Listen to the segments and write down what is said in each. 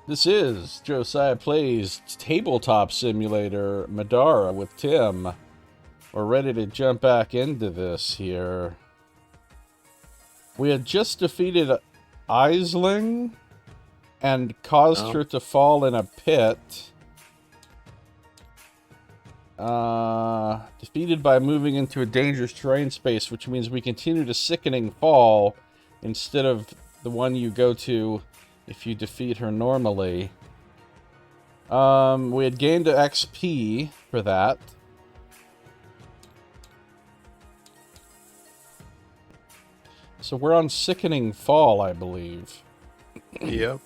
This is Josiah Plays Tabletop Simulator Middara with Tim. We're ready to jump back into this here. We had just defeated Aisling and caused her to fall in a pit. Defeated by moving into a dangerous terrain space, which means we continue to sickening fall instead of the one you go to if you defeat her normally. We had gained XP for that. So we're on Sickening Fall, I believe. Yep.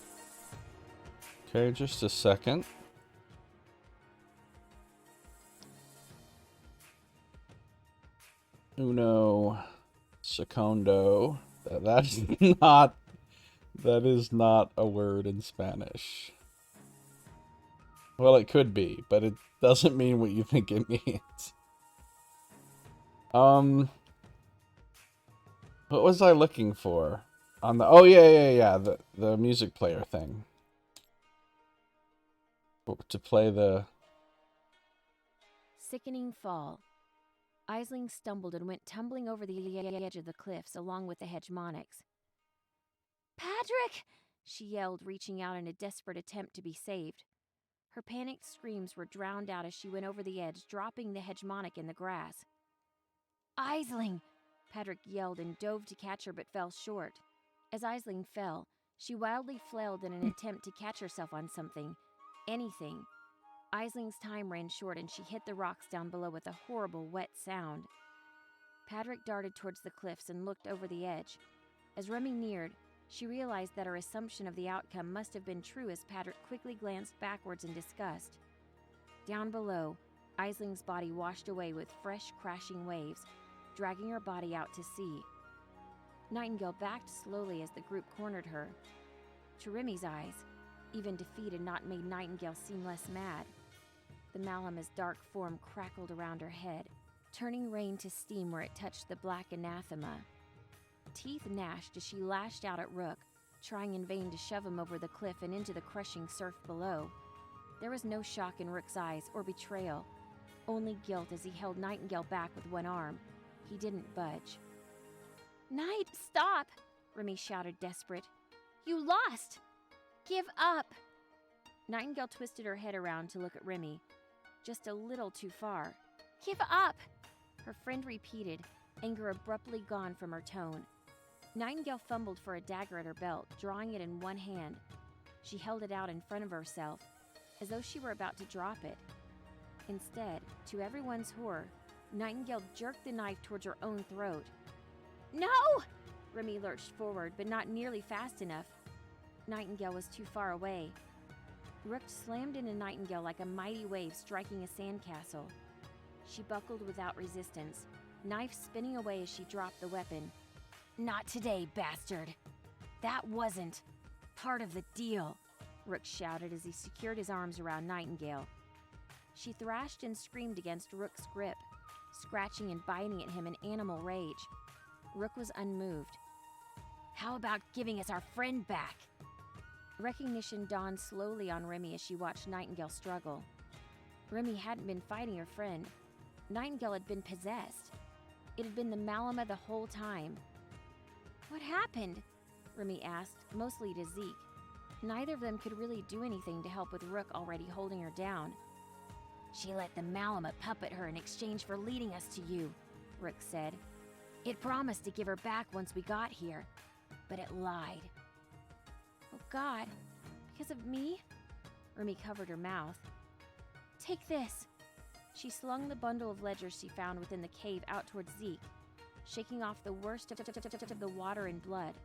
Okay, just a second. Uno secondo. That is not a word in Spanish. Well, it could be, but it doesn't mean what you think it means. What was I looking for? On the the music player thing. To play the Sickening Fall. Aisling stumbled and went tumbling over the edge of the cliffs along with the hegemonics. "Patrick!" she yelled, reaching out in a desperate attempt to be saved. Her panicked screams were drowned out as she went over the edge, dropping the hegemonic in the grass. "Aisling!" Patrick yelled and dove to catch her but fell short. As Aisling fell, she wildly flailed in an attempt to catch herself on something. Anything. Aisling's time ran short and she hit the rocks down below with a horrible wet sound. Patrick darted towards the cliffs and looked over the edge. As Remy neared, she realized that her assumption of the outcome must have been true as Patrick quickly glanced backwards in disgust. Down below, Aisling's body washed away with fresh, crashing waves, dragging her body out to sea. Nightingale backed slowly as the group cornered her. To Remy's eyes, even defeat had not made Nightingale seem less mad. The Malum's dark form crackled around her head, turning rain to steam where it touched the black anathema. Teeth gnashed as she lashed out at Rook, trying in vain to shove him over the cliff and into the crushing surf below. There was no shock in Rook's eyes or betrayal, only guilt as he held Nightingale back with one arm. He didn't budge. "Night, stop!" Remy shouted, desperate. "You lost! Give up!" Nightingale twisted her head around to look at Remy, just a little too far. "Give up!" her friend repeated, anger abruptly gone from her tone. Nightingale fumbled for a dagger at her belt, drawing it in one hand. She held it out in front of herself, as though she were about to drop it. Instead, to everyone's horror, Nightingale jerked the knife towards her own throat. "No!" Remy lurched forward, but not nearly fast enough. Nightingale was too far away. Rook slammed into Nightingale like a mighty wave striking a sandcastle. She buckled without resistance, knife spinning away as she dropped the weapon. "Not today, bastard! That wasn't part of the deal," Rook shouted as he secured his arms around Nightingale. She thrashed and screamed against Rook's grip, scratching and biting at him in animal rage. Rook was unmoved. "How about giving us our friend back?" Recognition dawned slowly on Remy as she watched Nightingale struggle. Remy hadn't been fighting her friend. Nightingale had been possessed. It had been the Malama the whole time. "What happened?" Remy asked, mostly to Zeke. Neither of them could really do anything to help with Rook already holding her down. "She let the Malama puppet her in exchange for leading us to you," Rook said. "It promised to give her back once we got here, but it lied." "Oh God, because of me?" Remy covered her mouth. "Take this." She slung the bundle of ledgers she found within the cave out towards Zeke, shaking off the worst of the water and blood.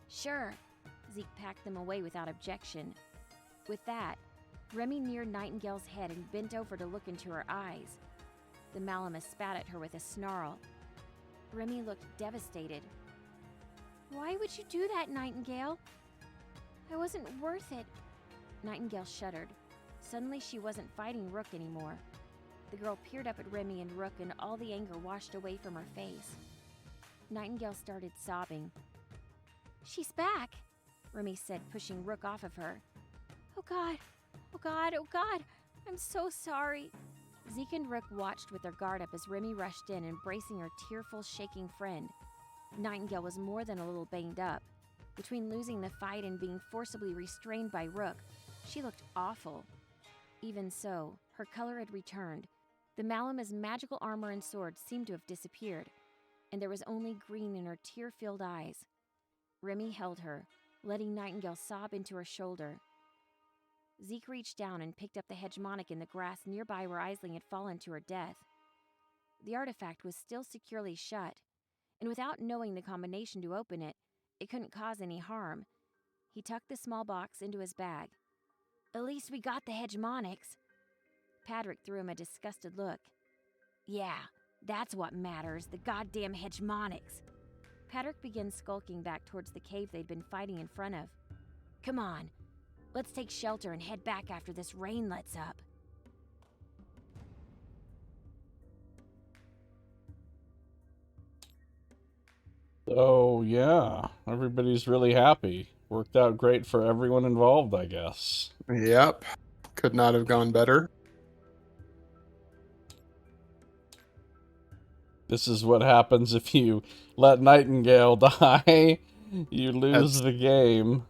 "Sure." Zeke packed them away without objection. With that, Remy neared Nightingale's head and bent over to look into her eyes. The Malama spat at her with a snarl. Remy looked devastated. "Why would you do that, Nightingale? I wasn't worth it." Nightingale shuddered. Suddenly she wasn't fighting Rook anymore. The girl peered up at Remy and Rook and all the anger washed away from her face. Nightingale started sobbing. "She's back," Remy said, pushing Rook off of her. God. Oh God, oh God. I'm so sorry. Zeke and Rook watched with their guard up as Remy rushed in, embracing her tearful, shaking friend. Nightingale was more than a little banged up. Between losing the fight and being forcibly restrained by Rook, she looked awful. Even so, her color had returned. The Malum's magical armor and sword seemed to have disappeared, and there was only green in her tear-filled eyes. Remy held her, letting Nightingale sob into her shoulder. Zeke reached down and picked up the hegemonic in the grass nearby where Aisling had fallen to her death. The artifact was still securely shut, and without knowing the combination to open it, it couldn't cause any harm. He tucked the small box into his bag. At least we got the hegemonics. Patrick threw him a disgusted look. Yeah, that's what matters, the goddamn hegemonics. Patrick began skulking back towards the cave they'd been fighting in front of. Come on, let's take shelter and head back after this rain lets up. Oh, yeah. Everybody's really happy. Worked out great for everyone involved, I guess. Yep. Could not have gone better. This is what happens if you let Nightingale die. You lose the game.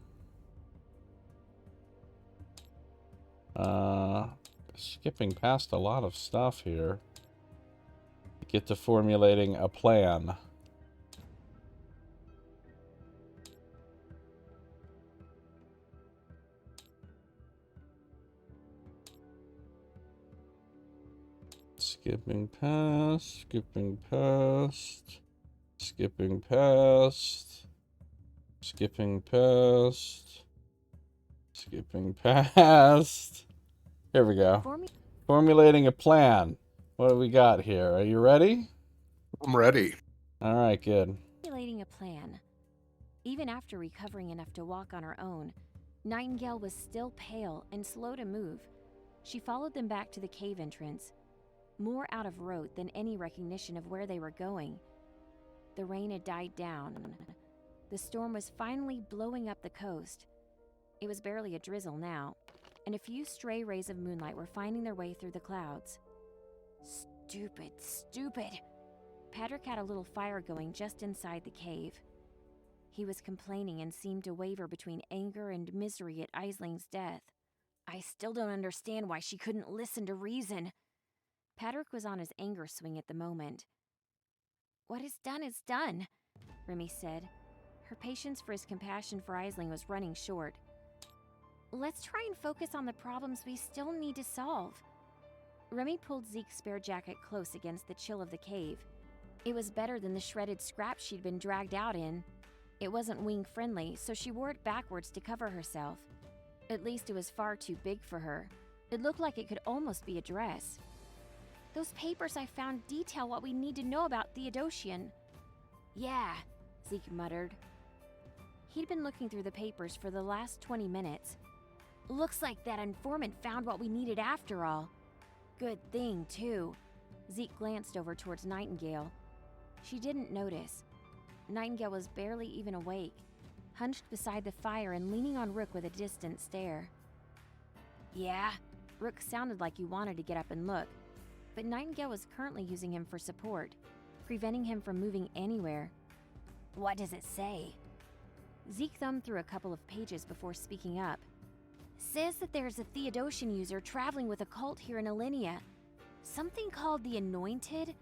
Skipping past a lot of stuff here. Get to formulating a plan. Skipping past, skipping past, skipping past, skipping past, skipping past. Here we go. Formulating a plan. What do we got here? Are you ready? I'm ready. All right, good. Formulating a plan. Even after recovering enough to walk on her own, Nightingale was still pale and slow to move. She followed them back to the cave entrance, more out of rote than any recognition of where they were going. The rain had died down. The storm was finally blowing up the coast. It was barely a drizzle now, and a few stray rays of moonlight were finding their way through the clouds. Stupid, stupid. Patrick had a little fire going just inside the cave. He was complaining and seemed to waver between anger and misery at Aisling's death. I still don't understand why she couldn't listen to reason. Patrick was on his anger swing at the moment. What is done, Remy said. Her patience for his compassion for Aisling was running short. Let's try and focus on the problems we still need to solve. Remy pulled Zeke's spare jacket close against the chill of the cave. It was better than the shredded scraps she'd been dragged out in. It wasn't wing-friendly, so she wore it backwards to cover herself. At least it was far too big for her. It looked like it could almost be a dress. Those papers I found detail what we need to know about Theodosian. Yeah, Zeke muttered. He'd been looking through the papers for the last 20 minutes. Looks like that informant found what we needed after all. Good thing, too. Zeke glanced over towards Nightingale. She didn't notice. Nightingale was barely even awake, hunched beside the fire and leaning on Rook with a distant stare. Yeah? Rook sounded like he wanted to get up and look, but Nightingale was currently using him for support, preventing him from moving anywhere. What does it say? Zeke thumbed through a couple of pages before speaking up. Says that there's a Theodosian user traveling with a cult here in Alinea. Something called the Anointed?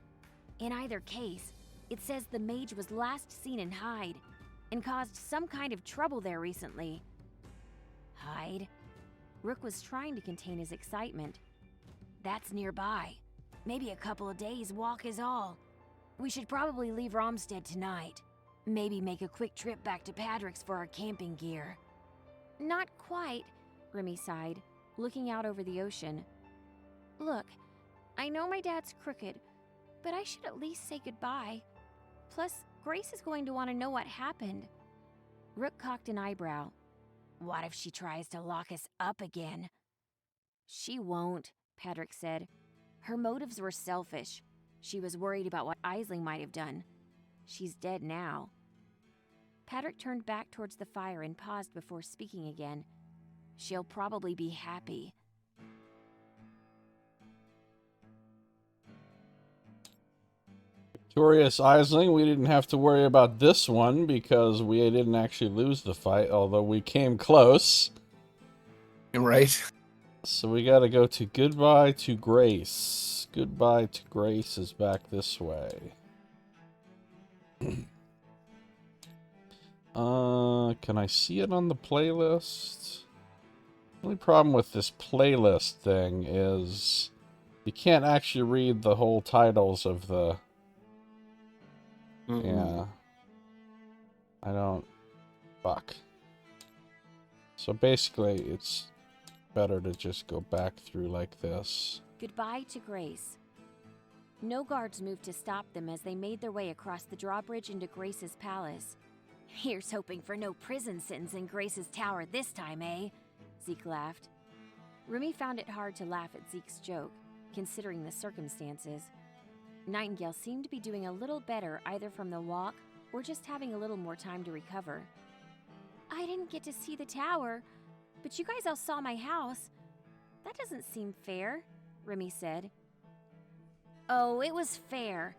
In either case, it says the mage was last seen in Hyde and caused some kind of trouble there recently. Hyde? Rook was trying to contain his excitement. That's nearby. Maybe a couple of days walk is all. We should probably leave Romstead tonight. Maybe make a quick trip back to Patrick's for our camping gear. Not quite, Remy sighed, looking out over the ocean. Look, I know my dad's crooked, but I should at least say goodbye. Plus, Grace is going to want to know what happened. Rook cocked an eyebrow. What if she tries to lock us up again? She won't, Patrick said. Her motives were selfish. She was worried about what Aisling might have done. She's dead now. Patrick turned back towards the fire and paused before speaking again. She'll probably be happy. Victorious Isling, we didn't have to worry about this one because we didn't actually lose the fight, although we came close. Right. So we gotta go to Goodbye to Grace. Goodbye to Grace is back this way. Can I see it on the playlist? The only problem with this playlist thing is you can't actually read the whole titles of the... Yeah. I don't... Fuck. So basically, it's better to just go back through like this. Goodbye to Grace. No guards moved to stop them as they made their way across the drawbridge into Grace's palace. Here's hoping for no prison sentence in Grace's tower this time, eh? Zeke laughed. Remy found it hard to laugh at Zeke's joke, considering the circumstances. Nightingale seemed to be doing a little better either from the walk or just having a little more time to recover. I didn't get to see the tower, but you guys all saw my house. That doesn't seem fair, Remy said. Oh, it was fair.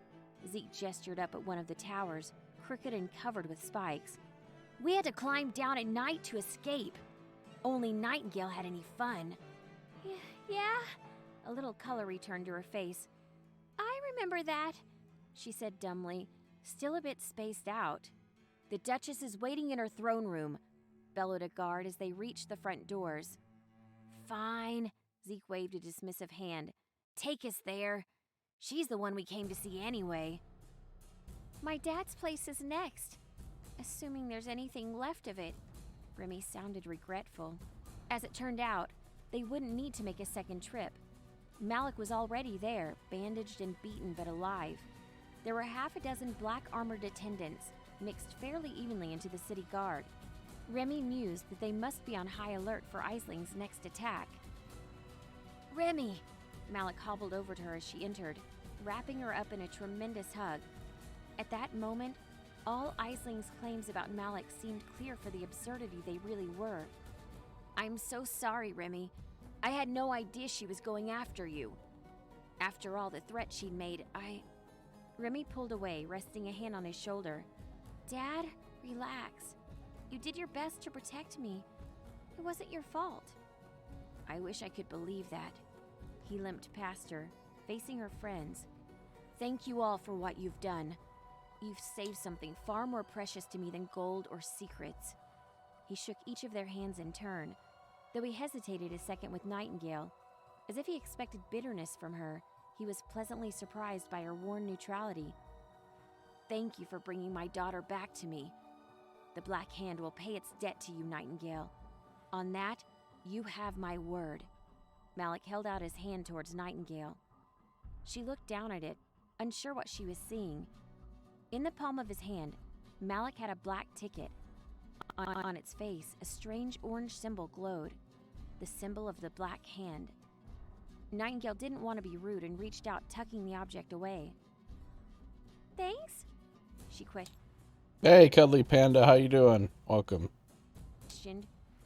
Zeke gestured up at one of the towers, crooked and covered with spikes. We had to climb down at night to escape. Only Nightingale had any fun. Yeah? A little color returned to her face. I remember that, she said dumbly, still a bit spaced out. The Duchess is waiting in her throne room, bellowed a guard as they reached the front doors. Fine, Zeke waved a dismissive hand. Take us there. She's the one we came to see anyway. My dad's place is next, assuming there's anything left of it. Remy sounded regretful. As it turned out, they wouldn't need to make a second trip. Malik was already there, bandaged and beaten but alive. There were half a dozen black-armored attendants, mixed fairly evenly into the city guard. Remy mused that they must be on high alert for Isling's next attack. Remy! Malik hobbled over to her as she entered, wrapping her up in a tremendous hug. At that moment, all Isling's claims about Malik seemed clear for the absurdity they really were. I'm so sorry, Remy. I had no idea she was going after you. After all the threat she'd made, Remy pulled away, resting a hand on his shoulder. Dad, relax. You did your best to protect me. It wasn't your fault. I wish I could believe that. He limped past her, facing her friends. Thank you all for what you've done. You've saved something far more precious to me than gold or secrets. He shook each of their hands in turn, though he hesitated a second with Nightingale. As if he expected bitterness from her, he was pleasantly surprised by her worn neutrality. Thank you for bringing my daughter back to me. The Black Hand will pay its debt to you, Nightingale. On that, you have my word. Malik held out his hand towards Nightingale. She looked down at it, unsure what she was seeing. In the palm of his hand, Malik had a black ticket. On its face, a strange orange symbol glowed, the symbol of the Black Hand. Nightingale didn't want to be rude and reached out, tucking the object away. Thanks? She questioned, Hey, Cuddly Panda, how you doing? Welcome.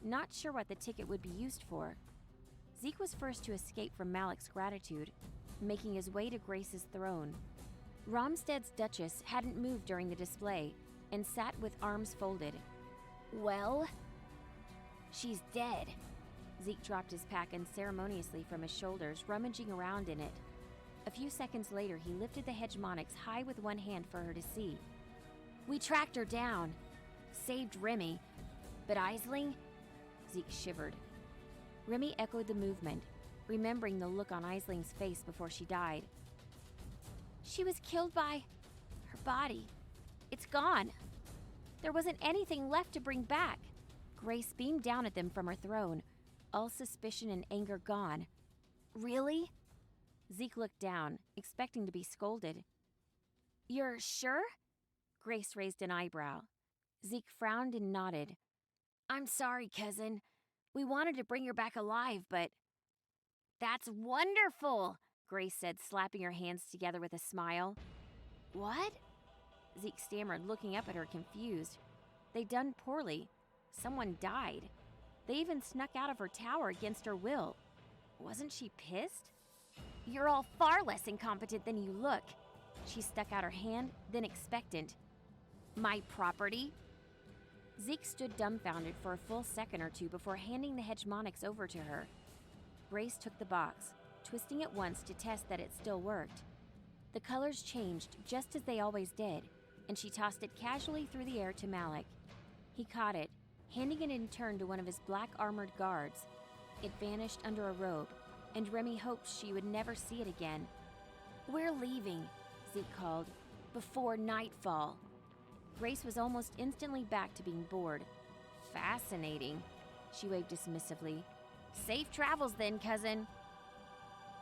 not sure what the ticket would be used for. Zeke was first to escape from Malik's gratitude, making his way to Grace's throne. Romstead's Duchess hadn't moved during the display and sat with arms folded. Well? She's dead. Zeke dropped his pack unceremoniously from his shoulders, rummaging around in it. A few seconds later, he lifted the hegemonics high with one hand for her to see. We tracked her down. Saved Remy. But Isling? Zeke shivered. Remy echoed the movement, remembering the look on Isling's face before she died. She was killed by her body. It's gone. There wasn't anything left to bring back. Grace beamed down at them from her throne, all suspicion and anger gone. Really? Zeke looked down, expecting to be scolded. You're sure? Grace raised an eyebrow. Zeke frowned and nodded. I'm sorry, cousin. We wanted to bring her back alive, but... That's wonderful, Grace said, slapping her hands together with a smile. What? Zeke stammered, looking up at her confused. They'd done poorly. Someone died. They even snuck out of her tower against her will. Wasn't she pissed? You're all far less incompetent than you look. She stuck out her hand, then expectant. My property? Zeke stood dumbfounded for a full second or two before handing the hegemonics over to her. Grace took the box, twisting it once to test that it still worked. The colors changed just as they always did, and she tossed it casually through the air to Malik. He caught it, handing it in turn to one of his black armored guards. It vanished under a robe, and Remy hoped she would never see it again. We're leaving, Zeke called, before nightfall. Grace was almost instantly back to being bored. Fascinating, she waved dismissively. Safe travels then, cousin.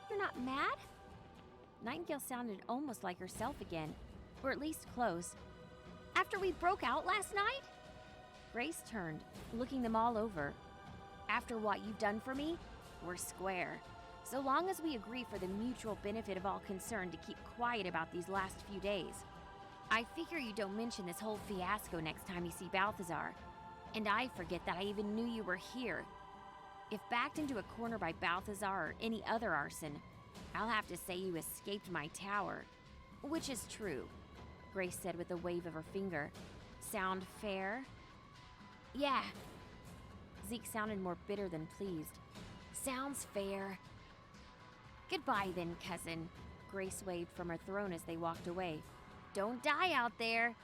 You're not mad? Nightingale sounded almost like herself again, or at least close. After we broke out last night? Grace turned, looking them all over. After what you've done for me, we're square. So long as we agree for the mutual benefit of all concerned to keep quiet about these last few days. I figure you don't mention this whole fiasco next time you see Balthazar. And I forget that I even knew you were here. If backed into a corner by Balthazar or any other arson, I'll have to say you escaped my tower. Which is true, Grace said with a wave of her finger. Sound fair? Yeah. Zeke sounded more bitter than pleased. Sounds fair. Goodbye then, cousin. Grace waved from her throne as they walked away. Don't die out there.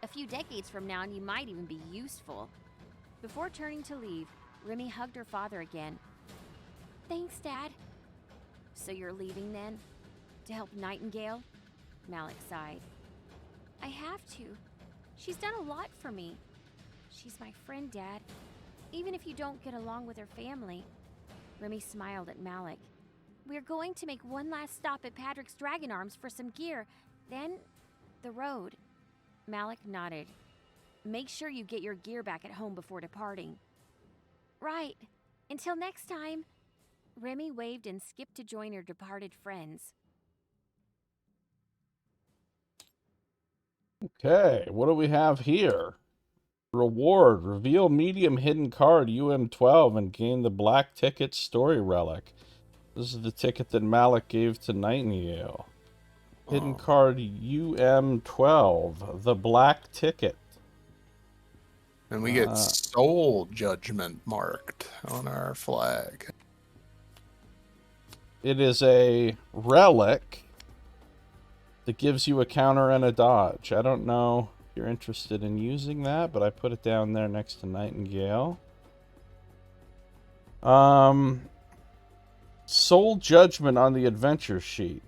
A few decades from now and you might even be useful. Before turning to leave, Remy hugged her father again. Thanks, Dad. So you're leaving then? To help Nightingale? Malik sighed. I have to. She's done a lot for me. She's my friend, Dad. Even if you don't get along with her family. Remy smiled at Malik. We're going to make one last stop at Patrick's Dragon Arms for some gear. Then, the road. Malik nodded. Make sure you get your gear back at home before departing. Right. Until next time. Remy waved and skipped to join her departed friends. Okay, what do we have here? Reward. Reveal medium hidden card UM12 and gain the black ticket story relic. This is the ticket that Malik gave to Nightingale. Hidden card UM12, the black ticket. And we get soul judgment marked on our flag. It is a relic that gives you a counter and a dodge. I don't know if you're interested in using that, but I put it down there next to Nightingale. Soul judgment on the adventure sheet,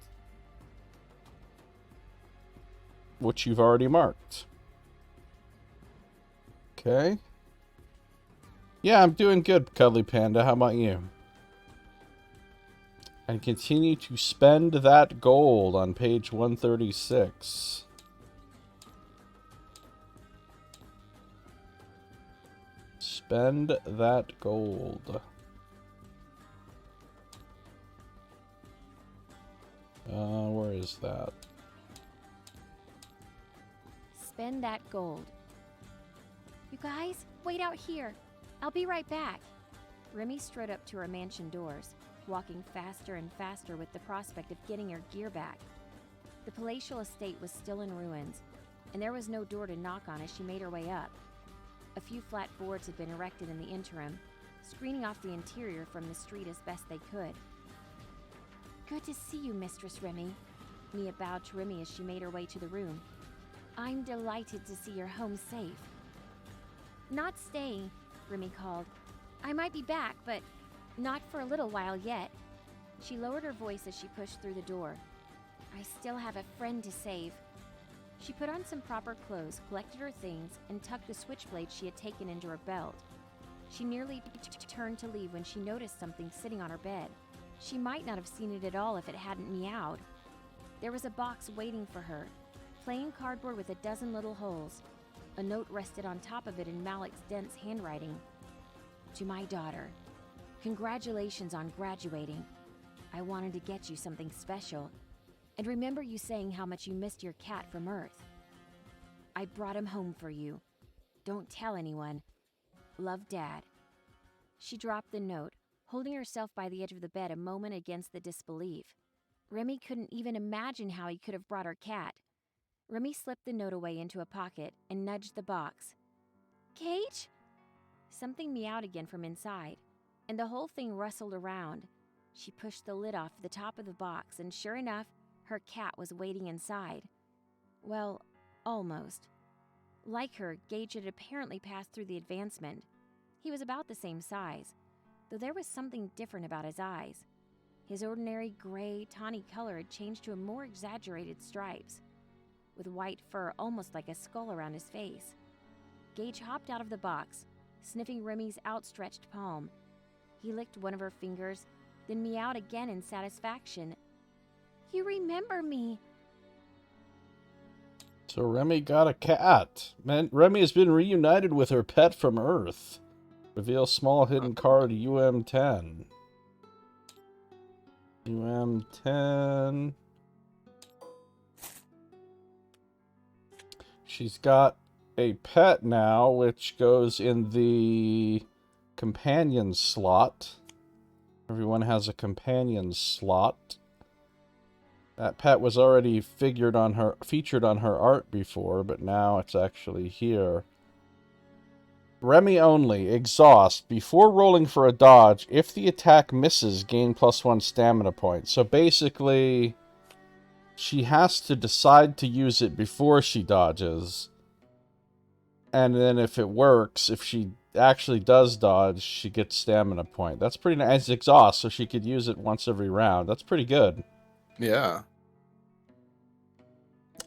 which you've already marked. Okay. Yeah, I'm doing good, Cuddly Panda. How about you? And continue to spend that gold on page 136. Spend that gold. Where is that? Spend that gold. You guys, wait out here. I'll be right back. Remy strode up to her mansion doors, walking faster and faster with the prospect of getting her gear back. The palatial estate was still in ruins, and there was no door to knock on as she made her way up. A few flat boards had been erected in the interim, screening off the interior from the street as best they could. Good to see you, Mistress Remy. Mia bowed to Remy as she made her way to the room. I'm delighted to see you're home safe. Not staying, Remy called. I might be back, but not for a little while yet. She lowered her voice as she pushed through the door. I still have a friend to save. She put on some proper clothes, collected her things, and tucked the switchblade she had taken into her belt. She nearly turned to leave when she noticed something sitting on her bed. She might not have seen it at all if it hadn't meowed. There was a box waiting for her, plain cardboard with a dozen little holes. A note rested on top of it in Malik's dense handwriting. To my daughter, congratulations on graduating. I wanted to get you something special. And remember you saying how much you missed your cat from Earth. I brought him home for you. Don't tell anyone. Love, Dad. She dropped the note, holding herself by the edge of the bed a moment against the disbelief. Remy couldn't even imagine how he could have brought her cat. Remy slipped the note away into a pocket and nudged the box. Gage? Something meowed again from inside, and the whole thing rustled around. She pushed the lid off the top of the box, and sure enough, her cat was waiting inside. Well, almost. Like her, Gage had apparently passed through the advancement. He was about the same size, though there was something different about his eyes. His ordinary gray, tawny color had changed to a more exaggerated stripes, with white fur almost like a skull around his face. Gage hopped out of the box, sniffing Remy's outstretched palm. He licked one of her fingers, then meowed again in satisfaction. You remember me. So Remy got a cat. Man, Remy has been reunited with her pet from Earth. Reveal small hidden card UM10. UM10. She's got a pet now, which goes in the companion slot. Everyone has a companion slot. That pet was already featured on her art before, but now it's actually here. Remy only. Exhaust. Before rolling for a dodge, if the attack misses, gain +1 stamina point. So basically, she has to decide to use it before she dodges. And then if it works, if she actually does dodge, she gets stamina point. That's pretty nice. It's exhaust, so she could use it once every round. That's pretty good. Yeah.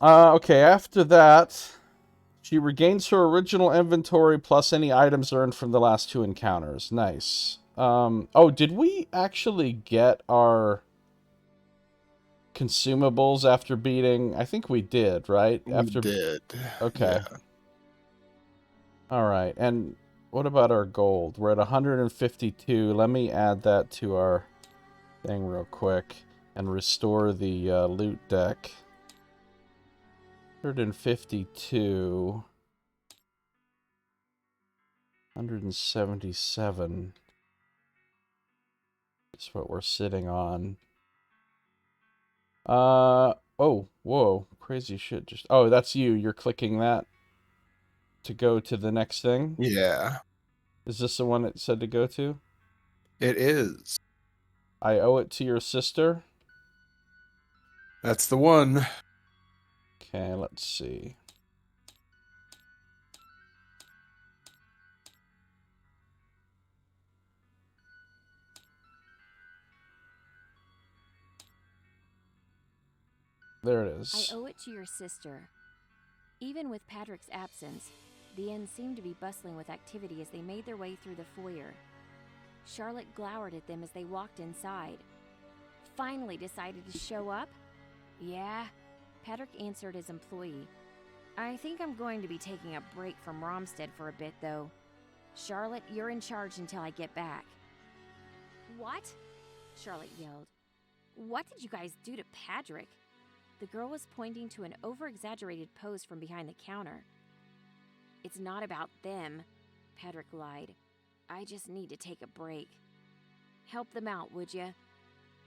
Okay, after that, she regains her original inventory plus any items earned from the last 2 encounters. Nice. Oh, did we actually get our consumables after beating? I think we did, right? We after did. Okay. Yeah. Alright, and what about our gold? We're at 152. Let me add that to our thing real quick and restore the loot deck. 152. 177 is what we're sitting on. Oh, whoa. Crazy shit just... Oh, that's you. You're clicking that to go to the next thing? Yeah. Is this the one it said to go to? It is. I owe it to your sister? That's the one. Okay, let's see. There it is. I owe it to your sister. Even with Patrick's absence, the inn seemed to be bustling with activity as they made their way through the foyer. Charlotte glowered at them as they walked inside. Finally decided to show up? Yeah, Patrick answered his employee. I think I'm going to be taking a break from Romstead for a bit, though. Charlotte, you're in charge until I get back. What? Charlotte yelled. What did you guys do to Patrick? The girl was pointing to an over-exaggerated pose from behind the counter. It's not about them, Patrick lied. I just need to take a break. Help them out, would you?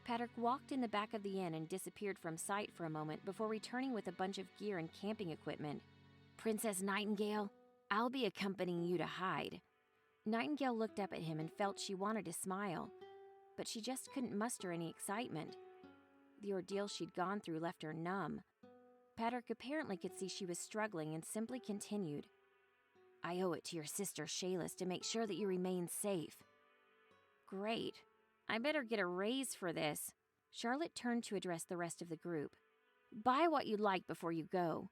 Patrick walked in the back of the inn and disappeared from sight for a moment before returning with a bunch of gear and camping equipment. Princess Nightingale, I'll be accompanying you to hide. Nightingale looked up at him and felt she wanted to smile, but she just couldn't muster any excitement. The ordeal she'd gone through left her numb. Patrick apparently could see she was struggling and simply continued. I owe it to your sister Shaylis to make sure that you remain safe. Great. I better get a raise for this. Charlotte turned to address the rest of the group. Buy what you'd like before you go.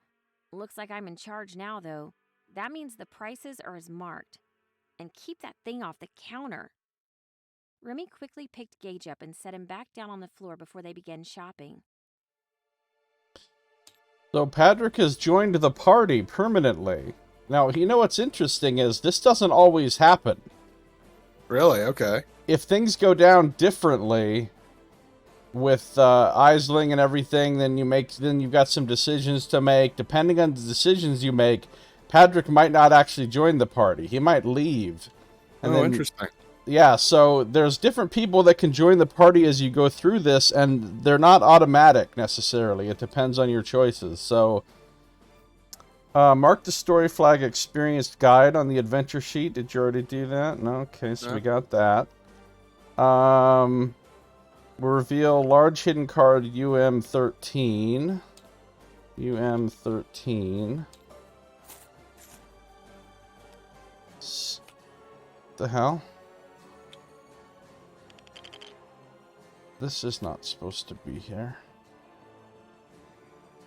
Looks like I'm in charge now, though. That means the prices are as marked. And keep that thing off the counter. Remy quickly picked Gage up and set him back down on the floor before they began shopping. So Patrick has joined the party permanently. Now, you know what's interesting is this doesn't always happen. Really? Okay. If things go down differently with Aisling and everything, then you've got some decisions to make. Depending on the decisions you make, Patrick might not actually join the party. He might leave. And then, interesting. yeah, so there's different people that can join the party as you go through this, and they're not automatic necessarily. It depends on your choices. So, mark the story flag experienced guide on the adventure sheet. Did you already do that? No? Okay, so we got that. We'll reveal large hidden card UM13. UM13. The hell? This is not supposed to be here.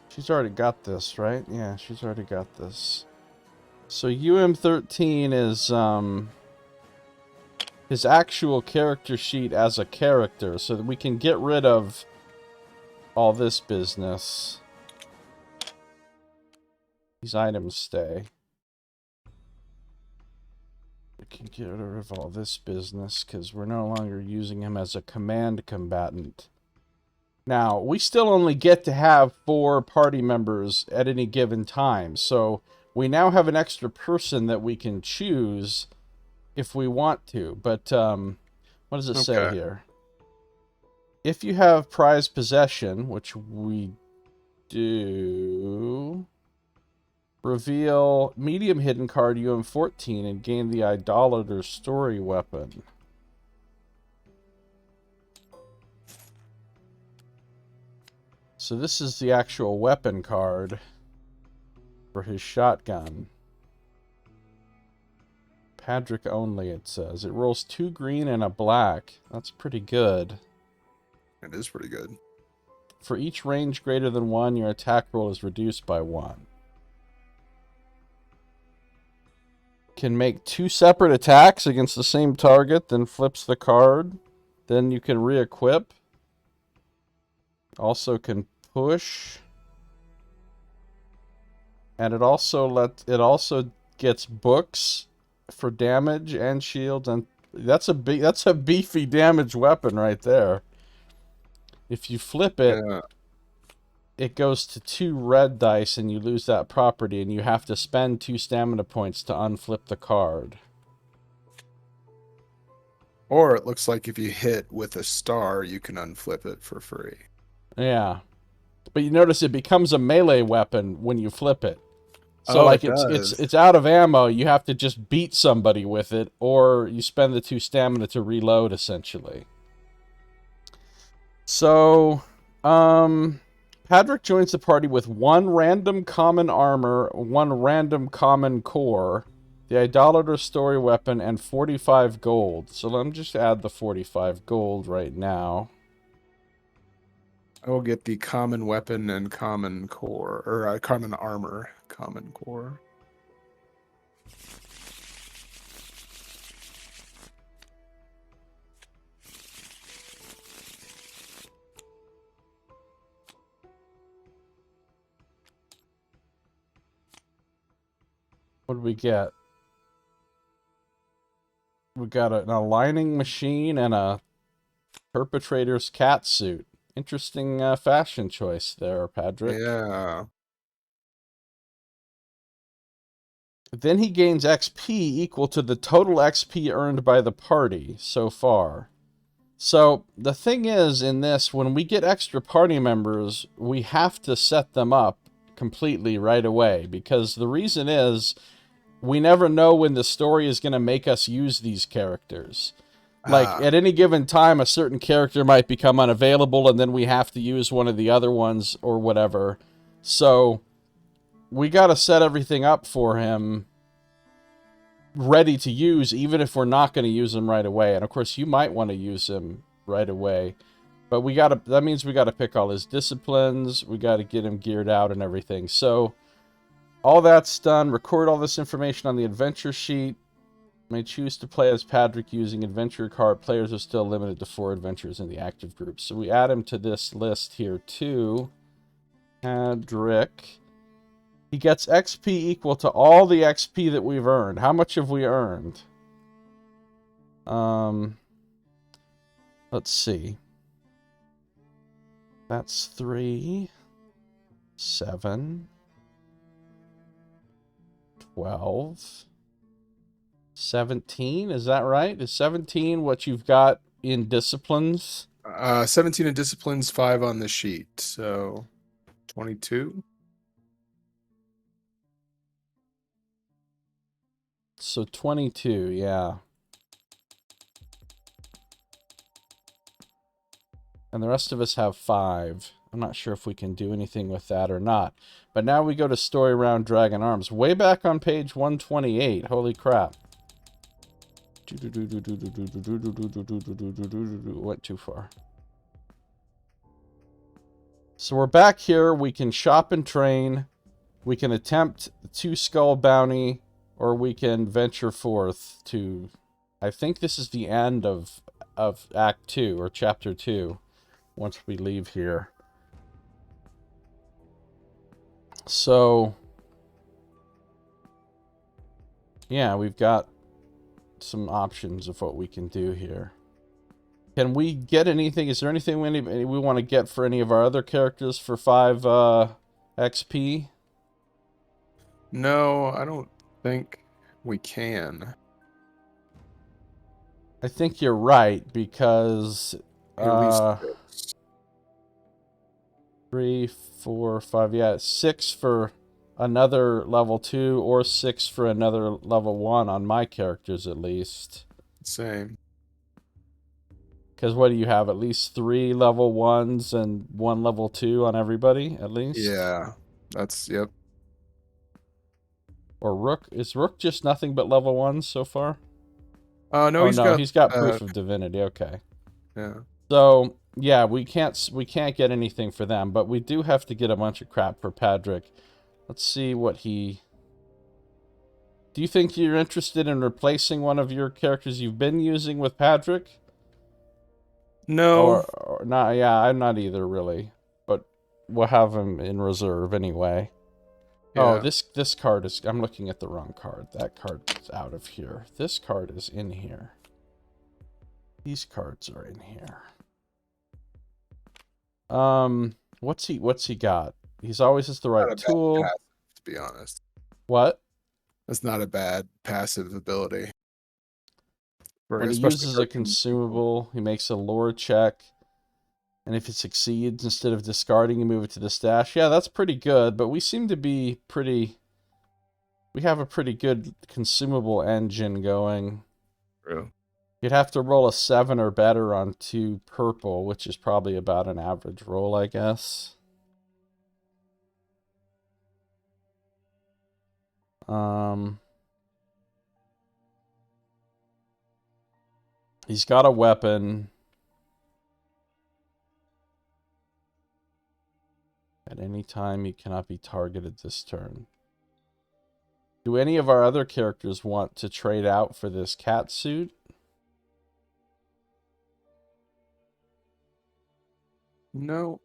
She's already got this, right? Yeah, she's already got this. So UM13 is his actual character sheet as a character, so that we can get rid of all this business. These items stay. We can get rid of all this business because we're no longer using him as a command combatant. Now, we still only get to have 4 party members at any given time, so we now have an extra person that we can choose if we want to. But, what does it say here? If you have prized possession, which we do, reveal medium hidden card UM14 and gain the Idolater's story weapon. So this is the actual weapon card for his shotgun. Padrick only, it says. It rolls 2 green and a black. That's pretty good. It is pretty good. For each range greater than 1, your attack roll is reduced by 1. Can make 2 separate attacks against the same target, then flips the card. Then you can re-equip. Also can push. And it also gets books for damage and shield, and that's a beefy damage weapon right there. If you flip it, it goes to 2 red dice and you lose that property, and you have to spend 2 stamina points to unflip the card. Or it looks like if you hit with a star, you can unflip it for free. Yeah. But you notice it becomes a melee weapon when you flip it. So like it's out of ammo, you have to just beat somebody with it, or you spend the 2 stamina to reload essentially. So, Padrick joins the party with 1 random common armor, 1 random common core, the Idolater's story weapon, and 45 gold. So let me just add the 45 gold right now. I will get the common weapon and common core, or common armor, common core. What do we get? We got an aligning machine and a perpetrator's cat suit. Interesting fashion choice there, Padrick. Yeah. Then he gains XP equal to the total XP earned by the party so far. So the thing is, in this, when we get extra party members, we have to set them up completely right away, because the reason is we never know when the story is going to make us use these characters. Like, at any given time, a certain character might become unavailable, and then we have to use one of the other ones or whatever. So we got to set everything up for him ready to use, even if we're not going to use him right away. And of course, you might want to use him right away, but that means we got to pick all his disciplines, we got to get him geared out and everything. So all that's done. Record all this information on the adventure sheet. May choose to play as Padrick using adventure card. Players are still limited to 4 adventures in the active group. So we add him to this list here too. Padrick. He gets XP equal to all the XP that we've earned. How much have we earned? Let's see. That's 3, 7, 12, 17, is that right? Is 17 what you've got in disciplines? 17 in disciplines, 5 on the sheet, so 22. So 22, yeah. And the rest of us have 5. I'm not sure if we can do anything with that or not. But now we go to Story Round Dragon Arms. Way back on page 128. Holy crap. Went too far. So we're back here. We can shop and train. We can attempt the 2 skull bounty, or we can venture forth to... I think this is the end of Act 2, or Chapter 2, once we leave here. So, yeah, we've got some options of what we can do here. Can we get anything? Is there anything we want to get for any of our other characters for 5 XP? No, I don't think we can. I think you're right, because At least 3, 4, 5, yeah, 6 for another level 2, or 6 for another level 1 on my characters at least. same. Because what do you have? At least 3 level 1s and 1 level 2 on everybody, at least? Yeah, that's, yep. Or Rook? Is Rook just nothing but level 1s so far? No, He's got proof of divinity. Okay. Yeah. So, yeah, we can't get anything for them, but we do have to get a bunch of crap for Padrick. Let's see what he... Do you think you're interested in replacing one of your characters you've been using with Padrick? No. Or not? Yeah, I'm not either, really. But we'll have him in reserve anyway. Yeah. Oh, this card is... I'm looking at the wrong card. That card is out of here. This card is in here. These cards are in here. What's he got? He's always has the right tool. Passive, to be honest. What? That's not a bad passive ability. When he uses a consumable, he makes a lore check. And if it succeeds, instead of discarding, you move it to the stash. Yeah, that's pretty good, but we seem to be pretty... We have a pretty good consumable engine going. True. You'd have to roll a 7 or better on 2 purple, which is probably about an average roll, I guess. He's got a weapon. At any time, he cannot be targeted this turn. Do any of our other characters want to trade out for this cat suit? No.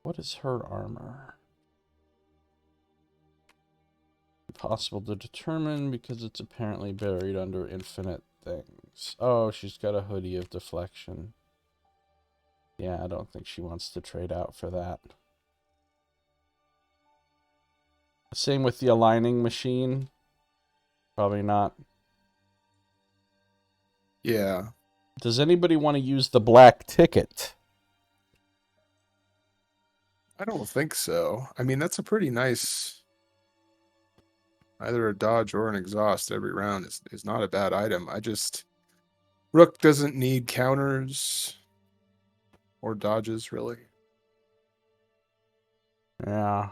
What is her armor? Impossible to determine because it's apparently buried under infinite things. Oh, she's got a hoodie of deflection. Yeah, I don't think she wants to trade out for that. Same with the aligning machine. Probably not. Yeah. Does anybody want to use the black ticket? I don't think so. I mean, that's a pretty nice... Either a dodge or an exhaust every round is not a bad item. I just... Rook doesn't need counters or dodges, really. Yeah.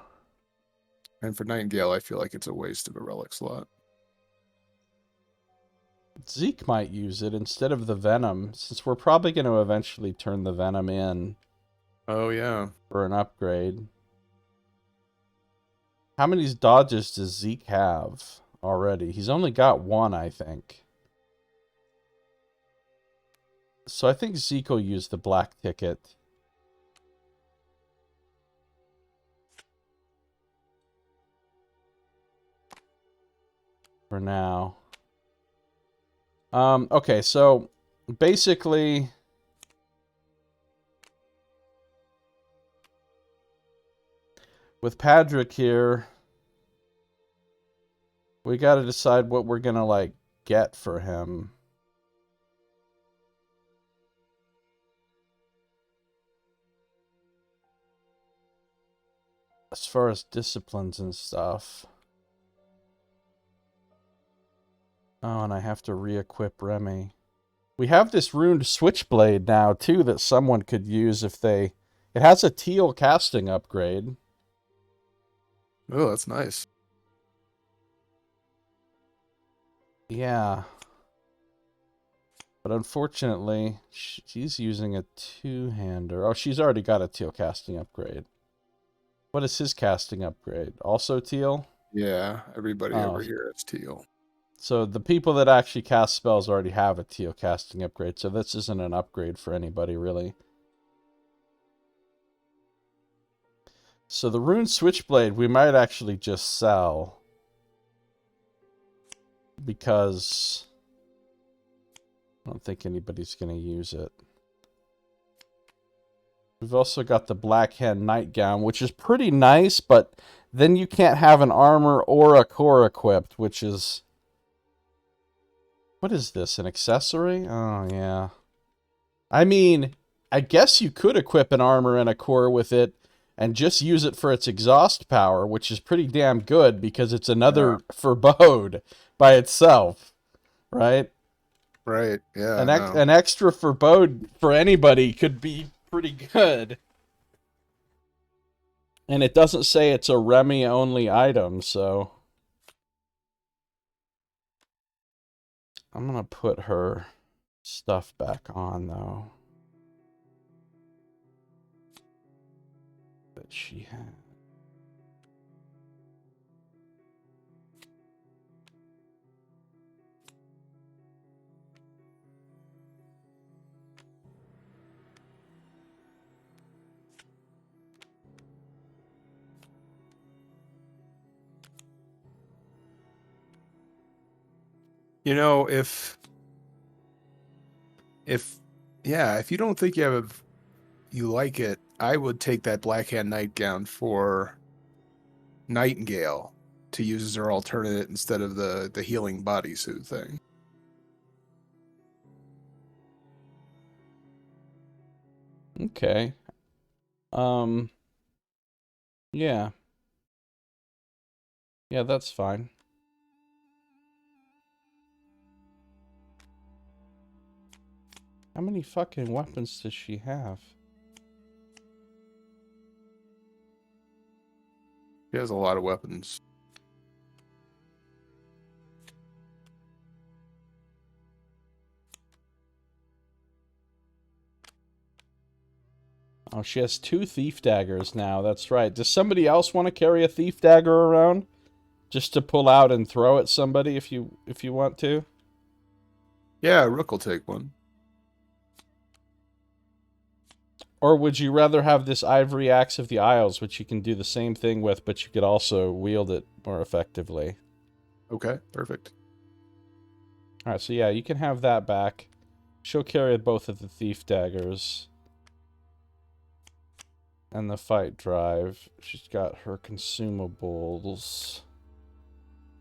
And for Nightingale, I feel like it's a waste of a relic slot. Zeke might use it instead of the Venom, since we're probably going to eventually turn the Venom in. Oh, yeah. For an upgrade. How many dodges does Zeke have already? He's only got 1, I think. So I think Zeke will use the black ticket. For now. Okay, so basically... With Padrick here... We got to decide what we're going to, like, get for him. As far as disciplines and stuff. Oh, and I have to re-equip Remy. We have this runed switchblade now, too, that someone could use if they... It has a teal casting upgrade. Oh, that's nice. Yeah. But unfortunately, she's using a two-hander. Oh, she's already got a teal casting upgrade. What is his casting upgrade? Also teal? Yeah, everybody over here is teal. So the people that actually cast spells already have a teal casting upgrade, so this isn't an upgrade for anybody, really. So the rune switchblade we might actually just sell. Because I don't think anybody's going to use it. We've also got the Black Hand Nightgown, which is pretty nice, but then you can't have an armor or a core equipped, which is... What is this, an accessory? Oh, yeah. I mean, I guess you could equip an armor and a core with it and just use it for its exhaust power, which is pretty damn good because it's another forebode by itself, right? Right, yeah. An extra forebode for anybody could be pretty good. And it doesn't say it's a Remy-only item, so... I'm gonna put her stuff back on, though. That she had. You know, if you don't think you like it, I would take that Black Hand Nightgown for Nightingale to use as her alternate instead of the healing bodysuit thing. Okay. Yeah. Yeah, that's fine. How many fucking weapons does she have? She has a lot of weapons. Oh, she has 2 thief daggers now. That's right. Does somebody else want to carry a thief dagger around? Just to pull out and throw at somebody if you want to? Yeah, Rook will take one. Or would you rather have this Ivory Axe of the Isles, which you can do the same thing with, but you could also wield it more effectively? Okay, perfect. Alright, so yeah, you can have that back. She'll carry both of the thief daggers. And the fight drive. She's got her consumables.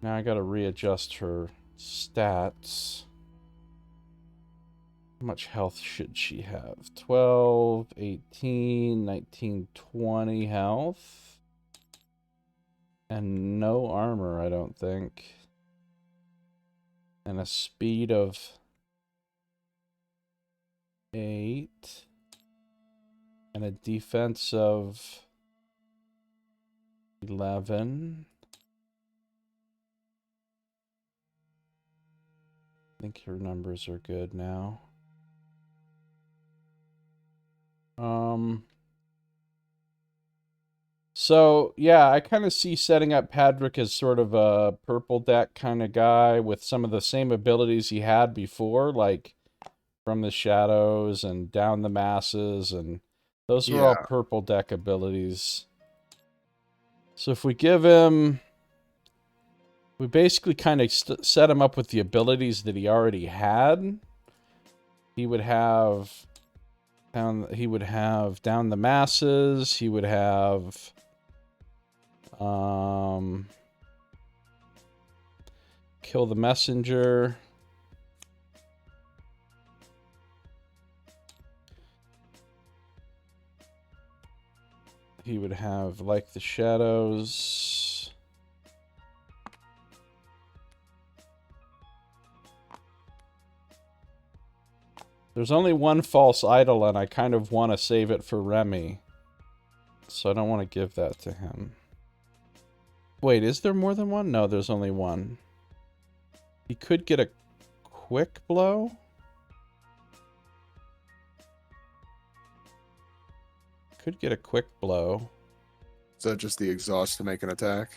Now I gotta readjust her stats. How much health should she have? 12, 18, 19, 20 health. And no armor, I don't think. And a speed of 8. And a defense of 11. I think her numbers are good now. So, yeah, I kind of see setting up Padrick as sort of a purple deck kind of guy with some of the same abilities he had before, like From the Shadows and Down the Masses, and those are all purple deck abilities. So if we give him... We basically kind of set him up with the abilities that he already had. He would have... Down the Masses. He would have kill the messenger. He would have like the shadows. There's only one false idol, and I kind of want to save it for Remy. So I don't want to give that to him. Wait, is there more than one? No, there's only one. He could get a quick blow. Could get a quick blow. Is that just the exhaust to make an attack?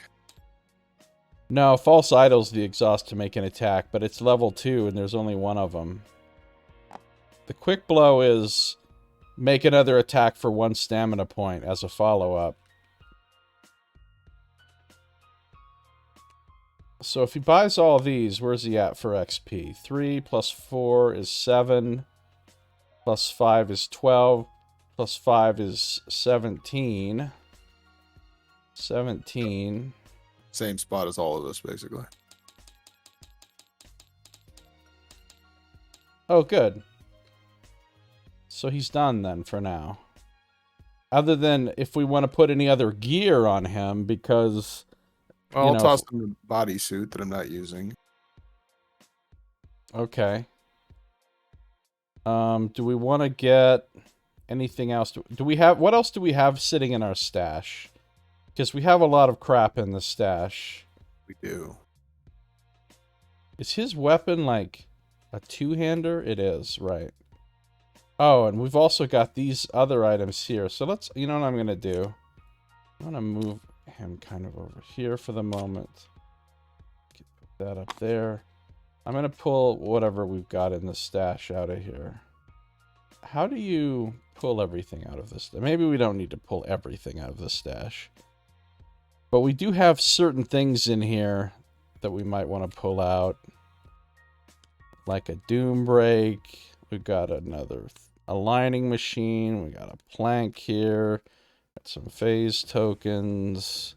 No, false idol's the exhaust to make an attack, but it's level 2 and there's only one of them. The quick blow is make another attack for 1 stamina point as a follow-up. So if he buys all these, where's he at for XP? 3 plus 4 is 7. Plus 5 is 12. Plus 5 is 17. 17. Same spot as all of us, basically. Oh, good. So he's done then for now. Other than if we want to put any other gear on him, because... Well, I'll toss him the bodysuit that I'm not using. Okay. Do we want to get anything else? Do we have... What else do we have sitting in our stash? Because we have a lot of crap in the stash. We do. Is his weapon like a two-hander? It is, right. Oh, and we've also got these other items here. So let's... You know what I'm going to do? I'm going to move him kind of over here for the moment. Put that up there. I'm going to pull whatever we've got in the stash out of here. How do you pull everything out of this? Maybe we don't need to pull everything out of the stash. But we do have certain things in here that we might want to pull out. Like a doom brake. We've got another aligning machine. We got a plank here. Got some phase tokens.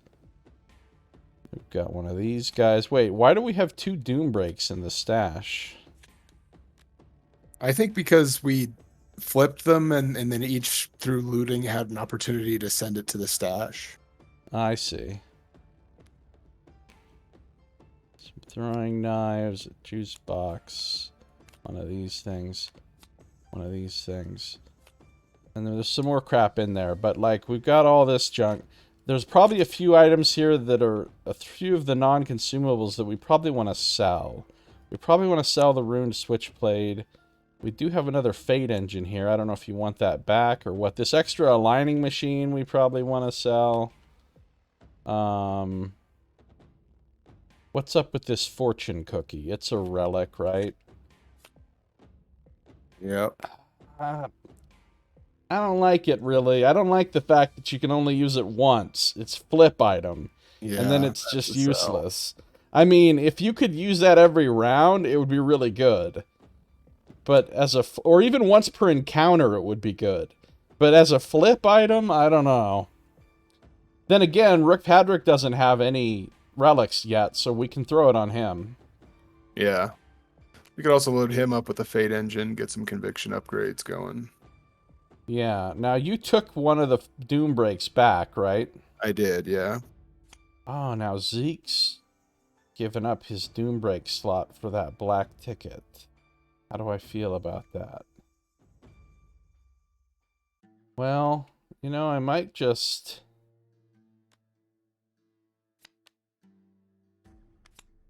We've got one of these guys. Wait, why do we have 2 doom brakes in the stash? I think because we flipped them and then each, through looting, had an opportunity to send it to the stash. I see. Some throwing knives, a juice box, one of these things, one of these things. And there's some more crap in there, but like we've got all this junk. There's probably a few items here that are a few of the non-consumables that we probably want to sell. We probably want to sell the ruined switchblade. We do have another fate engine here. I don't know if you want that back or what. This extra aligning machine we probably want to sell. What's up with this fortune cookie? It's a relic, right? Yep. I don't like it, really. I don't like the fact that you can only use it once. It's flip item. Yeah, and then it's just useless. I mean, if you could use that every round, it would be really good. But as a... Or even once per encounter, it would be good. But as a flip item, I don't know. Then again, Rick Padrick doesn't have any relics yet, so we can throw it on him. Yeah. We could also load him up with the fate engine, get some conviction upgrades going. Yeah. Now, you took one of the doom brakes back, right? I did, yeah. Oh, now Zeke's given up his doom brake slot for that black ticket. How do I feel about that? Well, you know, I might just...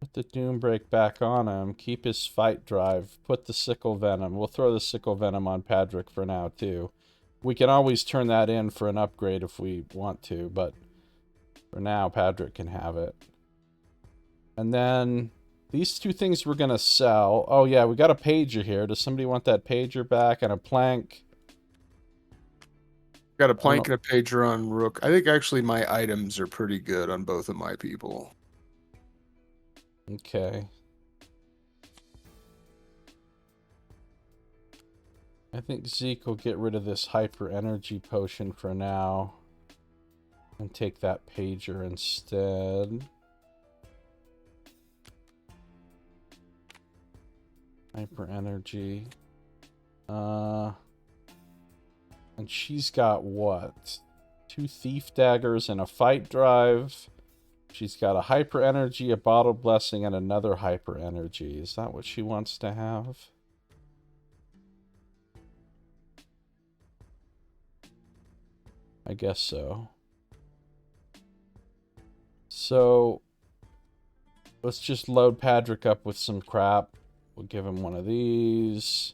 put the doom brake back on him, keep his fight drive, put the sickle venom. We'll throw the sickle venom on Padrick for now, too. We can always turn that in for an upgrade if we want to, but for now, Padrick can have it. And then these 2 things we're going to sell. Oh, yeah, we got a pager here. Does somebody want that pager back and a plank? Got a plank and a pager on Rook. I think actually my items are pretty good on both of my people. Okay. I think Zeke will get rid of this hyper energy potion for now. And take that pager instead. Hyper energy. And she's got what? 2 thief daggers and a fight drive. She's got a hyper energy, a bottle blessing, and another hyper energy. Is that what she wants to have? I guess so. So let's just load Patrick up with some crap. We'll give him one of these,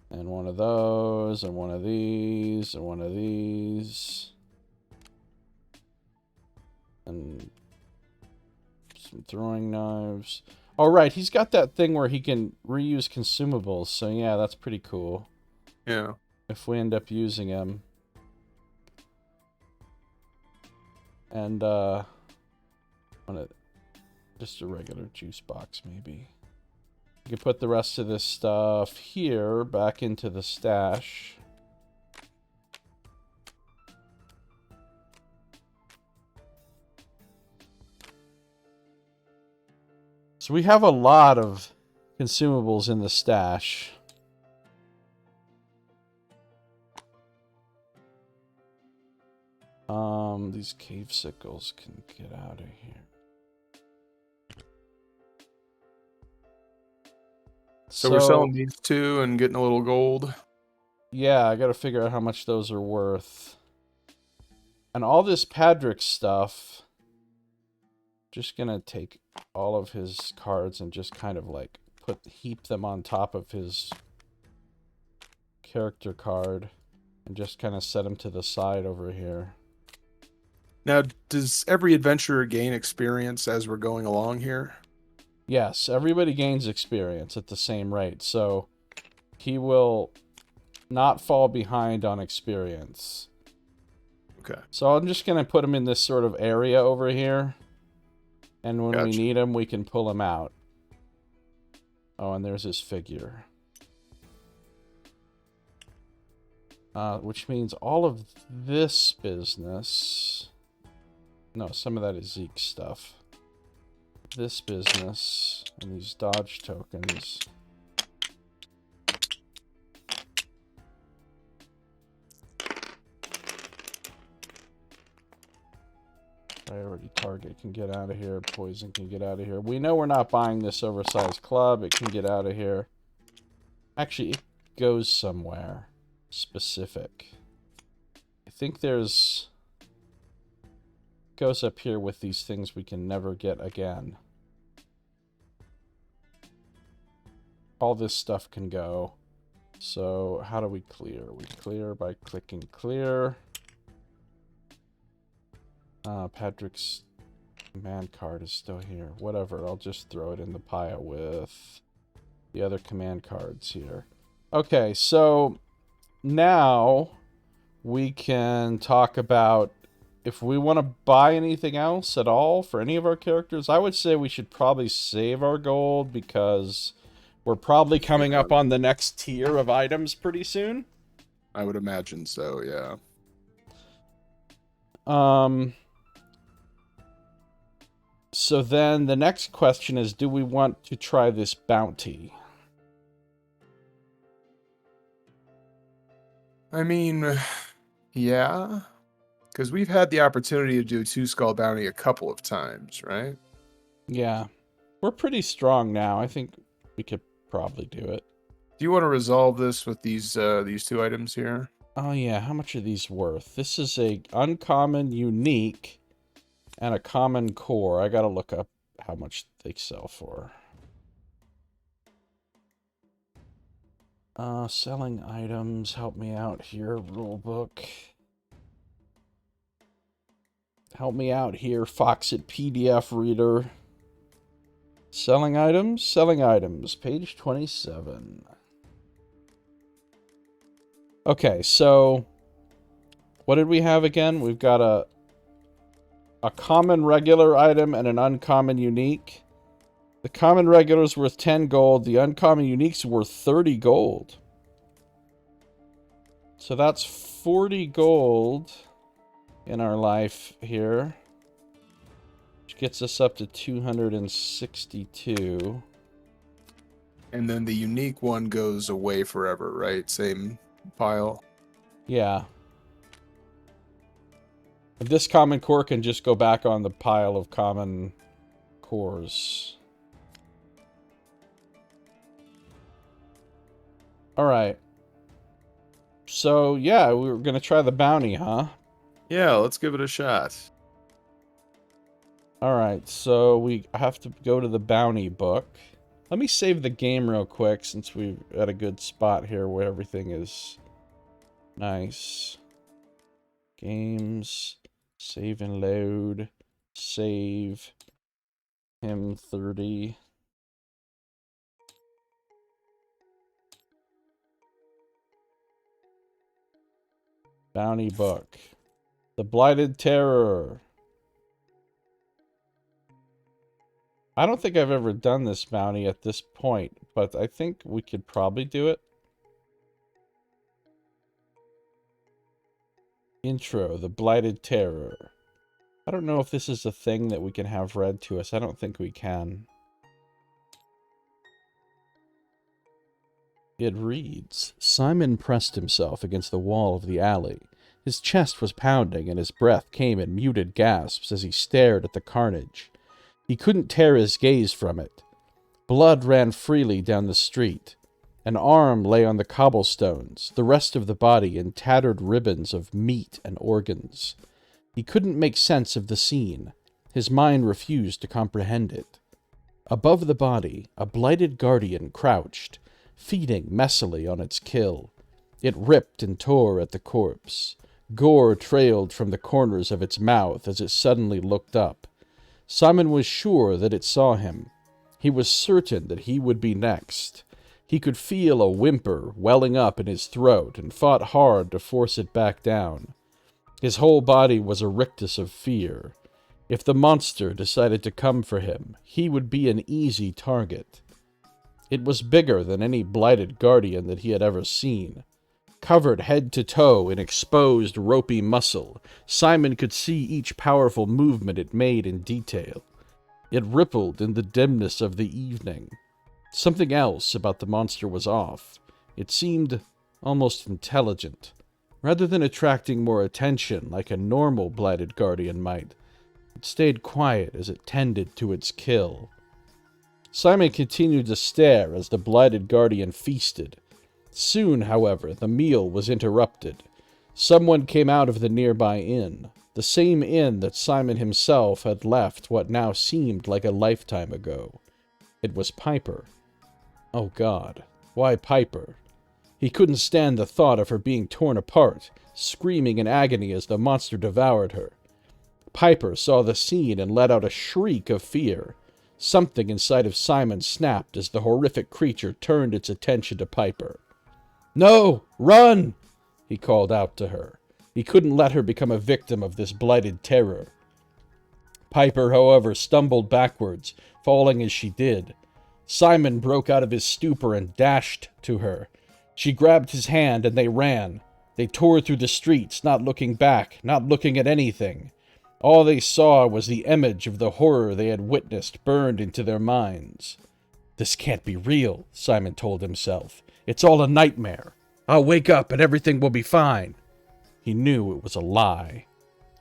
and one of those, and one of these, and one of these. And some throwing knives. Oh, right, he's got that thing where he can reuse consumables, so yeah, that's pretty cool. Yeah. If we end up using him. And, just a regular juice box, maybe. You can put the rest of this stuff here, back into the stash. So we have a lot of consumables in the stash. These cave sickles can get out of here. So we're selling these 2 and getting a little gold. Yeah, I gotta figure out how much those are worth. And all this Patrick stuff, just gonna take all of his cards and just kind of like heap them on top of his character card and just kind of set them to the side over here. Now, does every adventurer gain experience as we're going along here? Yes, everybody gains experience at the same rate, so he will not fall behind on experience. Okay. So I'm just going to put him in this sort of area over here, and when we need him, we can pull him out. Oh, and there's his figure. Which means all of this business... No, some of that is Zeke's stuff. This business and these dodge tokens. Priority target can get out of here. Poison can get out of here. We know we're not buying this oversized club. It can get out of here. Actually, it goes somewhere specific. I think there's... goes up here with these things we can never get again. All this stuff can go. So how do we clear? We clear by clicking clear. Patrick's command card is still here. Whatever, I'll just throw it in the pile with the other command cards here. Okay, so now we can talk about if we want to buy anything else at all for any of our characters. I would say we should probably save our gold because we're probably coming up on the next tier of items pretty soon. I would imagine so, yeah. So then the next question is, do we want to try this bounty? I mean, yeah. Because we've had the opportunity to do 2 Skull Bounty a couple of times, right? Yeah. We're pretty strong now. I think we could probably do it. Do you want to resolve this with these 2 items here? Oh yeah, how much are these worth? This is a uncommon unique and a common core. I gotta look up how much they sell for. Selling items, help me out here, rulebook. Help me out here, Foxit PDF reader. Selling items, page 27. Okay, so what did we have again? We've got a common regular item and an uncommon unique. The common regular is worth 10 gold. The uncommon unique's worth 30 gold. So that's 40 gold in our life here, which gets us up to 262. And then the unique one goes away forever, right? Same pile. Yeah. This common core can just go back on the pile of common cores. Alright. So, yeah, we were gonna try the bounty, huh? Yeah, let's give it a shot. Alright, so we have to go to the bounty book. Let me save the game real quick, since we're at a good spot here where everything is nice. Games, save and load, save, him 30. Bounty book. The Blighted Terror. I don't think I've ever done this bounty at this point, but I think we could probably do it. Intro, The Blighted Terror. I don't know if this is a thing that we can have read to us. I don't think we can. It reads, Simon pressed himself against the wall of the alley. His chest was pounding and his breath came in muted gasps as he stared at the carnage. He couldn't tear his gaze from it. Blood ran freely down the street. An arm lay on the cobblestones, the rest of the body in tattered ribbons of meat and organs. He couldn't make sense of the scene. His mind refused to comprehend it. Above the body, a blighted guardian crouched, feeding messily on its kill. It ripped and tore at the corpse. Gore trailed from the corners of its mouth as it suddenly looked up. Simon was sure that it saw him. He was certain that he would be next. He could feel a whimper welling up in his throat and fought hard to force it back down. His whole body was a rictus of fear. If the monster decided to come for him, he would be an easy target. It was bigger than any blighted guardian that he had ever seen. Covered head to toe in exposed, ropey muscle, Simon could see each powerful movement it made in detail. It rippled in the dimness of the evening. Something else about the monster was off. It seemed almost intelligent. Rather than attracting more attention like a normal blighted guardian might, it stayed quiet as it tended to its kill. Simon continued to stare as the blighted guardian feasted. Soon, however, the meal was interrupted. Someone came out of the nearby inn, the same inn that Simon himself had left what now seemed like a lifetime ago. It was Piper. Oh God, why Piper? He couldn't stand the thought of her being torn apart, screaming in agony as the monster devoured her. Piper saw the scene and let out a shriek of fear. Something inside of Simon snapped as the horrific creature turned its attention to Piper. "No! Run!" he called out to her. He couldn't let her become a victim of this blighted terror. Piper, however, stumbled backwards, falling as she did. Simon broke out of his stupor and dashed to her. She grabbed his hand and they ran. They tore through the streets, not looking back, not looking at anything. All they saw was the image of the horror they had witnessed burned into their minds. This can't be real, Simon told himself. It's all a nightmare. I'll wake up and everything will be fine. He knew it was a lie.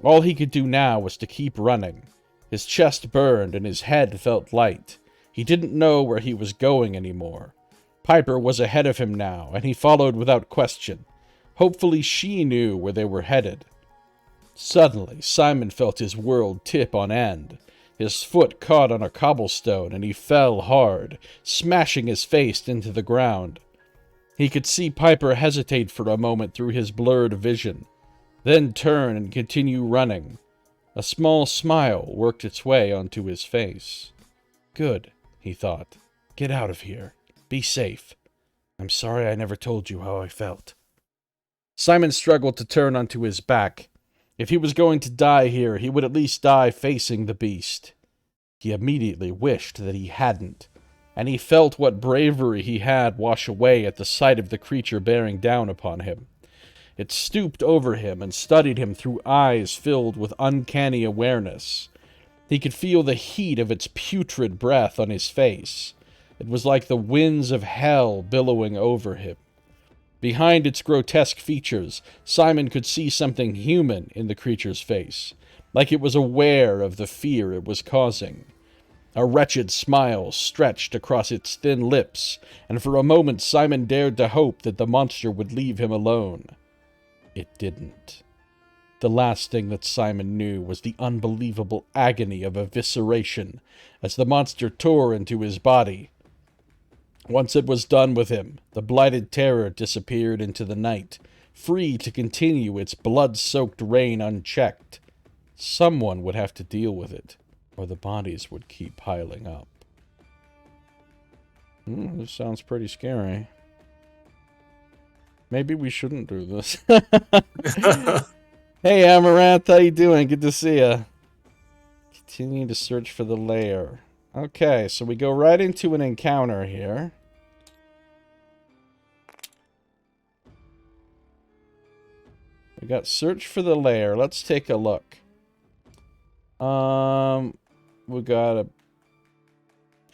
All he could do now was to keep running. His chest burned and his head felt light. He didn't know where he was going anymore. Piper was ahead of him now, and he followed without question. Hopefully she knew where they were headed. Suddenly, Simon felt his world tip on end. His foot caught on a cobblestone, and he fell hard, smashing his face into the ground. He could see Piper hesitate for a moment through his blurred vision, then turn and continue running. A small smile worked its way onto his face. Good, he thought. Get out of here. Be safe. I'm sorry I never told you how I felt. Simon struggled to turn onto his back. If he was going to die here, he would at least die facing the beast. He immediately wished that he hadn't, and he felt what bravery he had wash away at the sight of the creature bearing down upon him. It stooped over him and studied him through eyes filled with uncanny awareness. He could feel the heat of its putrid breath on his face. It was like the winds of hell billowing over him. Behind its grotesque features, Simon could see something human in the creature's face, like it was aware of the fear it was causing. A wretched smile stretched across its thin lips, and for a moment Simon dared to hope that the monster would leave him alone. It didn't. The last thing that Simon knew was the unbelievable agony of evisceration as the monster tore into his body. Once it was done with him, the blighted terror disappeared into the night, free to continue its blood-soaked reign unchecked. Someone would have to deal with it, or the bodies would keep piling up. This sounds pretty scary. Maybe we shouldn't do this. Hey, Amaranth, how you doing? Good to see ya. Continue to search for the lair. Okay, so we go right into an encounter here. We got search for the lair. Let's take a look. We got a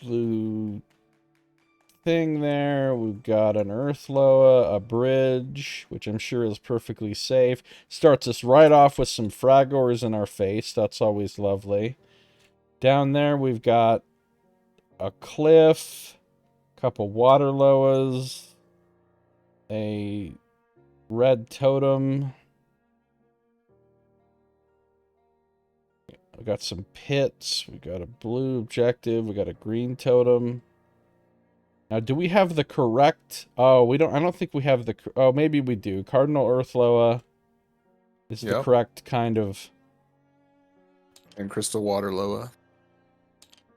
blue thing there. We've got an earth loa, a bridge, which I'm sure is perfectly safe. Starts us right off with some fragors in our face. That's always lovely. Down there we've got a cliff, a couple water loas, a red totem. We got some pits. We got a blue objective. We got a green totem. Now, do we have the correct... Oh, we don't... I don't think we have the... Oh, maybe we do. Cardinal Earth Loa is the correct kind of... And Crystal Water Loa.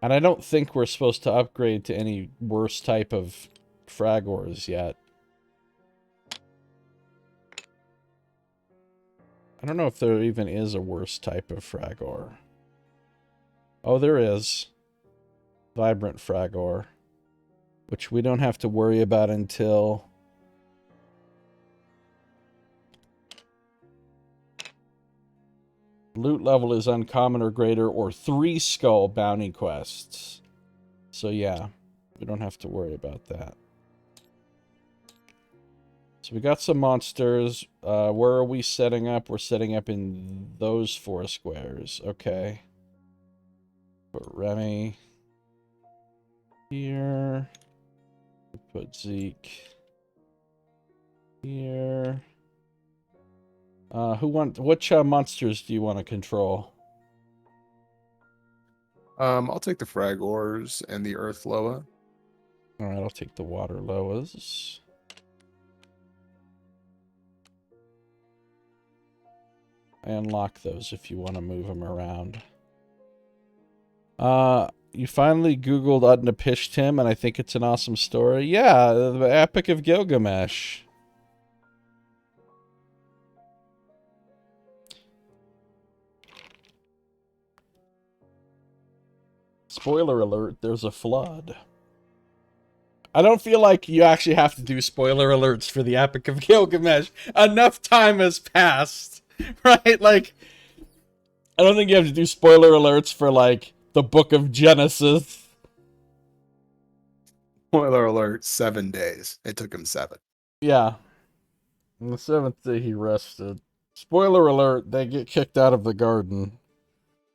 And I don't think we're supposed to upgrade to any worse type of fragors yet. I don't know if there even is a worse type of fragor. Oh, there is. Vibrant fragor. Which we don't have to worry about until... Loot level is uncommon or greater, or 3 skull bounty quests. So yeah, we don't have to worry about that. So we got some monsters. Where are we setting up? We're setting up in those 4 squares. Okay. Put Remy here. Put Zeke here. Which monsters do you want to control? I'll take the Fragors and the Earth Loa. Alright, I'll take the Water Loas. I unlock those if you want to move them around. You finally Googled Utnapishtim, and I think it's an awesome story. Yeah, the Epic of Gilgamesh. Spoiler alert, there's a flood. I don't feel like you actually have to do spoiler alerts for the Epic of Gilgamesh. Enough time has passed, right? Like, I don't think you have to do spoiler alerts for, like, the Book of Genesis. Spoiler alert, 7 days. It took him 7. Yeah. On the 7th day he rested. Spoiler alert, they get kicked out of the garden.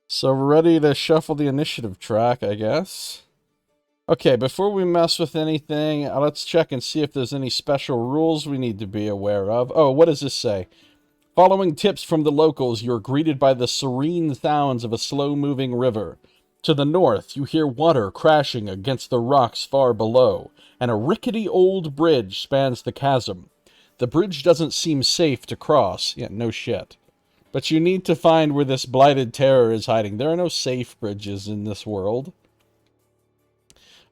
So we're ready to shuffle the initiative track, I guess. Okay, before we mess with anything, let's check and see if there's any special rules we need to be aware of. Oh, what does this say? Following tips from the locals, you're greeted by the serene sounds of a slow-moving river. To the north, you hear water crashing against the rocks far below, and a rickety old bridge spans the chasm. The bridge doesn't seem safe to cross. Yeah, no shit. But you need to find where this blighted terror is hiding. There are no safe bridges in this world.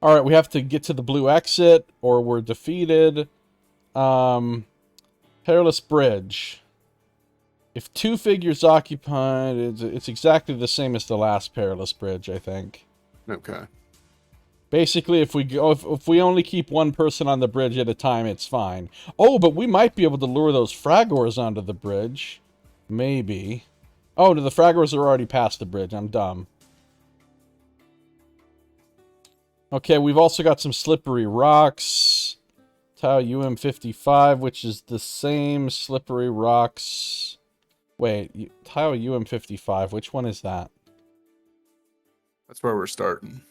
Alright, we have to get to the blue exit, or we're defeated. Perilous bridge. If 2 figures occupied, it's exactly the same as the last perilous bridge, I think. Okay. Basically, if we only keep 1 person on the bridge at a time, it's fine. Oh, but we might be able to lure those fragors onto the bridge. Maybe. Oh, no, the fragors are already past the bridge. I'm dumb. Okay, we've also got some slippery rocks. Tile UM55, which is the same slippery rocks. Wait, tile UM55, which one is that? That's where we're starting.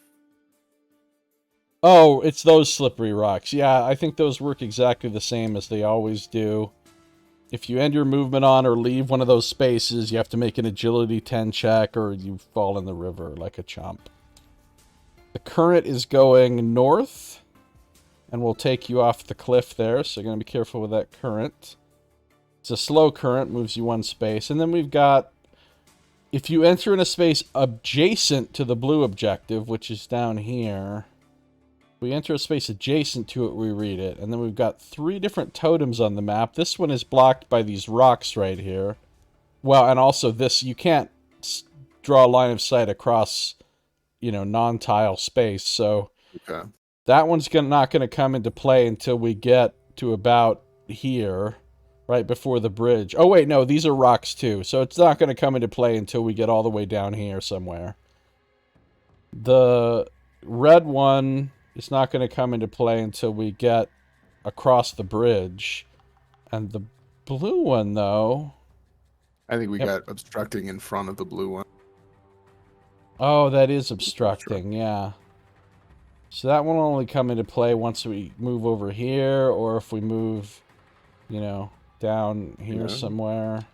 Oh, it's those slippery rocks. Yeah, I think those work exactly the same as they always do. If you end your movement on or leave one of those spaces, you have to make an agility 10 check or you fall in the river like a chump. The current is going north and will take you off the cliff there, so you're going to be careful with that current. It's a slow current, moves you one space. And then we've got, if you enter in a space adjacent to the blue objective, which is down here, we enter a space adjacent to it, we read it. And then we've got 3 different totems on the map. This one is blocked by these rocks right here. Well, and also this, you can't draw a line of sight across, you know, non-tile space. So Okay. that one's not going to come into play until we get to about here, right before the bridge. Oh, wait, no, these are rocks too. So it's not going to come into play until we get all the way down here somewhere. The red one is not going to come into play until we get across the bridge. And the blue one, though... I think we got obstructing in front of the blue one. Oh, that is obstructing, yeah. So that one will only come into play once we move over here, or if we move, you know, down here somewhere.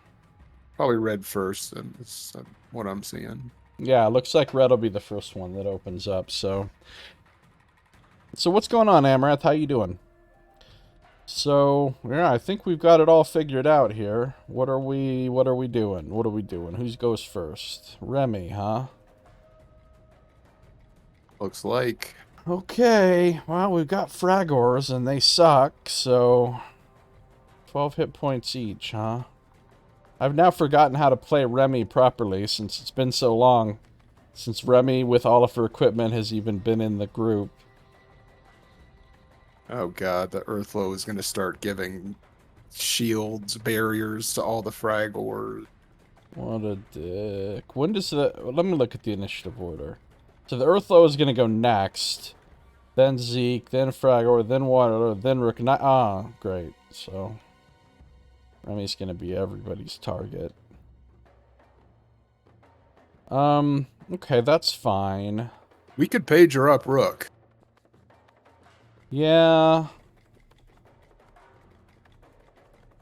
Probably red first, and it's what I'm seeing. Yeah, looks like red will be the first one that opens up, so... So what's going on, Amaranth? How you doing? So, yeah, I think we've got it all figured out here. What are we doing? What are we doing? Who goes first? Remy, huh? Looks like. Okay, well, we've got Fragors, and they suck, so... 12 hit points each, huh? I've now forgotten how to play Remy properly, since it's been so long since Remy, with all of her equipment, has even been in the group. Oh god, the Earthlow is going to start giving shields, barriers to all the Fragors. What a dick. When does the... Let me look at the initiative order. So the Earthlow is going to go next. Then Zeke, then Fragor, then Water, then Rook. Ah, great. So... Remy's going to be everybody's target. Okay, that's fine. We could page her up Rook. Yeah.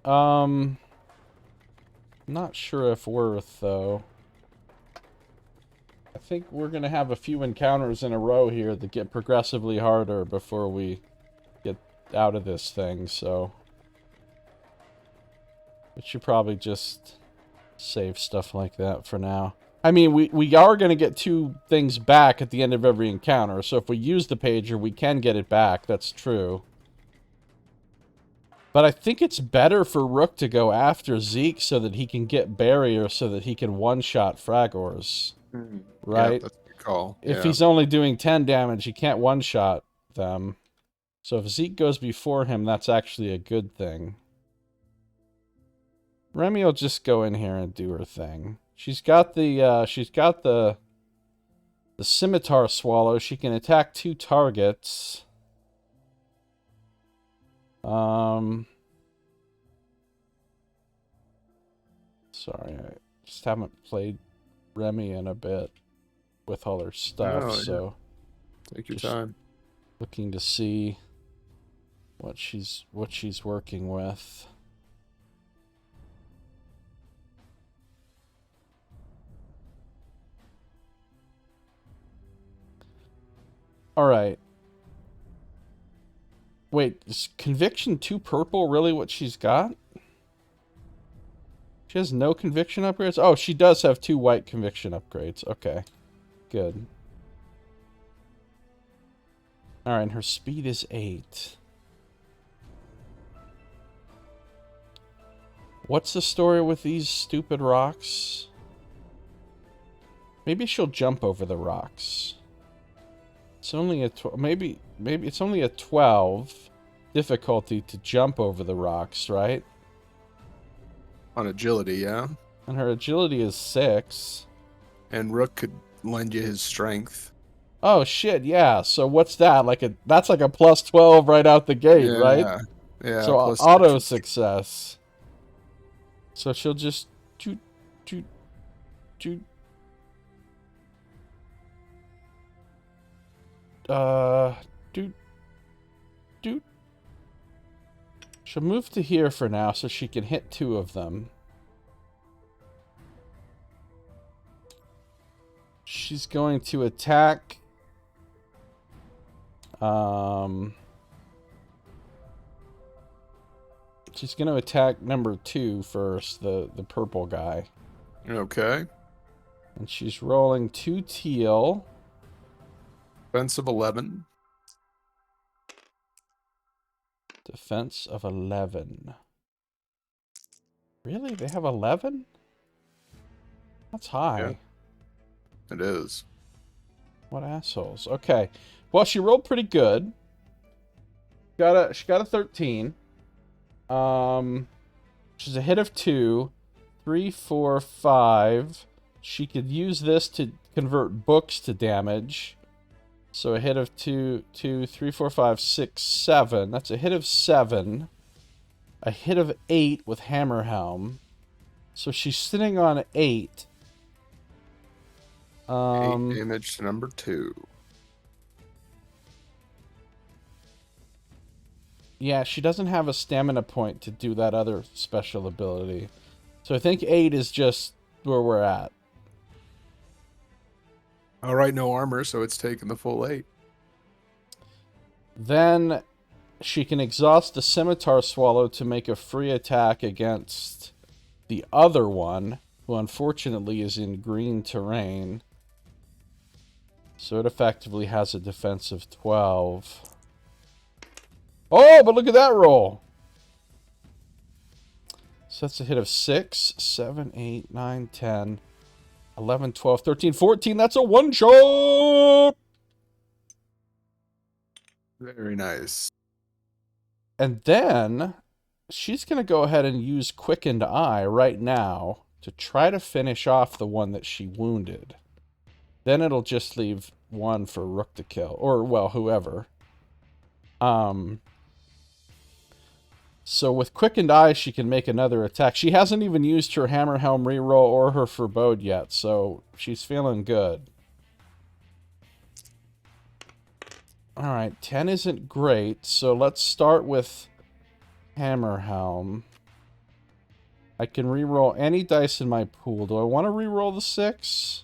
Not sure if worth, though. I think we're going to have a few encounters in a row here that get progressively harder before we get out of this thing, so... We should probably just save stuff like that for now. I mean, we are going to get 2 things back at the end of every encounter, so if we use the pager, we can get it back. That's true. But I think it's better for Rook to go after Zeke so that he can get barrier so that he can one-shot Fragors. Right? Yeah, that's a good call. If he's only doing 10 damage, he can't one-shot them. So if Zeke goes before him, that's actually a good thing. Remy will just go in here and do her thing. She's got the scimitar swallow. She can attack 2 targets. Sorry, I just haven't played Remy in a bit with all her stuff, so take your time. Looking to see what she's working with. Alright. Wait, is Conviction 2 purple really what she's got? She has no Conviction upgrades? Oh, she does have 2 white Conviction upgrades. Okay. Good. Alright, and her speed is 8. What's the story with these stupid rocks? Maybe she'll jump over the rocks. It's only a maybe it's only a 12 difficulty to jump over the rocks, right? On agility, yeah. And her agility is 6. And Rook could lend you his strength. Oh shit, yeah. So what's that? That's like a plus 12 right out the gate, right? Yeah. Yeah, So plus auto 6. success. So she'll just toot toot toot doot doot. She'll move to here for now so she can hit 2 of them. She's going to attack she's going to attack number 2 first, the purple guy. Okay. And she's rolling 2 teal. Defense of 11. Defense of 11. Really? They have 11? That's high. Yeah, it is. What assholes. Okay. Well, she rolled pretty good. She got a 13. She's a hit of 2. 3, 4, 5. She could use this to convert books to damage. So a hit of 2, 3, 4, 5, 6, 7. That's a hit of 7. A hit of 8 with Hammerhelm. So she's sitting on 8. 8 damage to number 2. Yeah, she doesn't have a stamina point to do that other special ability. So I think 8 is just where we're at. All right, no armor, so it's taking the full 8. Then she can exhaust the Scimitar Swallow to make a free attack against the other one, who unfortunately is in green terrain. So it effectively has a defense of 12. Oh, but look at that roll! So that's a hit of 6, 7, 8, 9, 10, 11, 12, 13, 14. That's a one-shot! Very nice. And then she's going to go ahead and use Quickened Eye right now to try to finish off the one that she wounded. Then it'll just leave one for Rook to kill. Or, well, whoever. So with Quickened Eye, she can make another attack. She hasn't even used her Hammerhelm reroll or her Forebode yet, so she's feeling good. Alright, 10 isn't great, so let's start with Hammerhelm. I can reroll any dice in my pool. Do I want to reroll the 6?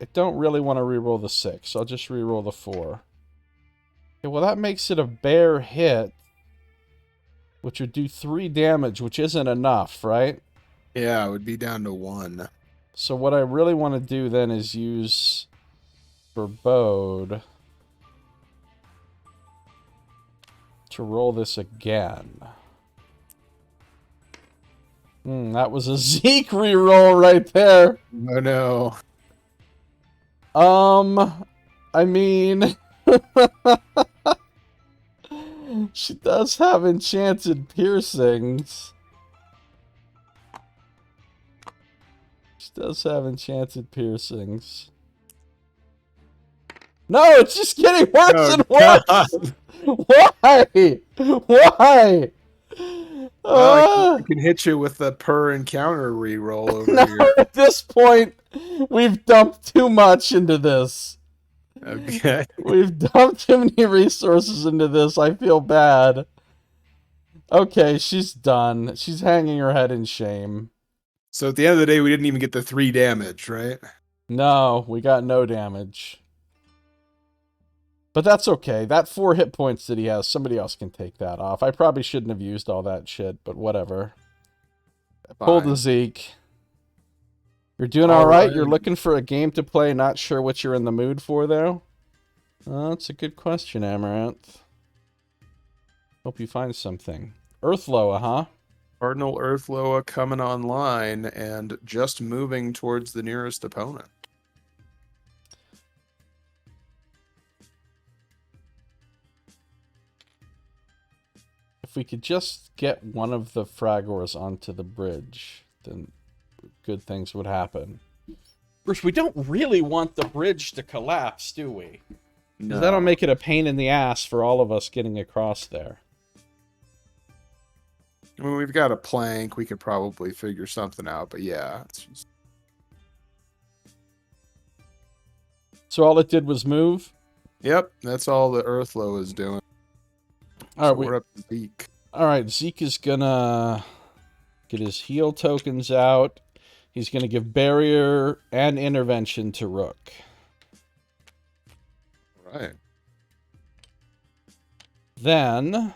I don't really want to reroll the 6. I'll just reroll the 4. Okay, well, that makes it a bare hit, which would do 3 damage, which isn't enough, right? Yeah, it would be down to 1. So what I really want to do then is use Forebode to roll this again. That was a Zeke reroll right there. Oh no. I mean, she does have enchanted piercings. She does have enchanted piercings. No, it's just getting worse and worse. Why? Why? Well, I can hit you with the per encounter reroll over No, here. at this point, we've dumped too much into this. Okay. We've dumped too many resources into this. I feel bad. Okay, she's done. She's hanging her head in shame. So at the end of the day, we didn't even get the 3 damage, right? No, we got no damage. But that's okay. That 4 hit points that he has, somebody else can take that off. I probably shouldn't have used all that shit, but whatever. Pull the Zeke. You're doing all right? You're looking for a game to play, not sure what you're in the mood for, though? That's a good question, Amaranth. Hope you find something. Earthloa, huh? Cardinal Earthloa coming online and just moving towards the nearest opponent. If we could just get one of the Fragors onto the bridge, then good things would happen. Bruce, we don't really want the bridge to collapse, do we? Because No. that'll make it a pain in the ass for all of us getting across there. I mean, we've got a plank. We could probably figure something out, but yeah. It's just... So all it did was move? Yep, that's all the Earthlow is doing. All right, we're up to Zeke. All right, Zeke is gonna get his heal tokens out. He's gonna give barrier and intervention to Rook. Right. Then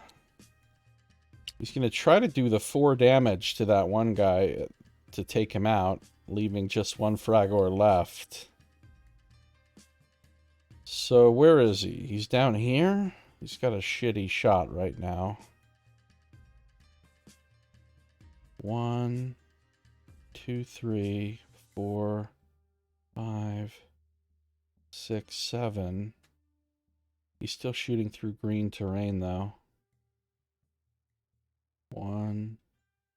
he's gonna try to do the 4 damage to that one guy to take him out, leaving just one Fragor left. So where is he? He's down here? He's got a shitty shot right now. 1, 2, 3, 4, 5, 6, 7. He's still shooting through green terrain, though. 1.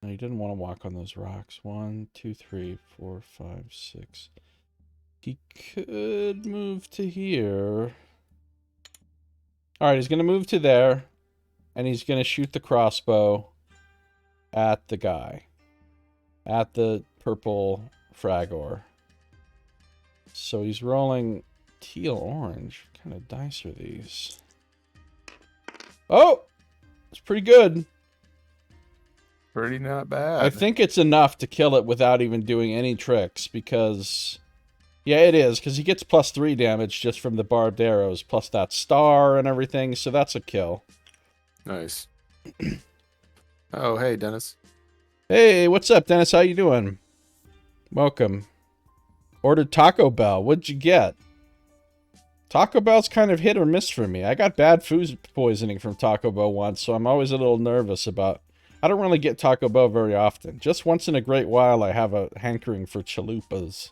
No, he didn't want to walk on those rocks. 1, 2, 3, 4, 5, 6. He could move to here. Alright, he's going to move to there. And he's going to shoot the crossbow at the guy. At the purple Fragor. So he's rolling teal-orange. What kind of dice are these? Oh! It's pretty good. Pretty not bad. I think it's enough to kill it without even doing any tricks, because... Yeah, it is, because he gets +3 damage just from the barbed arrows, plus that star and everything, so that's a kill. Nice. Oh, hey, Dennis. Hey, what's up, Dennis? How you doing? Welcome. Ordered Taco Bell. What'd you get? Taco Bell's kind of hit or miss for me. I got bad food poisoning from Taco Bell once, so I'm always a little nervous about... I don't really get Taco Bell very often. Just once in a great while, I have a hankering for chalupas.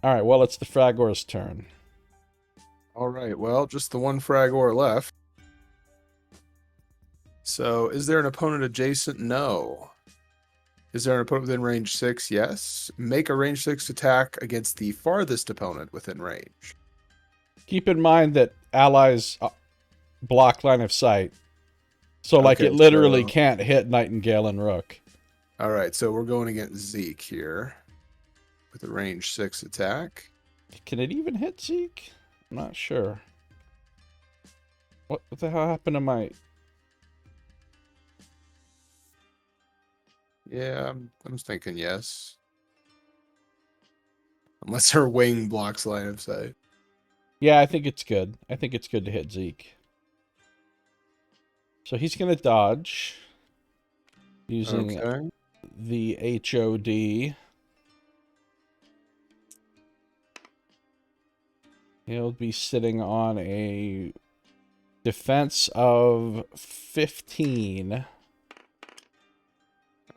Alright, well, it's the Fragor's turn. All right, well, just the one Fragor left. So, is there an opponent adjacent? No. Is there an opponent within range 6? Yes. Make a range 6 attack against the farthest opponent within range. Keep in mind that allies block line of sight. So, like, Okay, it literally so- can't hit Nightingale and Rook. All right, so we're going against Zeke here with a range 6 attack. Can it even hit Zeke? I'm not sure. What the hell happened to my... Yeah, I'm thinking yes. Unless her wing blocks line of sight. Yeah, I think it's good. I think it's good to hit Zeke. So he's going to dodge. Using Okay. the HOD. He'll be sitting on a defense of 15.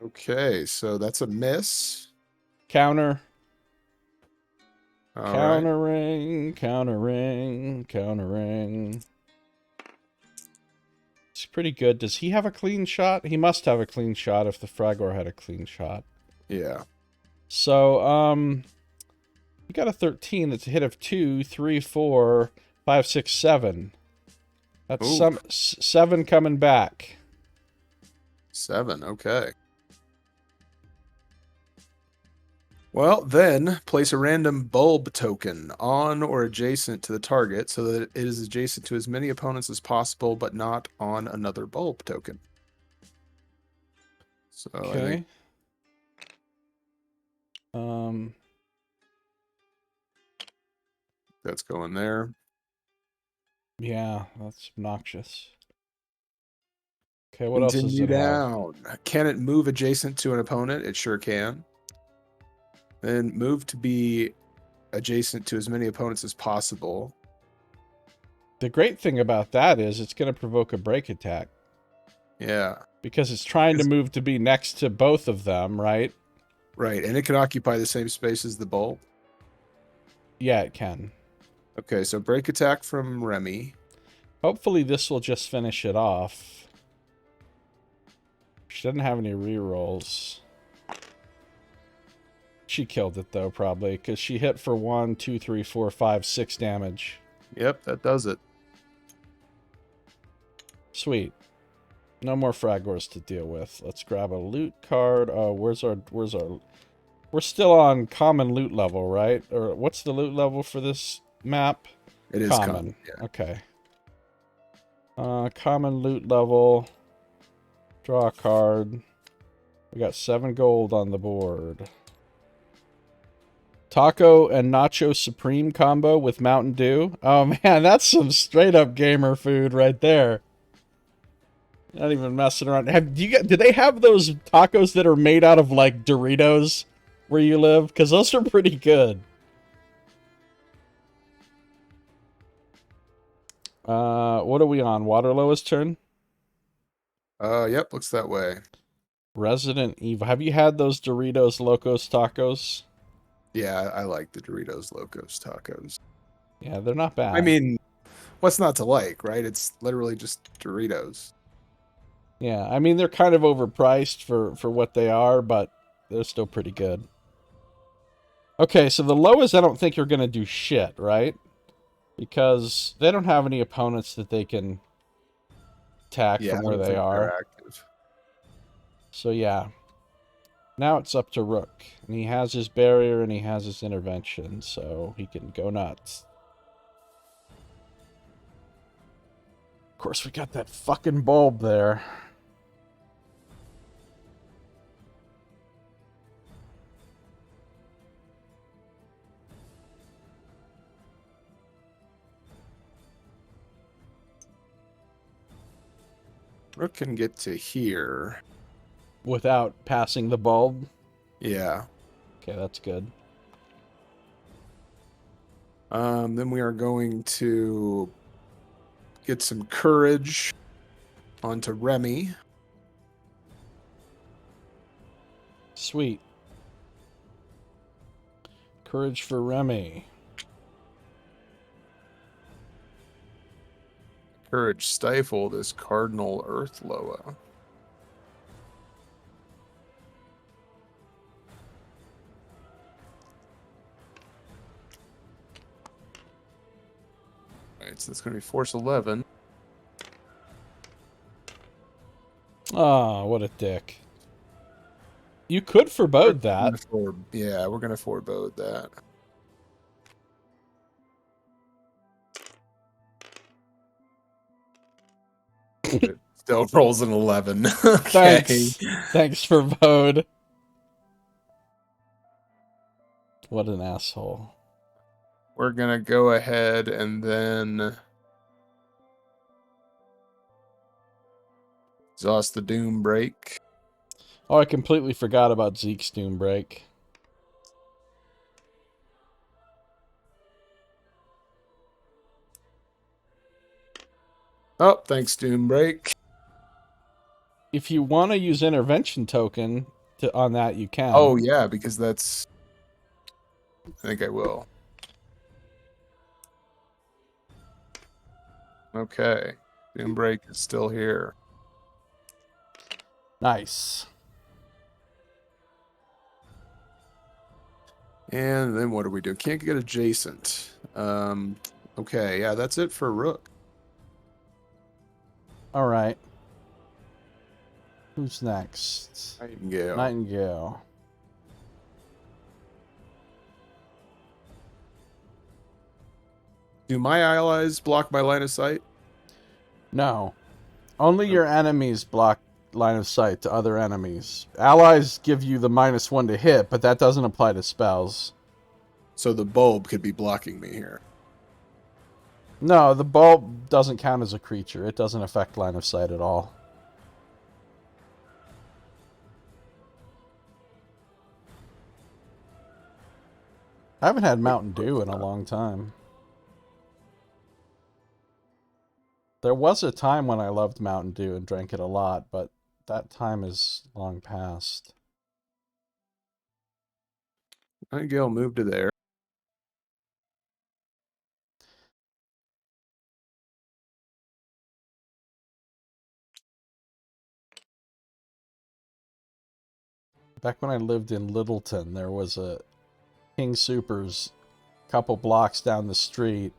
Okay, so that's a miss. Counter. All right. Countering, countering, countering. It's pretty good. Does he have a clean shot? He must have a clean shot if the Fragor had a clean shot. Yeah. So, you got a 13. That's a hit of 2, 3, 4, 5, 6, 7. That's Ooh. 7 coming back. 7, okay. Well, then, place a random bulb token on or adjacent to the target so that it is adjacent to as many opponents as possible, but not on another bulb token. So, I Okay. think, that's going there. Yeah, that's obnoxious. Okay, what else does Continue it have? down. Can it move adjacent to an opponent? It sure can. Then move to be adjacent to as many opponents as possible. The great thing about that is it's going to provoke a break attack. Yeah. Because it's trying to move to be next to both of them, right? Right, and it can occupy the same space as the bulb. Yeah, it can. Okay, so break attack from Remy. Hopefully this will just finish it off. She doesn't have any rerolls. she killed it, though, probably, because she hit for 1, 2, 3, 4, 5, 6 damage. Yep, that does it. Sweet. No more Fragors to deal with. Let's grab a loot card. Oh, where's our... We're still on common loot level, right? Or what's the loot level for this map? It is common. Yeah. Okay. Common loot level. Draw a card. We got 7 gold on the board. Taco and Nacho Supreme combo with Mountain Dew. Oh man, that's some straight up gamer food right there. Not even messing around. Do they have those tacos that are made out of like Doritos where you live? Because those are pretty good. What are we on? Waterloo's turn? Yep, looks that way. Resident Evil. Have you had those Doritos Locos Tacos? Yeah, I like the Doritos Locos Tacos. Yeah, they're not bad. I mean, what's not to like, right? It's literally just Doritos. Yeah, I mean, they're kind of overpriced for what they are, but they're still pretty good. Okay, so the lowest I don't think you're going to do shit, right? Because they don't have any opponents that they can attack Yeah, from I where don't they think are. they're active. So yeah. Now it's up to Rook. And he has his barrier and he has his intervention, so he can go nuts. Of course, we got that fucking bulb there. Rook can get to here. Without passing the bulb? Yeah. Okay, that's good. Then we are going to get some courage onto Remy. Sweet. Courage for Remy. Courage stifle this Cardinal Earth Loa. Alright, so that's going to be Force 11. Oh, what a dick. You could forebode that. Yeah, we're going to forebode that. It still rolls an 11. Okay. Thanks for Bode. What an asshole. We're going to go ahead and then exhaust the Doom Break. Oh, I completely forgot about Zeke's Doom Break. Oh, thanks, Doom Break. If you want to use intervention token on that, you can. Oh, yeah, because that's... I think I will. Okay. Doom Break is still here. Nice. And then what do we do? Can't get adjacent. Okay, yeah, that's it for Rook. All right. Who's next? Nightingale. Nightingale. Do my allies block my line of sight? No. Only your enemies block line of sight to other enemies. Allies give you the -1 to hit, but that doesn't apply to spells. So the bulb could be blocking me here. No, the bulb doesn't count as a creature. It doesn't affect line of sight at all. I haven't had Mountain Dew in a long time. There was a time when I loved Mountain Dew and drank it a lot, but that time is long past. Nightingale moved to there. back when I lived in Littleton, there was a King Soopers a couple blocks down the street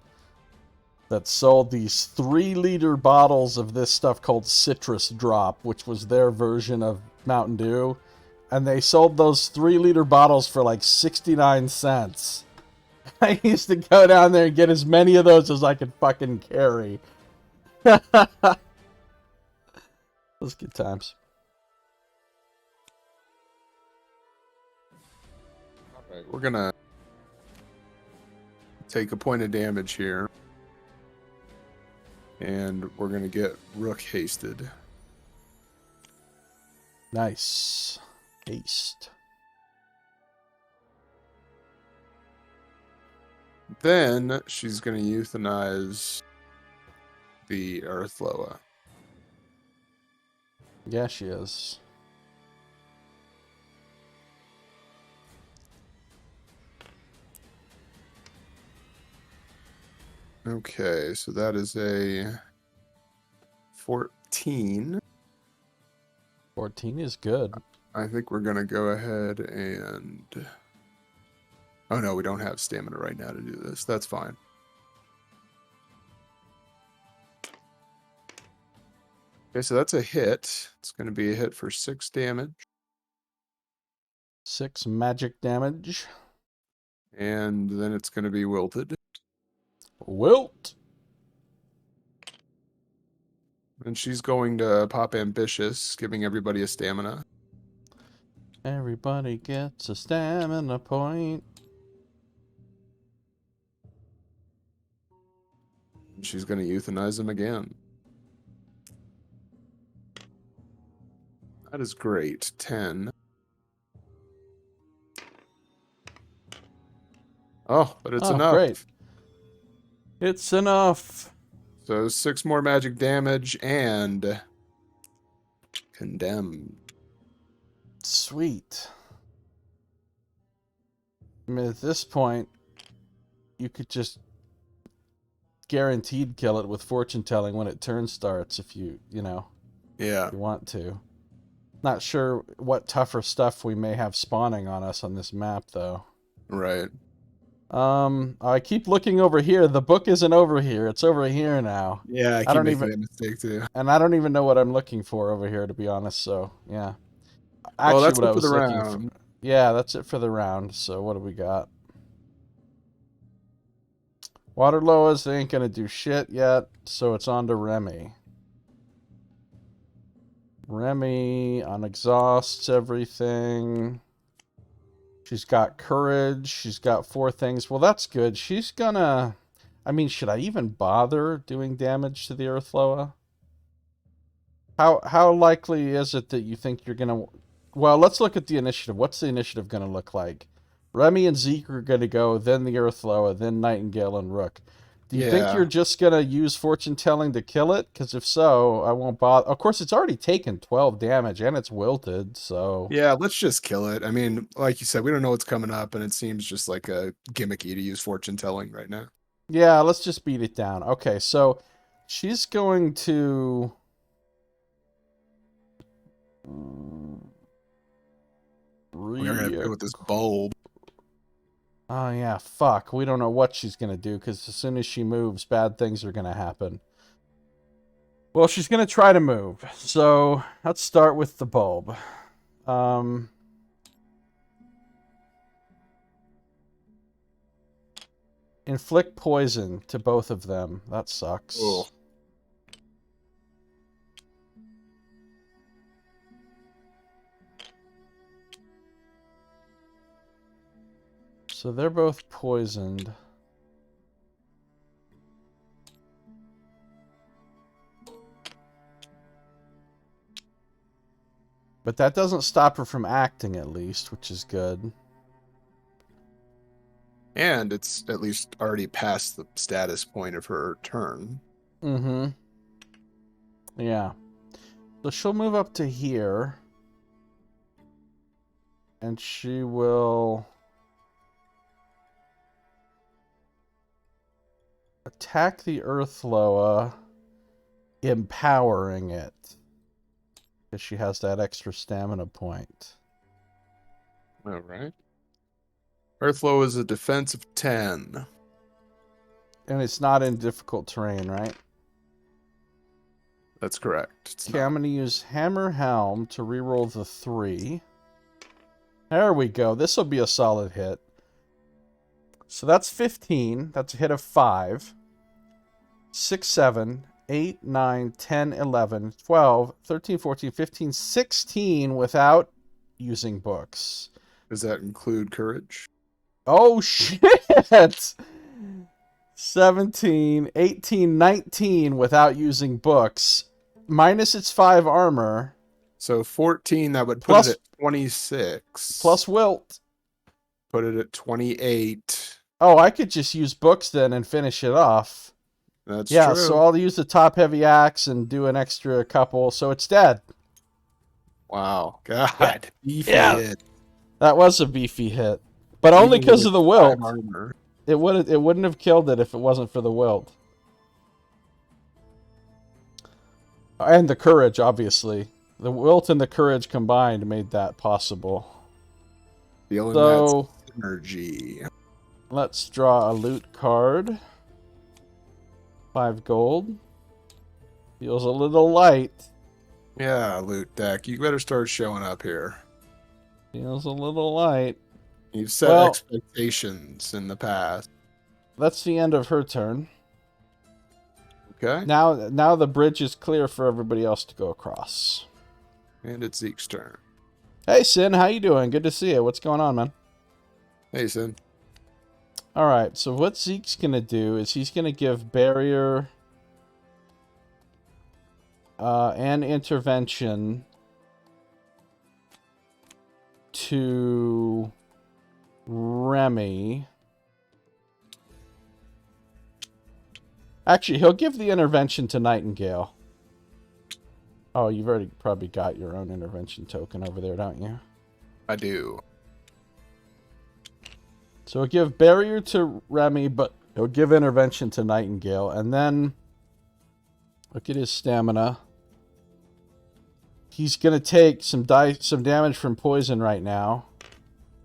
that sold these 3-liter bottles of this stuff called Citrus Drop, which was their version of Mountain Dew. And they sold those 3-liter bottles for like 69 cents. I used to go down there and get as many of those as I could fucking carry. Those good times. Alright, we're gonna take a point of damage here. And we're gonna get Rook hasted. Nice. Haste. Then she's gonna euthanize the Earthloa. Yeah, she is. Okay, so that is a 14. 14 is good. I think we're gonna go ahead and... Oh no, we don't have stamina right now to do this. That's fine. Okay, so that's a hit. It's gonna be a hit for 6 damage. 6 magic damage. And then it's gonna be wilted. Wilt. And she's going to pop Ambitious, giving everybody a stamina. Everybody gets a stamina point. And she's going to euthanize him again. That is great. 10. Oh, but it's enough. Great. It's enough. So 6 more magic damage and condemned. Sweet. I mean, at this point, you could just guaranteed kill it with fortune telling when it turn starts if you know, Yeah. if you want to. Not sure what tougher stuff we may have spawning on us on this map, though. Right. I keep looking over here. The book isn't over here. It's over here now. Yeah, I keep making that mistake too. And I don't even know what I'm looking for over here, to be honest, so, yeah. Actually, That's what it I for was the looking round. for. Yeah, that's it for the round. So what do we got? Waterloas, they ain't gonna do shit yet, so it's on to Remy. Remy unexhausts everything. She's got courage. She's got 4 things. Well, that's good. She's gonna... I mean, should I even bother doing damage to the Earthloa? How likely is it that you think you're gonna... Well, let's look at the initiative. What's the initiative gonna look like? Remy and Zeke are gonna go, then the Earthloa, then Nightingale and Rook. Do you think you're just gonna use fortune telling to kill it? Because if so, I won't bother. Of course, it's already taken 12 damage and it's wilted, so... Yeah, let's just kill it. I mean, like you said, we don't know what's coming up, and it seems just like a gimmicky to use fortune telling right now. Yeah, let's just beat it down. Okay, so she's going to... We're gonna have to go with this bulb. Oh, yeah, fuck. We don't know what she's going to do, because as soon as she moves, bad things are going to happen. Well, she's going to try to move. So, let's start with the bulb. Inflict poison to both of them. That sucks. Oh. So they're both poisoned. But that doesn't stop her from acting, at least, which is good. And it's at least already past the status point of her turn. Mm-hmm. Yeah. So she'll move up to here. And she will... attack the Earthloa, empowering it. Because she has that extra stamina point. All right. Earthflow is a defense of 10. And it's not in difficult terrain, right? That's correct. It's Okay, not. I'm going to use Hammer Helm to reroll the 3. There we go. This will be a solid hit. So that's 15. That's a hit of 5. 6, 7, 8, 9, 10, 11, 12, 13, 14, 15, 16 without using books. Does that include courage? Oh, shit! 17, 18, 19 without using books. Minus its 5 armor. So 14, that would put Plus- it at 26. Plus wilt. Put it at 28. Oh, I could just use books then and finish it off. That's Yeah, true. so I'll use the top heavy axe and do an extra couple, so it's dead. Wow. God. Beefy Yeah. hit. That was a beefy hit. But only Even because with of the its wilt. 5 armor. It wouldn't have killed it if it wasn't for the wilt. And the courage, obviously. The wilt and the courage combined made that possible. Feeling So, that synergy. let's draw a loot card. 5 gold. Feels a little light. Yeah, loot deck. You better start showing up here. Feels a little light. You've set Well- expectations in the past. That's the end of her turn. Okay. Now the bridge is clear for everybody else to go across. And it's Zeke's turn. Hey, Sin, how you doing? Good to see you. What's going on, man? Hey, Sin. All right, so what Zeke's going to do is he's going to give barrier and intervention to Remy. Actually, he'll give the intervention to Nightingale. Oh, you've already probably got your own intervention token over there, don't you? I do. So he'll give barrier to Remy, but he'll give intervention to Nightingale. And then, look at his stamina. He's going to take some damage from poison right now.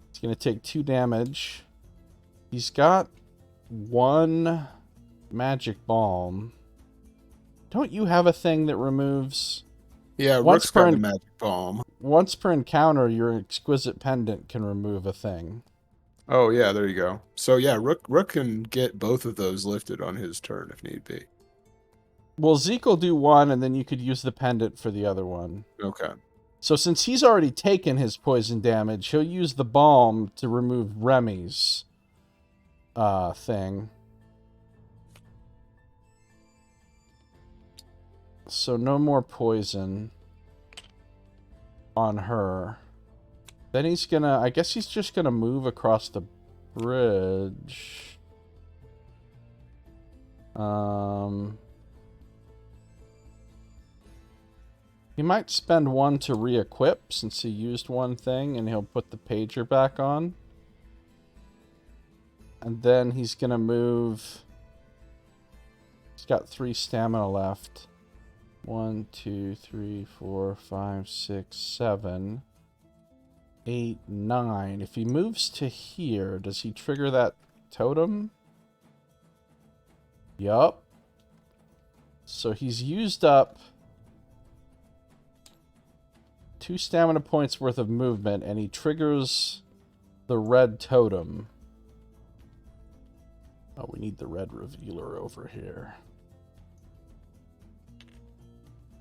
He's going to take 2 damage. He's got 1 magic balm. Don't you have a thing that removes... Yeah, Once Rook's got per- the magic bomb. Once per encounter, your exquisite pendant can remove a thing. Oh, yeah, there you go. So, yeah, Rook can get both of those lifted on his turn if need be. Well, Zeke will do 1, and then you could use the pendant for the other one. Okay. So since he's already taken his poison damage, he'll use the balm to remove Remy's thing. So no more poison on her. Then he's gonna... I guess he's just gonna move across the bridge. He might spend 1 to re-equip since he used 1 thing, and he'll put the pager back on. And then he's gonna move... He's got 3 stamina left. 1, 2, 3, 4, 5, 6, 7, 8, 9. If he moves to here, does he trigger that totem? Yup. So he's used up 2 stamina points worth of movement, and he triggers the red totem. Oh, we need the red revealer over here.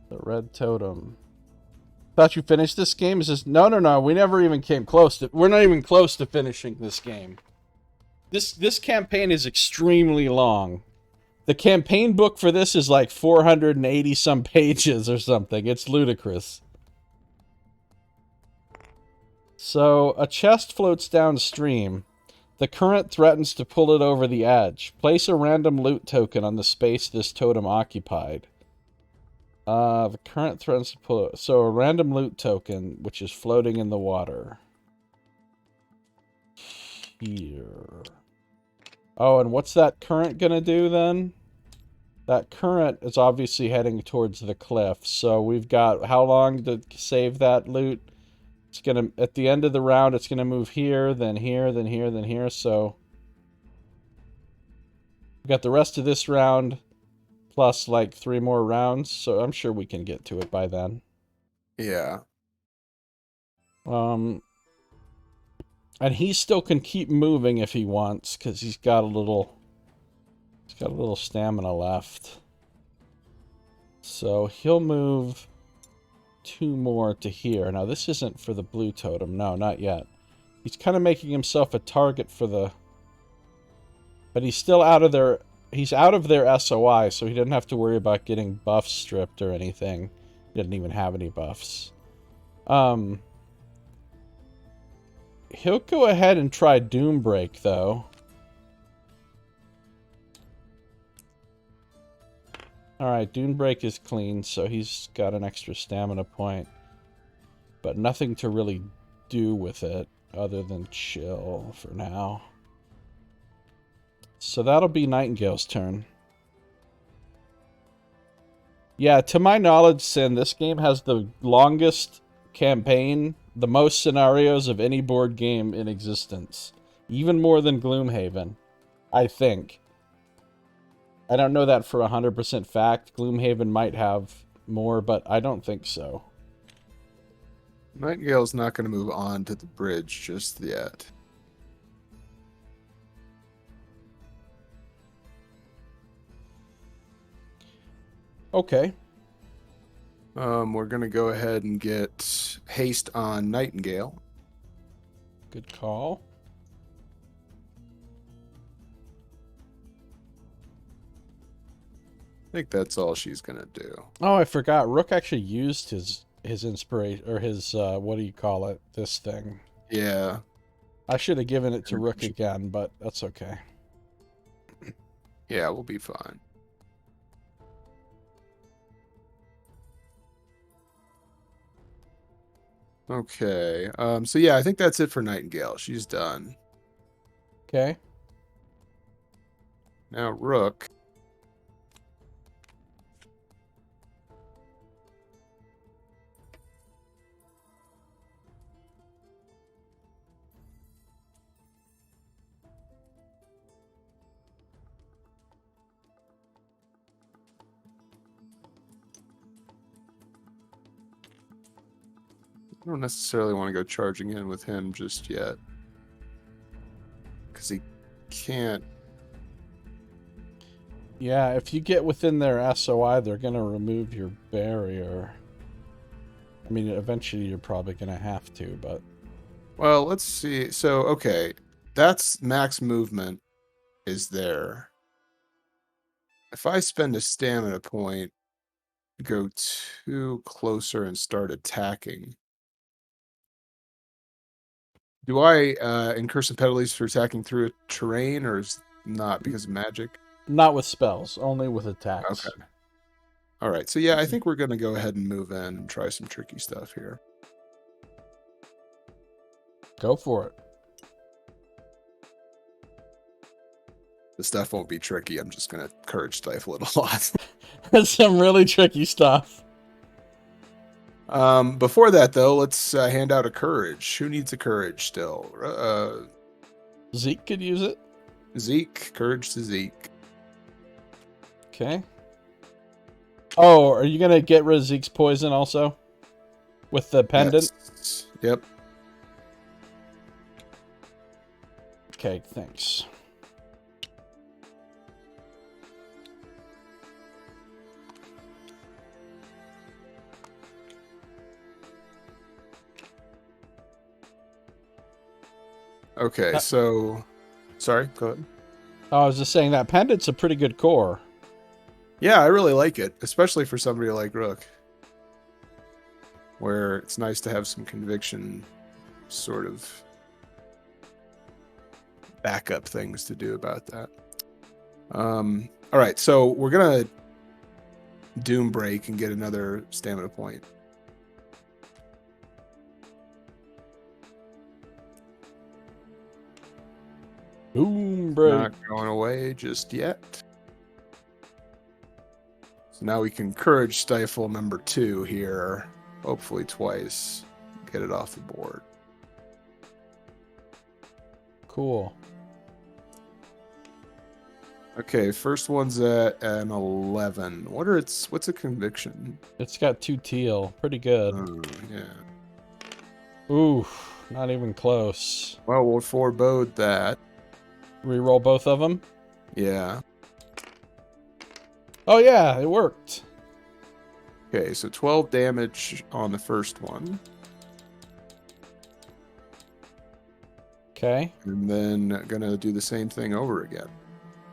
The red totem. Thought you finished this game? It says, no, we never even came close to... We're not even close to finishing this game. This campaign is extremely long. The campaign book for this is like 480 some pages or something. It's ludicrous. So, a chest floats downstream. The current threatens to pull it over the edge. Place a random loot token on the space this totem occupied. The current threatens to pull it. So, a random loot token, which is floating in the water. Here. Oh, and what's that current gonna do then? That current is obviously heading towards the cliff. So, we've got how long to save that loot? It's gonna, at the end of the round, it's gonna move here, then here, then here, then here. So we got the rest of this round plus like 3 more rounds. So I'm sure we can get to it by then. Yeah. And he still can keep moving if he wants, because he's got a little stamina left. So he'll move 2 more to here. Now this isn't for the blue totem. No, not yet. He's kind of making himself a target for the... But he's still out of their... He's out of their SOI, so he doesn't have to worry about getting buffs stripped or anything. He doesn't even have any buffs. He'll go ahead and try Doombreak, though. Alright, Doombreak is clean, so he's got an extra stamina point. But nothing to really do with it, other than chill for now. So that'll be Nightingale's turn. Yeah, to my knowledge, Sin, this game has the longest campaign, the most scenarios of any board game in existence. Even more than Gloomhaven, I think. I don't know that for 100% fact. Gloomhaven might have more, but I don't think so. Nightingale's not going to move on to the bridge just yet. Okay. We're going to go ahead and get haste on Nightingale. Good call. I think that's all she's going to do. Oh, I forgot. Rook actually used his inspiration, or his, what do you call it? This thing. Yeah. I should have given it to Rook again, but that's okay. Yeah, we'll be fine. Okay. So yeah, I think that's it for Nightingale. She's done. Okay. Now Rook. I don't necessarily want to go charging in with him just yet. Because he can't. Yeah, if you get within their SOI, they're going to remove your barrier. I mean, eventually you're probably going to have to, but... Well, let's see. So, okay. That's max movement is there. If I spend a stamina point, go 2 closer and start attacking. Do I incur some penalties for attacking through a terrain, or is not because of magic? Not with spells, only with attacks. Okay. All right. So, yeah, I think we're going to go ahead and move in and try some tricky stuff here. Go for it. The stuff won't be tricky. I'm just going to courage stifle it a lot. That's some really tricky stuff. Before that, though, let's hand out a courage. Who needs a courage still? Zeke could use it. Zeke. Courage to Zeke. Okay. Oh, are you going to get rid of Zeke's poison also? With the pendant? Yes. Yep. Okay, thanks. Okay, so... Sorry, go ahead. Oh, I was just saying that pendant's a pretty good core. Yeah, I really like it, especially for somebody like Rook. Where it's nice to have some conviction, sort of backup things to do about that. All right, so we're going to Doom Break and get another stamina point. Boom break. Not going away just yet. So now we can courage stifle number 2 here. Hopefully twice. get it off the board. Cool. Okay, first one's at an 11. What's a conviction? It's got 2 teal. Pretty good. Yeah. Ooh, not even close. Well, we'll forebode that. Reroll both of them? Yeah. Oh yeah, it worked. Okay, so 12 damage on the first one. Okay. And then gonna do the same thing over again.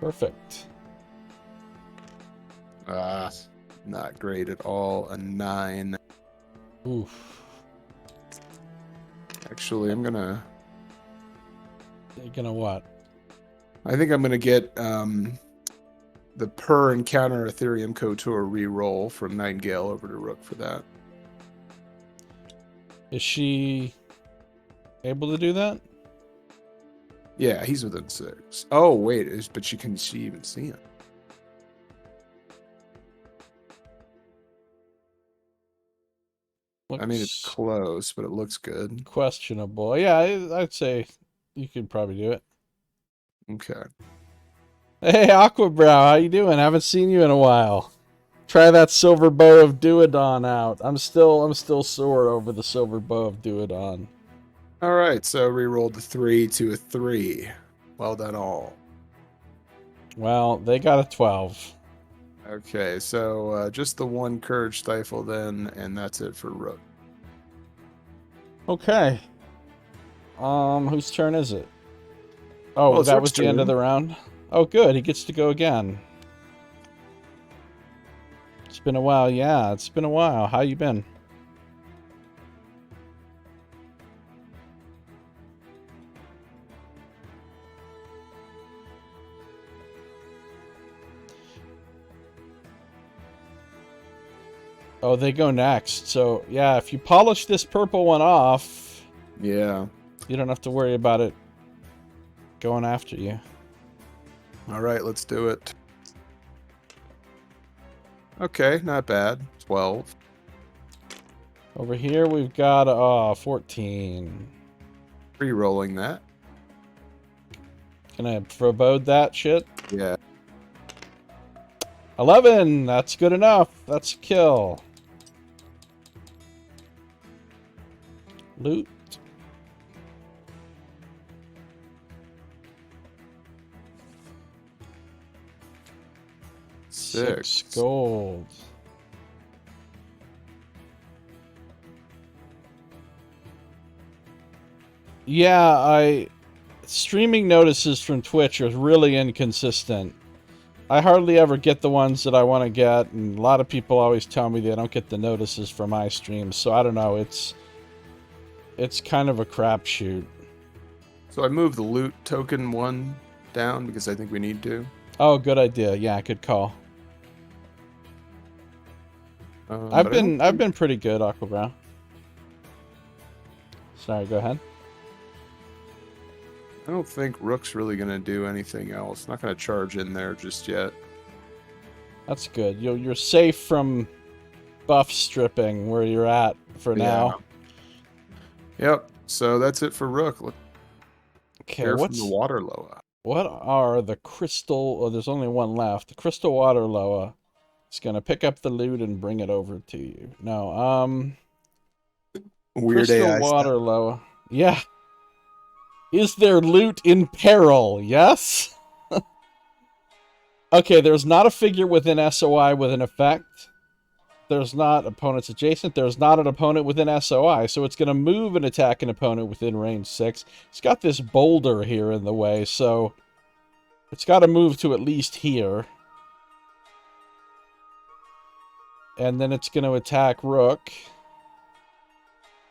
Perfect. Not great at all. A 9. Oof. Actually, You're gonna what? I think I'm gonna get the per encounter Ethereum Kotor reroll from Nightingale over to Rook for that. Is she able to do that? Yeah, he's within 6. Oh wait, but can she even see him? I mean, it's Looks close, but it looks good. questionable. Yeah, I'd say you could probably do it. Okay. Hey, Aquabrow, how you doing? Haven't seen you in a while. Try that Silver Bow of Duodon out. I'm still sore over the Silver Bow of Duodon. All right, so rerolled the 3 to a 3. Well done, all. Well, they got a 12. Okay, so just the 1 Courage Stifle then, and that's it for Rook. Okay. Whose turn is it? Oh, Well, it's that Rook's was the end of turn. the round? Oh, good. He gets to go again. It's been a while. Yeah, it's been a while. How you been? Oh, they go next. So, yeah, if you polish this purple one off, Yeah. you don't have to worry about it going after you. All right, let's do it. Okay, not bad. 12. Over here, we've got 14. Re-rolling that. Can I forebode that shit? Yeah. 11! That's good enough. That's a kill. Loot. Six. Gold. Yeah, streaming notices from Twitch are really inconsistent. I hardly ever get the ones that I want to get, and a lot of people always tell me they don't get the notices for my streams, so I don't know, it's kind of a crapshoot. So I moved the loot token 1 down because I think we need to. Oh, good idea. Yeah, good call. I've been pretty good, Aquabrow. Sorry, go ahead. I don't think Rook's really going to do anything else. Not going to charge in there just yet. That's good. You're safe from buff stripping where you're at for now. Yep. So that's it for Rook. Look, Okay, from the water loa. What are the crystal... Oh, there's only one left. The crystal water loa. It's going to pick up the loot and bring it over to you. No, Weird crystal AI water stuff. loa. Yeah. Is there loot in peril? Yes? Okay, there's not a figure within SOI with an effect. There's not opponents adjacent. There's not an opponent within SOI. So it's going to move and attack an opponent within range 6. It's got this boulder here in the way, so it's got to move to at least here. And then it's going to attack Rook.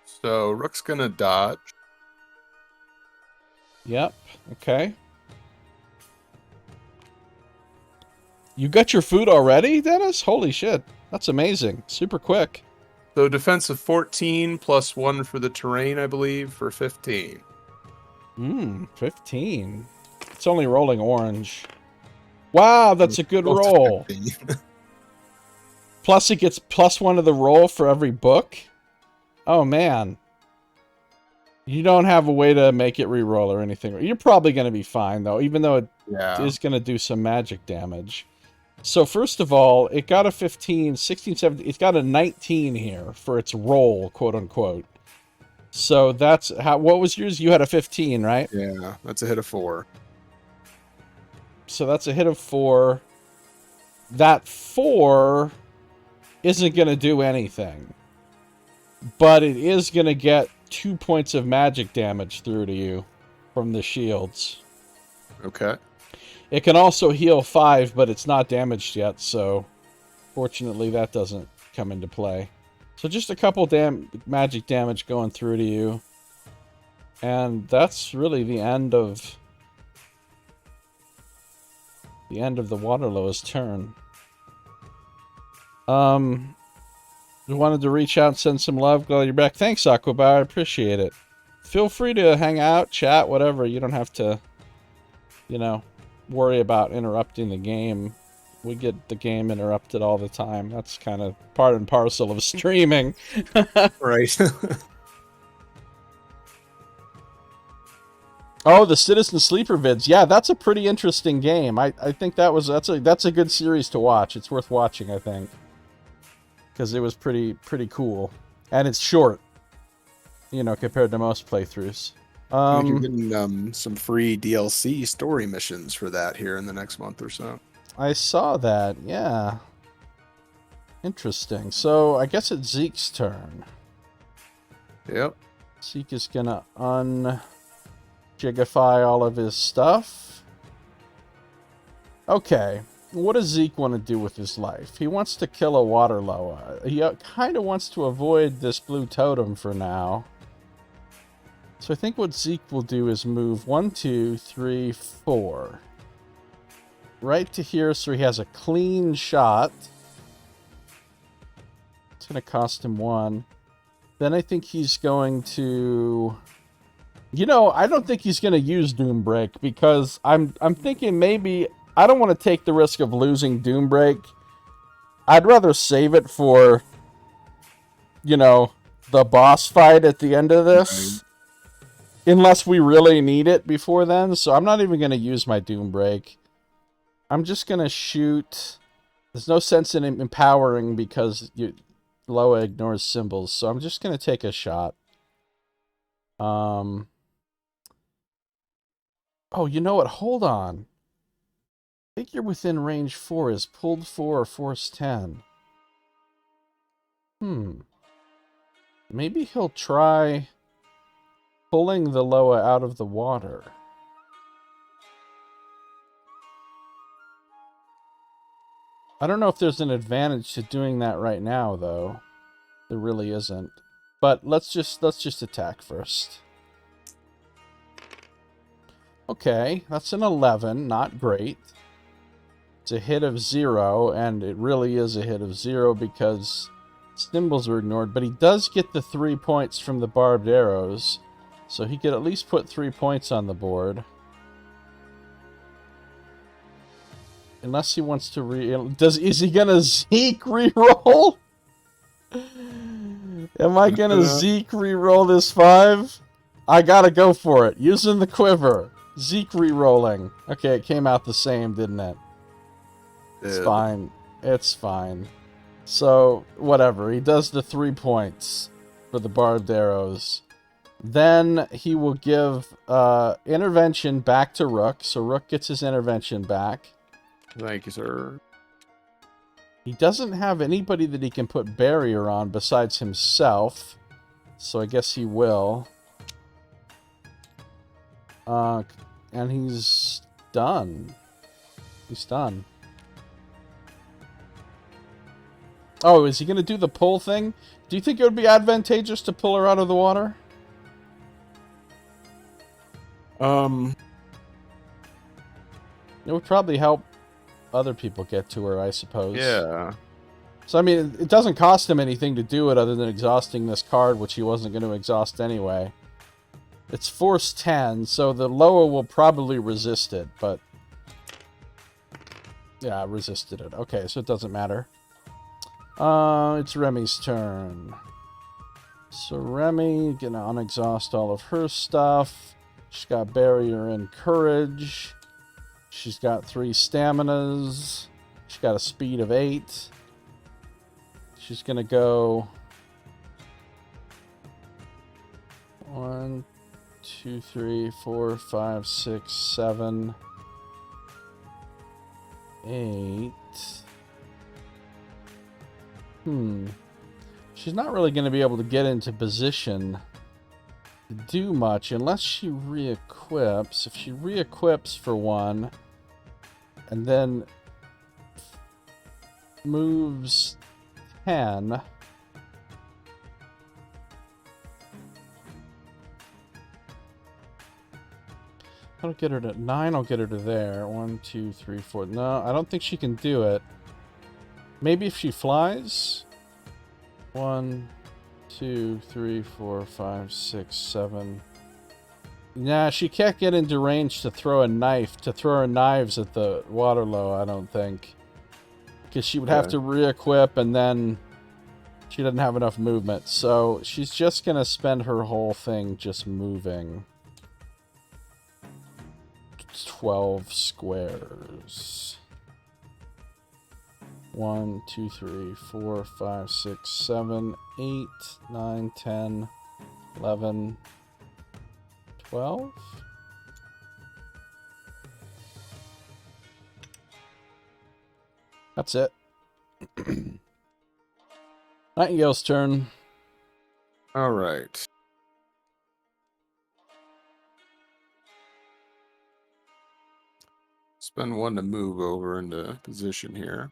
So Rook's going to dodge. Yep. Okay. You got your food already, Dennis? Holy shit. That's amazing. Super quick. So defensive 14 plus 1 for the terrain, I believe, for 15. 15. It's only rolling orange. Wow, that's a good roll. Plus it gets +1 to the roll for every book. Oh, man. You don't have a way to make it reroll or anything. You're probably going to be fine, though, even though it is going to do some magic damage. So, first of all, it got a 15, 16, 17. It's got a 19 here for its roll, quote-unquote. So, that's how. What was yours? You had a 15, right? Yeah, that's a hit of 4. So, that's a hit of 4. That 4 isn't going to do anything. But it is going to get 2 points of magic damage through to you from the shields. Okay. It can also heal 5, but it's not damaged yet, so fortunately that doesn't come into play. So just a couple magic damage going through to you. And that's really the end of the Waterlow's turn. We wanted to reach out and send some love. Glad you're back. Thanks, Aquabar. I appreciate it. Feel free to hang out, chat, whatever. You don't have to, you know, worry about interrupting the game. We get the game interrupted all the time. That's kind of part and parcel of streaming. Right. Oh, the Citizen Sleeper vids. Yeah, that's a pretty interesting game. I think that's a good series to watch. It's worth watching, I think. Because it was pretty cool. And it's short, you know, compared to most playthroughs. You're getting some free DLC story missions for that here in the next month or so. I saw that, yeah. Interesting. So, I guess it's Zeke's turn. Yep. Zeke is gonna unjigify all of his stuff. Okay. What does Zeke want to do with his life? He wants to kill a water loa. He kind of wants to avoid this blue totem for now. So I think what Zeke will do is move 1, 2, 3, 4. Right to here so he has a clean shot. It's going to cost him 1. Then I think he's going to... You know, I don't think he's going to use Doombreak because I'm thinking maybe... I don't want to take the risk of losing Doombreak. I'd rather save it for, you know, the boss fight at the end of this. Unless we really need it before then. So I'm not even going to use my Doombreak. I'm just going to shoot. There's no sense in empowering because Loa ignores symbols. So I'm just going to take a shot. Oh, you know what? Hold on. Figure within range 4 is pulled 4 or force 10. Maybe he'll try pulling the Loa out of the water. I don't know if there's an advantage to doing that right now, though. There really isn't. But let's just attack first. Okay, that's an 11. Not great. It's a hit of 0, and it really is a hit of 0 because symbols were ignored. But he does get the 3 points from the barbed arrows, so he could at least put 3 points on the board. Unless he wants to is he gonna Zeke reroll? Am I gonna Zeke reroll this 5? I gotta go for it. Using the quiver. Zeke rerolling. Okay, it came out the same, didn't it? It's fine. It's fine. So, whatever. He does the 3 points for the barbed arrows. Then he will give intervention back to Rook. So Rook gets his intervention back. Thank you, sir. He doesn't have anybody that he can put barrier on besides himself. So I guess he will. And he's done. He's done. Oh, is he going to do the pull thing? Do you think it would be advantageous to pull her out of the water? It would probably help other people get to her, I suppose. Yeah. So, I mean, it doesn't cost him anything to do it other than exhausting this card, which he wasn't going to exhaust anyway. It's force 10, so the Loa will probably resist it, but... Yeah, resisted it. Okay, so it doesn't matter. It's Remy's turn. So Remy gonna unexhaust all of her stuff. She's got barrier and courage. She's got 3 staminas. She's got a speed of 8. She's gonna go 1, 2, 3, 4, 5, 6, 7, 8. She's not really going to be able to get into position to do much unless she re-equips. If she re-equips for 1 and then moves 10, I'll get her to 9. I'll get her to there. 1, 2, 3, 4. No, I don't think she can do it. Maybe if she flies. 1, 2, 3, 4, 5, 6, 7. Nah, she can't get into range to throw a knife, to throw her knives at the Waterloo, I don't think. Because she would have to re-equip, and then she doesn't have enough movement. So she's just going to spend her whole thing just moving 12 squares. 1, 2, 3, 4, 5, 6, 7, 8, 9, 10, 11, 12? That's it. Nightingale's turn. All right. Spend 1 to move over into position here.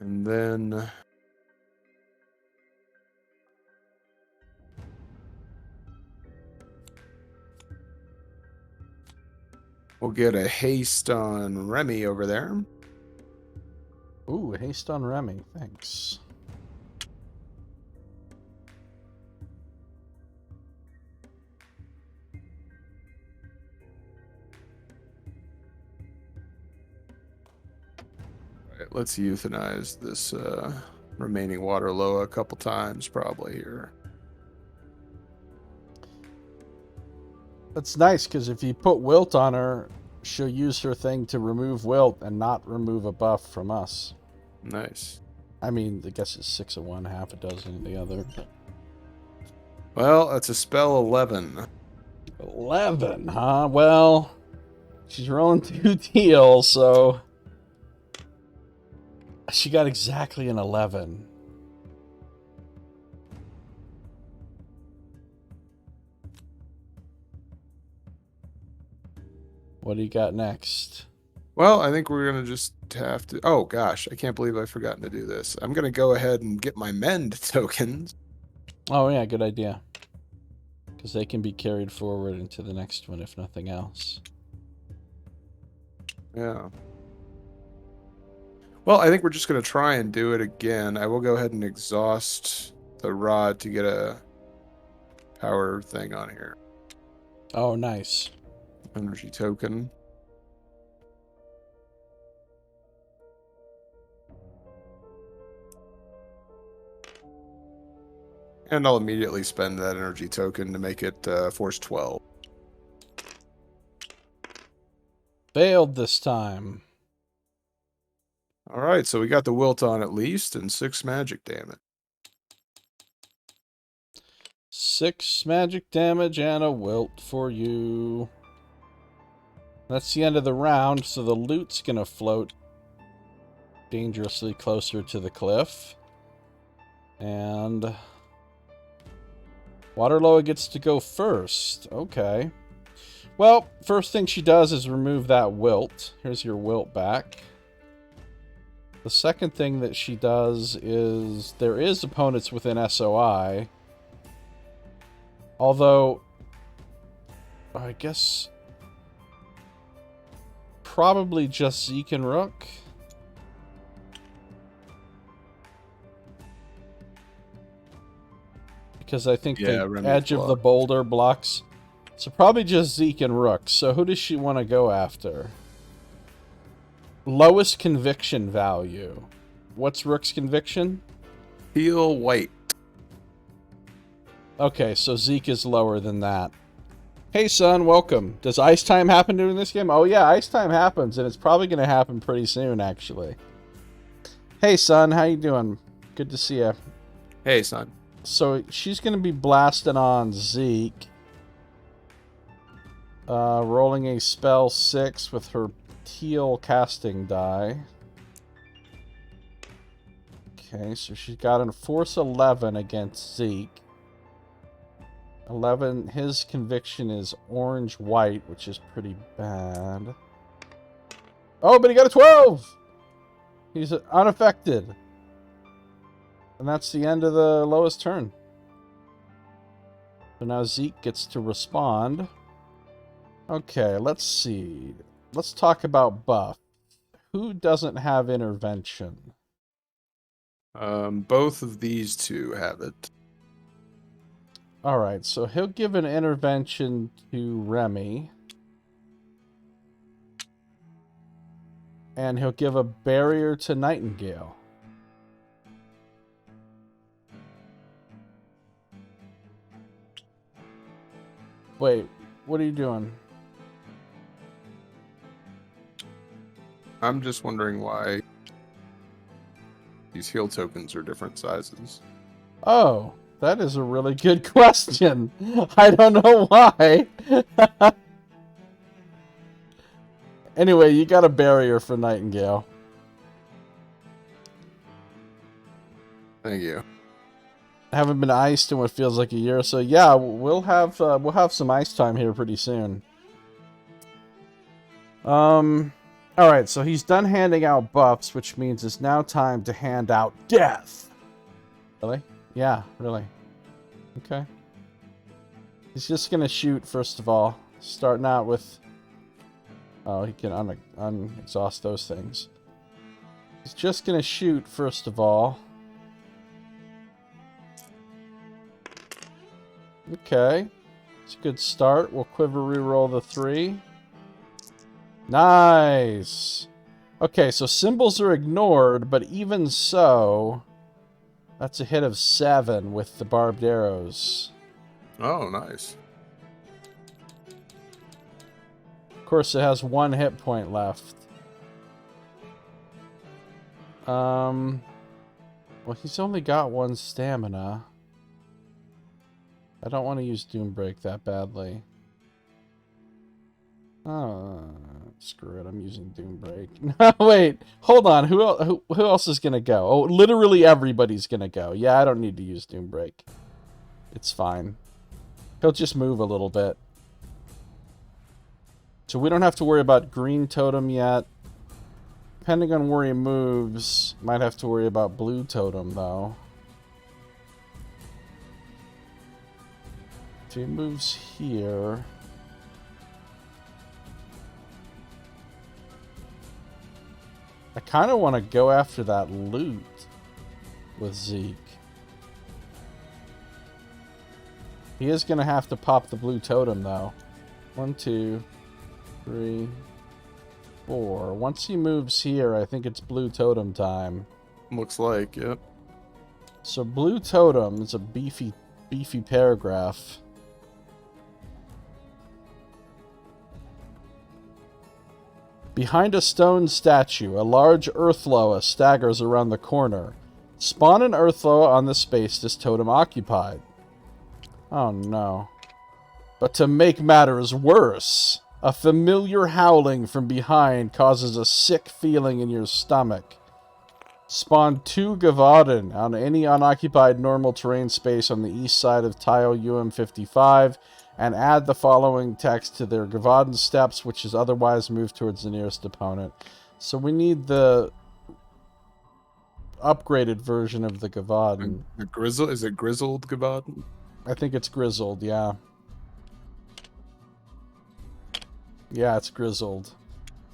And then we'll get a haste on Remy over there. Ooh, haste on Remy. Thanks. All right, let's euthanize this remaining Waterloo a couple times probably here. That's nice, because if you put Wilt on her, she'll use her thing to remove Wilt and not remove a buff from us. Nice. I mean, I guess it's 6 of one, half a dozen of the other. Well, that's a spell 11. 11, huh? Well, she's rolling 2 teal, so she got exactly an 11. What do you got next? Well, I think we're going to just have to... Oh, gosh. I can't believe I've forgotten to do this. I'm going to go ahead and get my mend tokens. Oh, yeah, good idea. Because they can be carried forward into the next one, if nothing else. Yeah. Well, I think we're just going to try and do it again. I will go ahead and exhaust the rod to get a power thing on here. Oh, nice. Energy token. And I'll immediately spend that energy token to make it force 12. Failed this time. All right, so we got the wilt on at least, and 6 magic damage. 6 magic damage and a wilt for you. That's the end of the round, so the loot's gonna float dangerously closer to the cliff. And Waterloo gets to go first. Okay. Well, first thing she does is remove that wilt. Here's your wilt back. The second thing that she does is there is opponents within SOI. Although, I guess probably just Zeke and Rook. because I think Yeah, the Remy's edge of the blocked. boulder blocks. So probably just Zeke and Rook. So who does she want to go after? Lowest conviction value. What's Rook's conviction? Peel white. Okay, so Zeke is lower than that. Hey, son, welcome. Does ice time happen during this game? Oh, yeah, ice time happens, and it's probably going to happen pretty soon, actually. Hey, son, how you doing? Good to see you. Hey, son. So she's going to be blasting on Zeke. Rolling a spell 6 with her teal casting die. Okay, so she's got a force 11 against Zeke. 11, his conviction is orange-white, which is pretty bad. Oh, but he got a 12! He's unaffected. And that's the end of the lowest turn. So now Zeke gets to respond. Okay, let's see. Let's talk about buff. Who doesn't have intervention? Both of these two have it. Alright, so he'll give an intervention to Remy. And he'll give a barrier to Nightingale. Wait, what are you doing? I'm just wondering why these heal tokens are different sizes. Oh, that is a really good question. I don't know why. Anyway, you got a barrier for Nightingale. Thank you. Haven't been iced in what feels like a year or so. Yeah, we'll have some ice time here pretty soon. Alright, so he's done handing out buffs, which means it's now time to hand out death. Really? Yeah, really. Okay. He's just gonna shoot, first of all. Starting out with... Oh, he can unexhaust those things. He's just gonna shoot, first of all. Okay. It's a good start. We'll quiver reroll the 3. Nice! Okay, so symbols are ignored, but even so... That's a hit of 7 with the barbed arrows. Oh, nice. Of course, it has 1 hit point left. Well, he's only got 1 stamina. I don't want to use Doombreak that badly. Screw it. I'm using Doombreak. No, wait. Hold on. Who else is going to go? Oh, literally everybody's going to go. Yeah, I don't need to use Doombreak. It's fine. He'll just move a little bit. So we don't have to worry about Green Totem yet. Depending on where he moves, might have to worry about Blue Totem, though. If he moves here... I kind of want to go after that loot with Zeke. He is going to have to pop the Blue Totem, though. 1, 2, 3, 4. Once he moves here, I think it's Blue Totem time. Looks like, yep. So Blue Totem is a beefy paragraph. Behind a stone statue, a large Earthloa staggers around the corner. Spawn an Earthloa on the space this totem occupied. Oh no. But to make matters worse, a familiar howling from behind causes a sick feeling in your stomach. Spawn 2 Gavaden on any unoccupied normal terrain space on the east side of tile UM55 and add the following text to their Gavaden steps, which is otherwise moved towards the nearest opponent. So we need the upgraded version of the Gavaden. Is it Grizzled Gavaden? I think it's Grizzled, yeah. Yeah, it's Grizzled.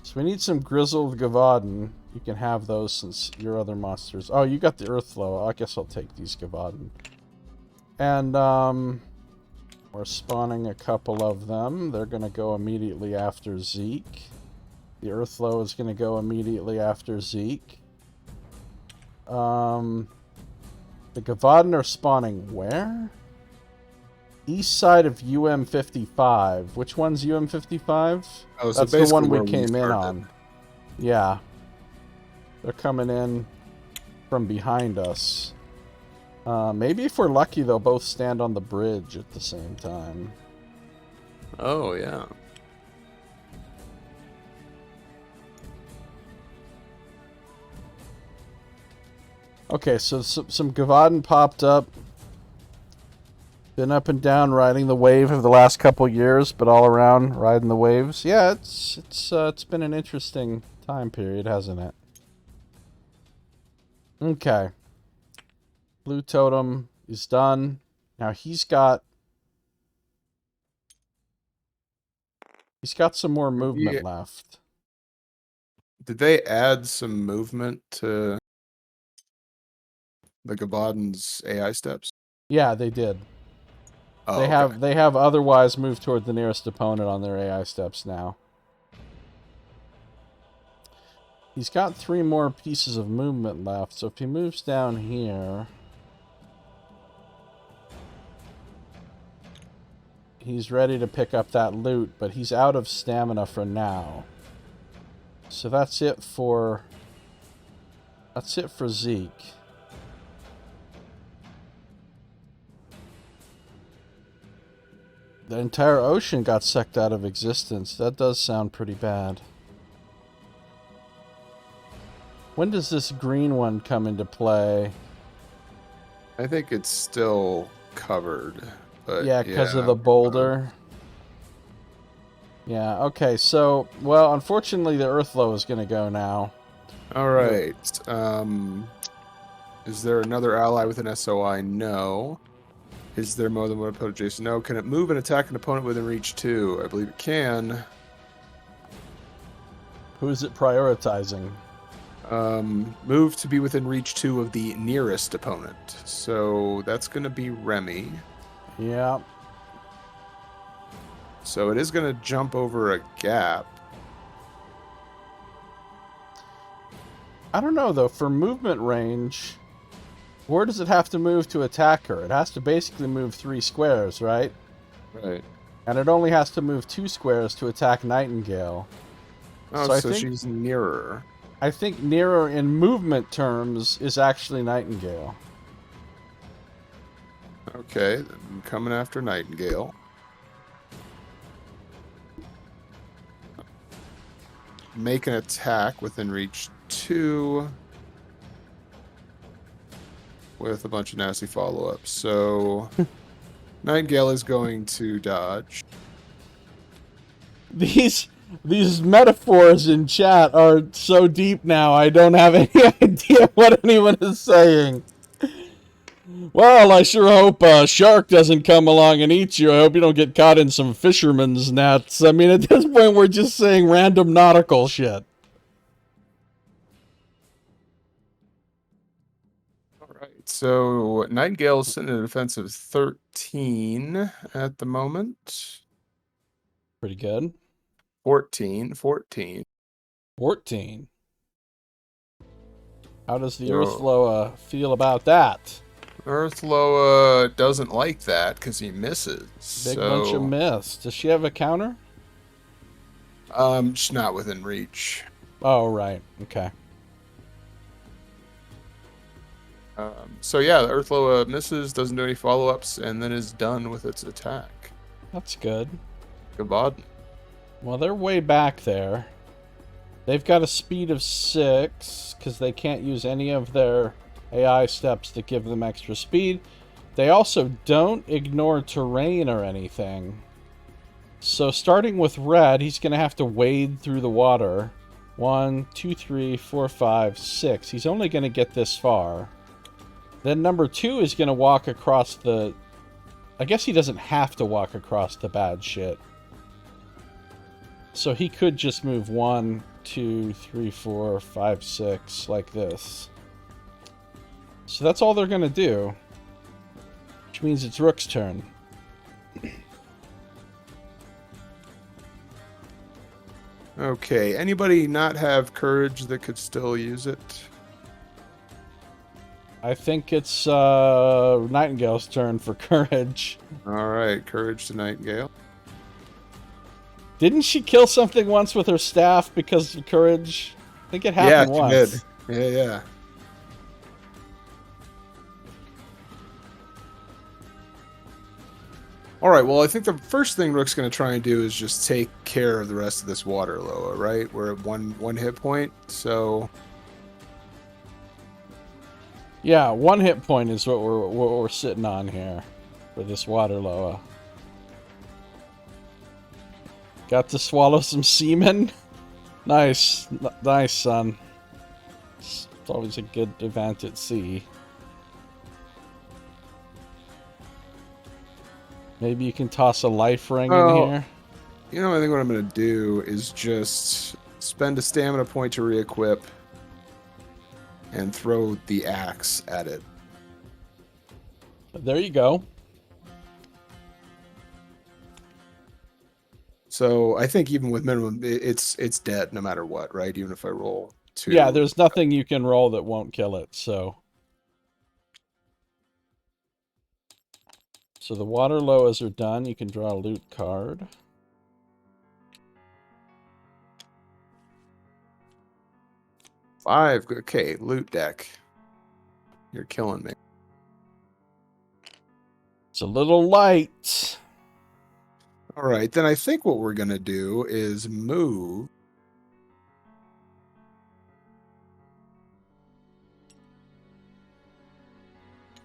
So we need some Grizzled Gavaden. You can have those since your other monsters... Oh, you got the Earthflow. I guess I'll take these Gavaden. And, we're spawning a couple of them. They're going to go immediately after Zeke. The Earthlow is going to go immediately after Zeke. The Gavaden are spawning where? East side of UM55. Which one's UM55? Oh, so that's the one we where came in started. on. Yeah. They're coming in from behind us. Maybe if we're lucky, they'll both stand on the bridge at the same time. Oh, yeah. Okay, so some Gavaden popped up. Been up and down riding the wave of the last couple years, but all around riding the waves. Yeah, it's been an interesting time period, hasn't it? Okay. Blue Totem is done. Now he's got some more movement left. Did they add some movement to the Gavaden's AI steps? Yeah, they did. Oh, they have otherwise moved toward the nearest opponent on their AI steps now. He's got 3 more pieces of movement left, so if he moves down here, he's ready to pick up that loot, but he's out of stamina for now. So that's it for Zeke. The entire ocean got sucked out of existence. That does sound pretty bad. When does this green one come into play? I think it's still covered. But yeah, because of the boulder. Yeah, okay, so, well, unfortunately the Earthlow is going to go now. Alright. Is there another ally with an SOI? No. Is there more than one opponent adjacent? No. Can it move and attack an opponent within reach 2? I believe it can. Who is it prioritizing? Move to be within reach 2 of the nearest opponent. So that's going to be Remy. Yeah. So it is going to jump over a gap. I don't know, though. For movement range, where does it have to move to attack her? It has to basically move 3 squares, right? Right. And it only has to move 2 squares to attack Nightingale. Oh, so I so think, she's nearer. I think nearer in movement terms is actually Nightingale. Okay, then coming after Nightingale. Make an attack within reach 2 with a bunch of nasty follow-ups. So Nightingale is going to dodge. These metaphors in chat are so deep now, I don't have any idea what anyone is saying. Well, I sure hope a shark doesn't come along and eat you. I hope you don't get caught in some fisherman's nets. I mean, at this point, we're just saying random nautical shit. All right, so Nightingale is sitting at a defense of 13 at the moment. Pretty good. 14. 14. How does the So, Earthloa feel about that? Earthloa doesn't like that because he misses. Big bunch of miss. Does she have a counter? She's not within reach. Oh, right. Okay. So yeah, the Earthloa misses, doesn't do any follow-ups, and then is done with its attack. That's good. Gavaden. Well, they're way back there. They've got a speed of 6, because they can't use any of their AI steps to give them extra speed. They also don't ignore terrain or anything. So starting with red, he's going to have to wade through the water. 1, 2, 3, 4, 5, 6. He's only going to get this far. Then number 2 is going to walk across the... I guess he doesn't have to walk across the bad shit. So he could just move 1, 2, 3, 4, 5, 6 like this. So that's all they're going to do. Which means it's Rook's turn. Okay, anybody not have courage that could still use it? I think it's Nightingale's turn for courage. All right, courage to Nightingale. Didn't she kill something once with her staff because of courage? I think it happened Yeah, once. she did. Yeah. All right, well, I think the first thing Rook's going to try and do is just take care of the rest of this water Loa, right? We're at one hit point, so... Yeah, 1 hit point is what we're sitting on here for this water Loa. Got to swallow some semen. Nice, nice, son. It's always a good event at sea. Maybe you can toss a life ring in here. You know, I think what I'm going to do is just spend a stamina point to re-equip and throw the axe at it. There you go. So I think even with minimum, it's dead no matter what, right? Even if I roll 2. Yeah, there's nothing you can roll that won't kill it, so... So the water Loas are done. You can draw a loot card. Five. Okay, loot deck. You're killing me. It's a little light. All right, then I think what we're going to do is move.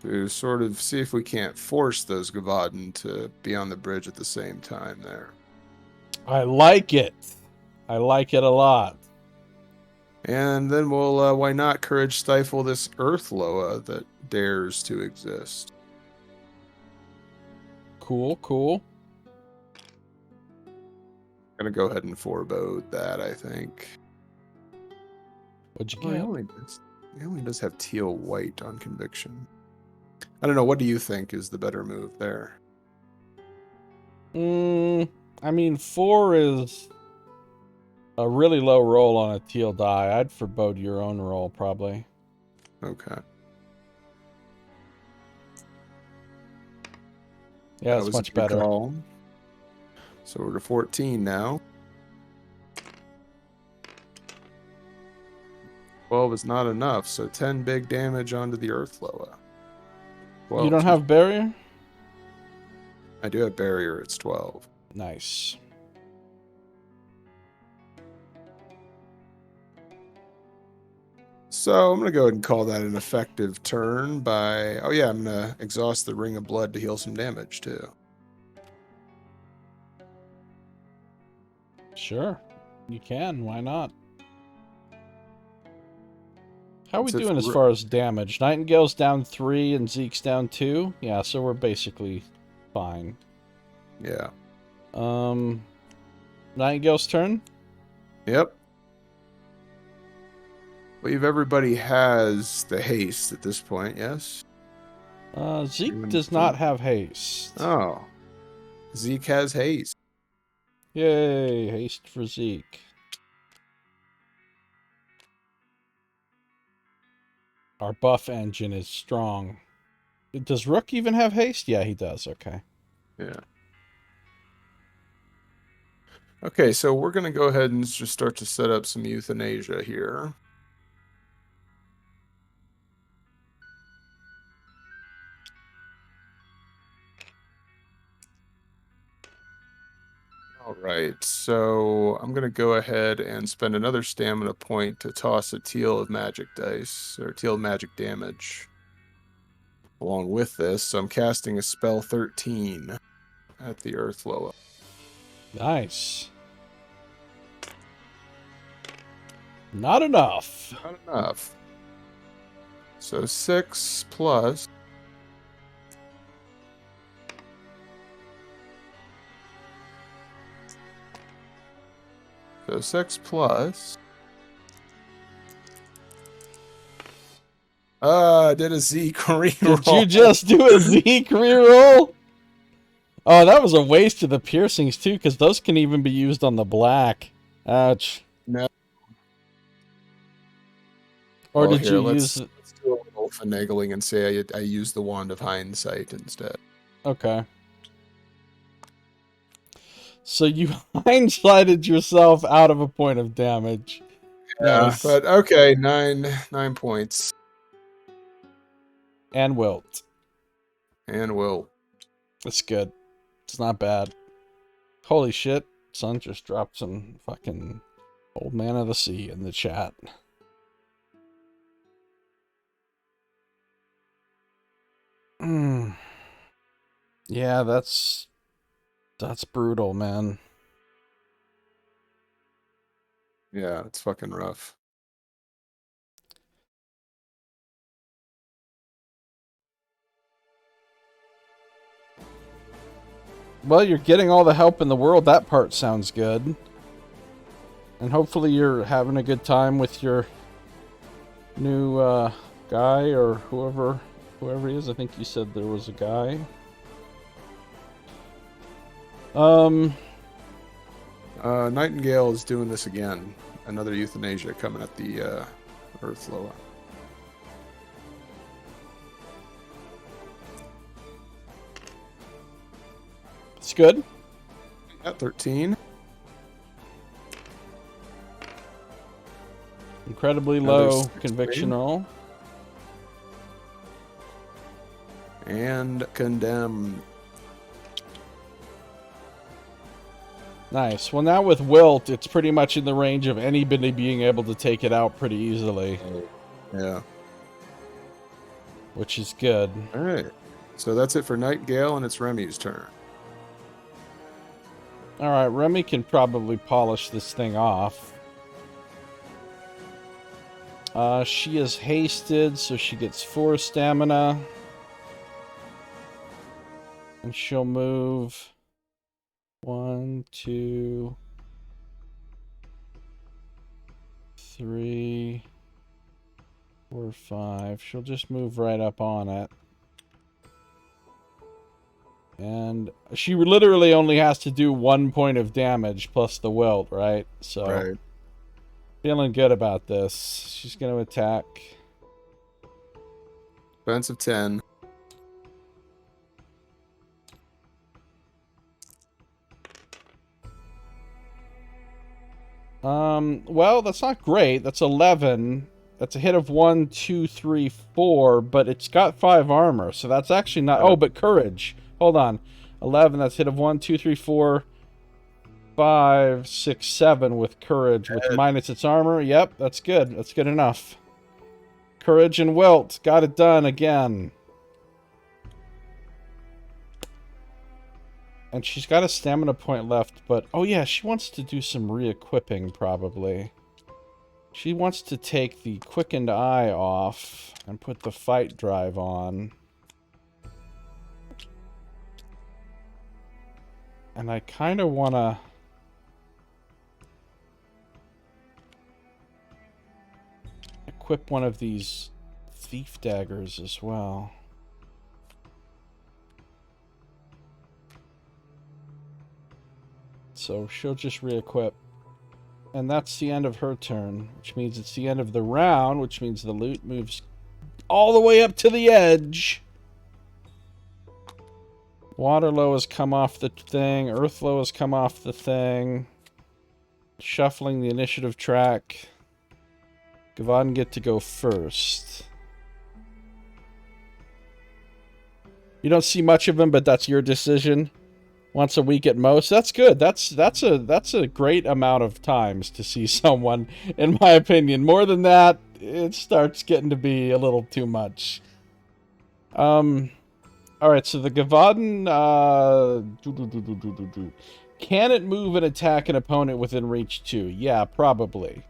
To sort of see if we can't force those Gavaden to be on the bridge at the same time there. I like it. I like it a lot. And then we'll, why not courage stifle this Earth Loa that dares to exist? Cool, cool. I'm going to go ahead and forebode that, I think. What'd you Well, get? he only does have teal white on conviction. I don't know. What do you think is the better move there? I mean, 4 is a really low roll on a teal die. I'd forebode your own roll, probably. Okay. Yeah, That it's was a much good better. call. So we're to 14 now. 12 is not enough, so 10 big damage onto the Earth Loa. You don't have barrier? I do have barrier, it's 12. Nice. So I'm going to go ahead and call that an effective turn by... Oh yeah, I'm going to exhaust the Ring of Blood to heal some damage too. Sure. You can. Why not? How are we So doing as far as damage? Nightingale's down 3 and Zeke's down 2? Yeah, so we're basically fine. Yeah. Nightingale's turn? Yep. I believe everybody has the haste at this point, yes? Zeke does not have haste. Oh. Zeke has haste. Yay, haste for Zeke. Our buff engine is strong. Does Rook even have haste? Yeah, he does. Okay. Yeah. Okay, so we're going to go ahead and just start to set up some euthanasia here. All right, so I'm going to go ahead and spend another stamina point to toss a teal of magic dice, or teal of magic damage. Along with this, so I'm casting a spell 13 at the Earth Loa. Nice. Not enough. Not enough. So 6 plus... So 6 plus... I did a Zeke reroll. Did you just do a Zeke reroll? Oh, that was a waste of the piercings, too, because those can even be used on the black. Ouch. No. Or Well, did here, you let's use... do a little finagling and say I used the Wand of Hindsight instead. Okay. So you hindsighted yourself out of a point of damage. Yeah, Nice. but okay, 9 points. And wilt. And will. That's good. It's not bad. Holy shit. Son just dropped some fucking Old Man of the Sea in the chat. Yeah, that's brutal, man. Yeah, it's fucking rough. Well, you're getting all the help in the world. That part sounds good. And hopefully you're having a good time with your new guy or whoever he is. I think you said there was a guy. Nightingale is doing this again. Another euthanasia coming at the Earth Loa. It's good. At 13. Incredibly Another low 16. conviction roll. And condemned. Nice. Well, now with wilt, it's pretty much in the range of anybody being able to take it out pretty easily. Yeah. Which is good. All right. So that's it for Nightingale, and it's Remy's turn. Alright, Remy can probably polish this thing off. She is hasted, so she gets 4 stamina. And she'll move 1, 2, 3, 4, 5. She'll just move right up on it. And she literally only has to do 1 point of damage plus the wilt, right? So, Right. feeling good about this. She's going to attack. Defensive 10. Well, that's not great. That's 11. That's a hit of 1, 2, 3, 4, but it's got 5 armor, so that's actually not... Oh, but courage. Hold on. 11, that's hit of 1, 2, 3, 4, 5, 6, 7 with courage, with minus its armor. Yep, that's good. That's good enough. Courage and wilt. Got it done again. And she's got a stamina point left, but... Oh yeah, she wants to do some re-equipping, probably. She wants to take the quickened eye off and put the fight drive on. And I kind of want to... equip one of these thief daggers as well. So she'll just re-equip. And that's the end of her turn, which means it's the end of the round, which means the loot moves all the way up to the edge. Waterlow has come off the thing. Earthlow has come off the thing. Shuffling the initiative track. Gavaden get to go first. You don't see much of him, but that's your decision. Once a week at most. That's good. That's a great amount of times to see someone, in my opinion. More than that, it starts getting to be a little too much. Alright, so the Gavaden, can it move and attack an opponent within reach 2? Yeah, probably.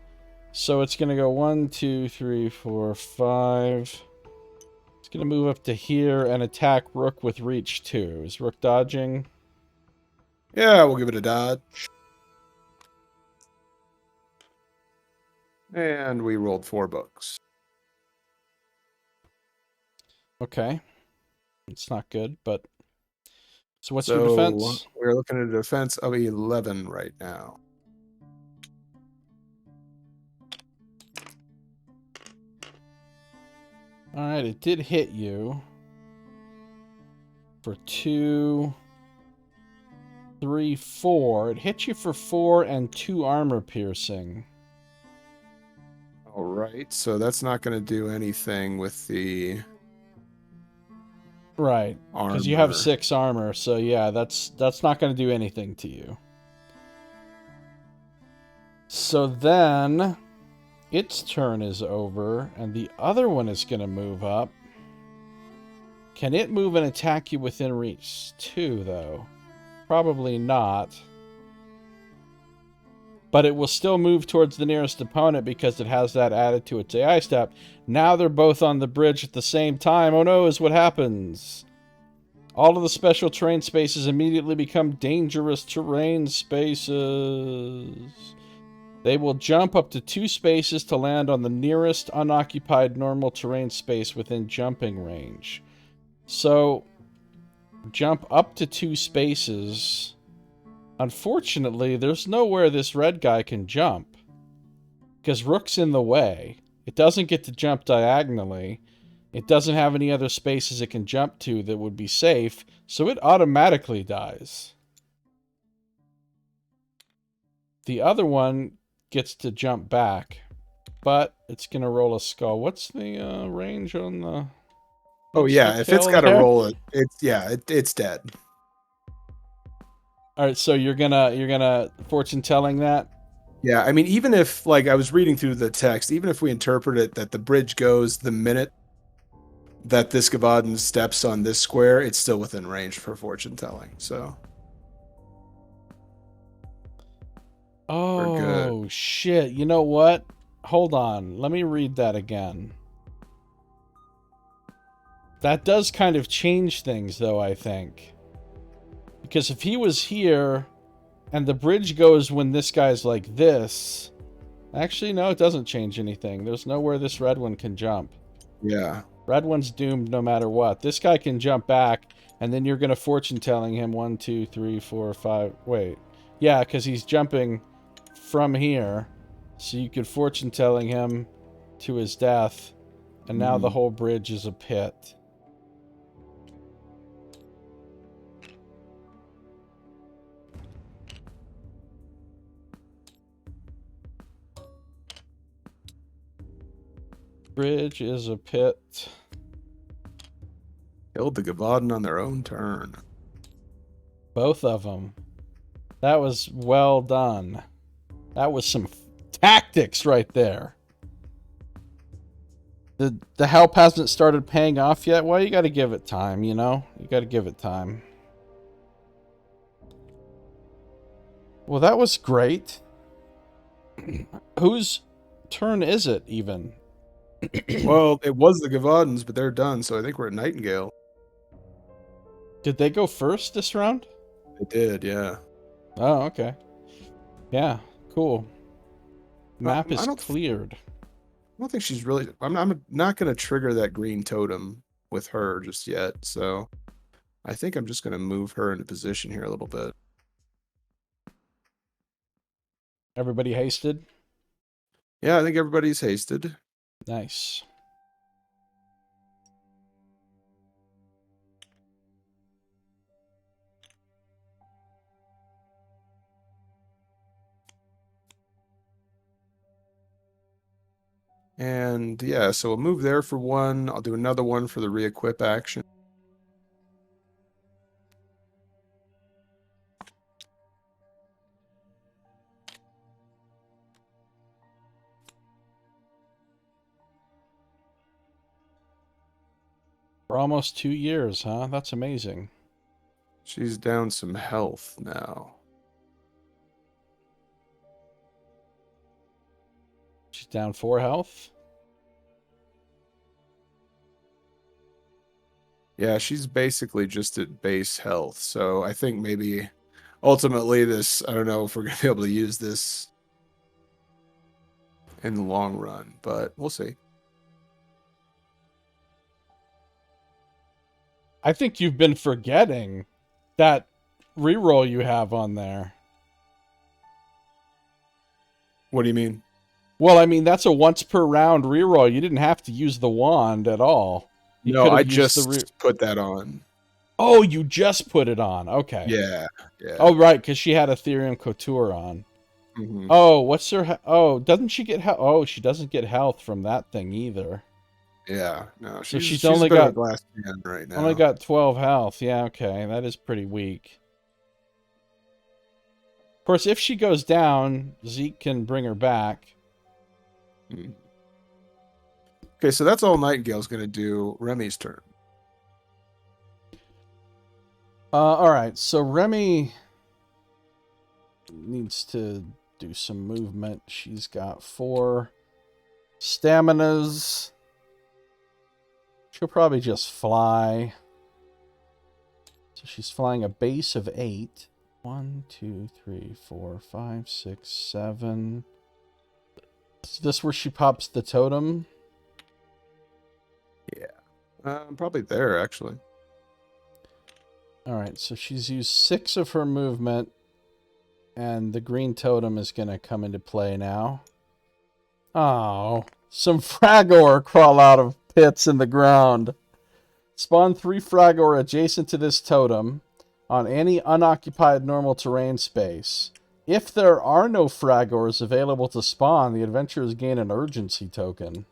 So it's gonna go 1, 2, 3, 4, 5. It's gonna move up to here and attack Rook with reach 2. Is Rook dodging? Yeah, we'll give it a dodge. And we rolled 4 books. Okay. It's not good, but... So what's your So defense? we're looking at a defense of 11 right now. Alright, it did hit you. For 2, 3, 4. It hit you for 4 and 2 armor piercing. All right, so that's not going to do anything with the Right, armor. because you have 6 armor, so yeah, that's not going to do anything to you. So then, its turn is over, and the other one is going to move up. Can it move and attack you within reach? 2, though. Probably not. But it will still move towards the nearest opponent because it has that added to its AI step. Now they're both on the bridge at the same time. Oh no, is what happens. All of the special terrain spaces immediately become dangerous terrain spaces. They will jump up to 2 spaces to land on the nearest unoccupied normal terrain space within jumping range. So, jump up to 2 spaces. Unfortunately, there's nowhere this red guy can jump. Because Rook's in the way. It doesn't get to jump diagonally. It doesn't have any other spaces it can jump to that would be safe, so it automatically dies. The other one gets to jump back, but it's going to roll a skull. What's the range on the... Oh yeah, if it's got to roll it, it's dead. All right, so you're gonna fortune telling that? Yeah, I mean, even if, like, I was reading through the text, even if we interpret it that the bridge goes the minute that this Gavadan steps on this square, it's still within range for fortune telling. So, we're good. Oh shit! You know what? Hold on. Let me read that again. That does kind of change things, though, I think. Because if he was here, and the bridge goes when this guy's like this... Actually, no, it doesn't change anything. There's nowhere this red one can jump. Yeah. Red one's doomed no matter what. This guy can jump back, and then you're going to fortune telling him 1, 2, 3, 4, 5... Wait. Yeah, because he's jumping from here. So you could fortune telling him to his death, and now the whole bridge is a pit. Bridge is a pit. Killed the Gavadan on their own turn. Both of them. That was well done. That was some tactics right there. The help hasn't started paying off yet. Well, you got to give it time, you know? You got to give it time. Well, that was great. Whose turn is it, even? Well, it was the Gavadans, but they're done, so I think we're at Nightingale. Did they go first this round? They did, yeah. Oh, okay. Yeah, cool. Map is cleared. I don't think she's really... I'm not going to trigger that green totem with her just yet, so I think I'm just going to move her into position here a little bit. Everybody hasted? Yeah, I think everybody's hasted. Nice. And yeah, so we'll move there for 1. I'll do another one for the re-equip action. For almost 2 years, huh? That's amazing. She's down some health now. She's down 4 health? Yeah, she's basically just at base health. So I think maybe ultimately this, I don't know if we're going to be able to use this in the long run, but we'll see. I think you've been forgetting that reroll you have on there. What do you mean? Well, I mean, that's a once per round reroll. You didn't have to use the wand at all. You No, could I have used just put that on. Oh, you just put it on. Okay. Yeah. Oh, right, because she had Ethereum Couture on. Mm-hmm. Oh, what's her... Oh, doesn't she get health? Oh, she doesn't get health from that thing either. Yeah. No, So she's only a bit of a got glass can right now. only got 12 health. Yeah, okay. That is pretty weak. Of course, if she goes down, Zeke can bring her back. Mm. Okay, so that's all Nightingale's going to do. Remy's turn. All right, so Remy needs to do some movement. She's got 4 staminas. She'll probably just fly. So she's flying a base of 8. 1, 2, 3, 4, 5, 6, 7. Is this where she pops the totem? Yeah. I'm probably there, actually. Alright, so she's used 6 of her movement. And the green totem is going to come into play now. Oh, some Fragor crawl out of pits in the ground. Spawn 3 Fragor adjacent to this totem on any unoccupied normal terrain space. If there are no Fragors available to spawn, the adventurers gain an urgency token.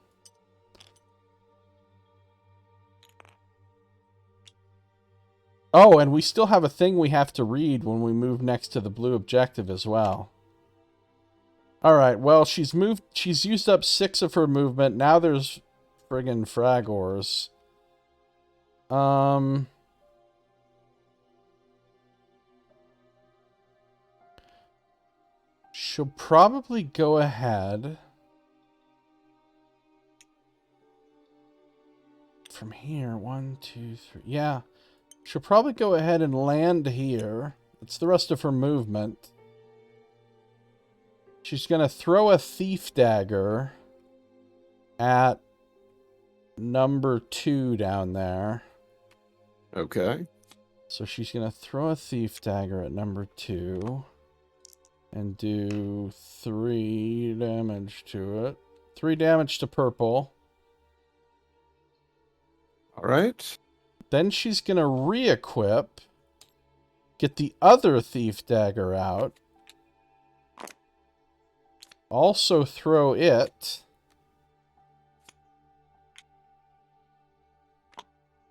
Oh, and we still have a thing we have to read when we move next to the blue objective as well. Alright, well, she's used up 6 of her movement. Now there's friggin' Fragors. She'll probably go ahead from here. 1, 2, 3. Yeah. She'll probably go ahead and land here. It's the rest of her movement. She's going to throw a thief dagger at number 2 down there. Okay. So she's going to throw a thief dagger at number 2 and do 3 damage to it. 3 damage to purple. All right. Then she's going to re-equip, get the other thief dagger out, also throw it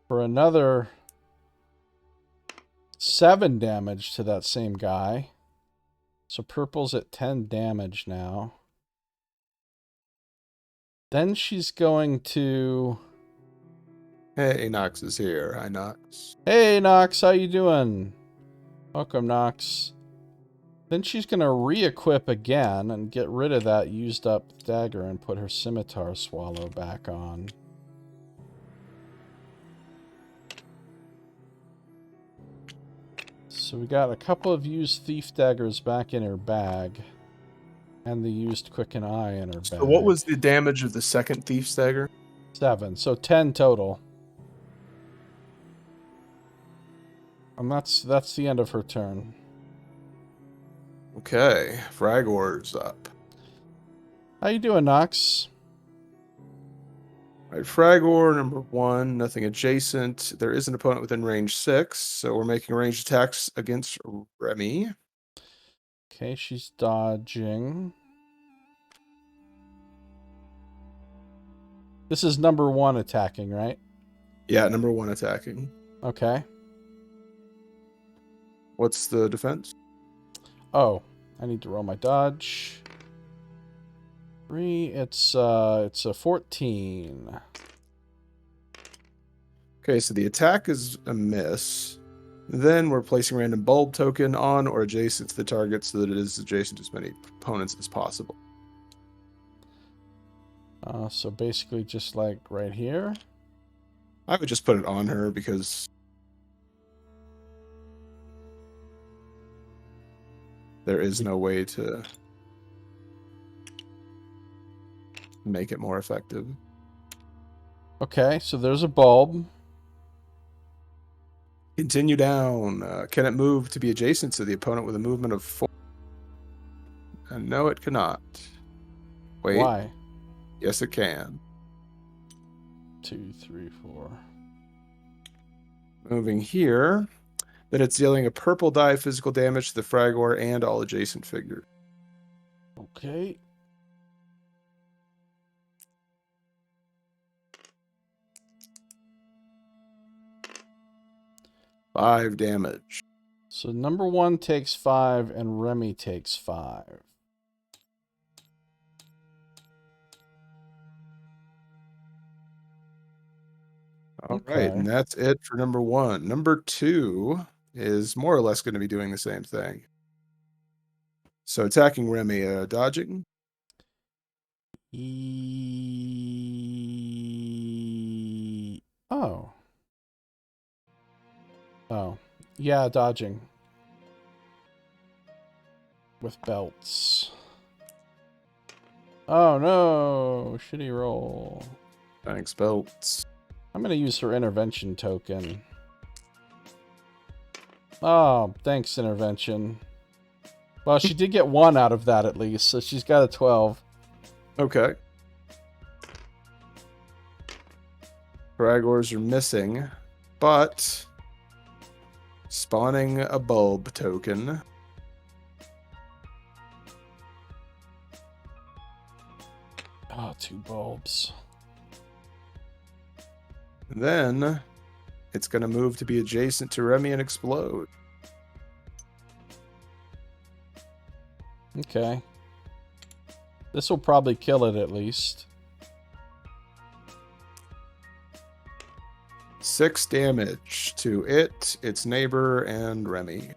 for another 7 damage to that same guy. So purple's at 10 damage now. Then she's going to... Hey, Nox is here. Hi, Nox. Hey, Nox, how you doing? Welcome, Nox. Then she's going to re-equip again and get rid of that used up dagger and put her scimitar swallow back on. So we got a couple of used thief daggers back in her bag. And the used quicken eye in her bag. So what was the damage of the second thief's dagger? 7. So 10 total. And that's the end of her turn. Okay. Fragor's up. How you doing, Nox? All right, Fragor, number 1, nothing adjacent. There is an opponent within range 6, so we're making ranged attacks against Remy. Okay, she's dodging. This is number 1 attacking, right? Yeah, number 1 attacking. Okay. What's the defense? Oh, I need to roll my dodge. 3, it's a 14. Okay, so the attack is a miss. Then we're placing random bulb token on or adjacent to the target so that it is adjacent to as many opponents as possible. So basically just like right here. I would just put it on her because there is no way to make it more effective. Okay, so there's a bulb. Continue down. Can it move to be adjacent to the opponent with a movement of 4? No, it cannot. Wait. Why? Yes, it can. 2, 3, 4. Moving here, that it's dealing a purple die physical damage to the Fragor and all adjacent figures. Okay. Five damage. So number 1 takes 5 and Remy takes 5. All right, and that's it for number 1. Number 2 is more or less going to be doing the same thing. So attacking Remy, dodging. Oh. Oh. Yeah, dodging. With belts. Oh no! Shitty roll. Thanks, belts. I'm gonna use her intervention token. Oh, thanks, intervention. Well, she did get 1 out of that at least, so she's got a 12. Okay. Fragors are missing, but spawning a bulb token. Oh, 2 bulbs. And then it's going to move to be adjacent to Remy and explode. Okay. This will probably kill it at least. 6 damage to it, its neighbor, and Remy.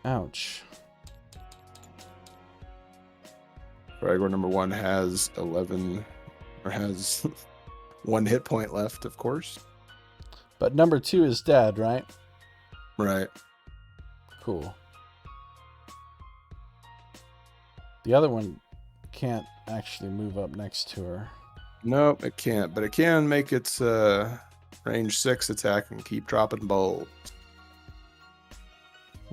Ouch. Fragor number 1 has 11, or has 1 hit point left, of course. But number 2 is dead, right? Right. Cool. The other one can't actually move up next to her. Nope, it can't, but it can make its range 6 attack and keep dropping bulbs.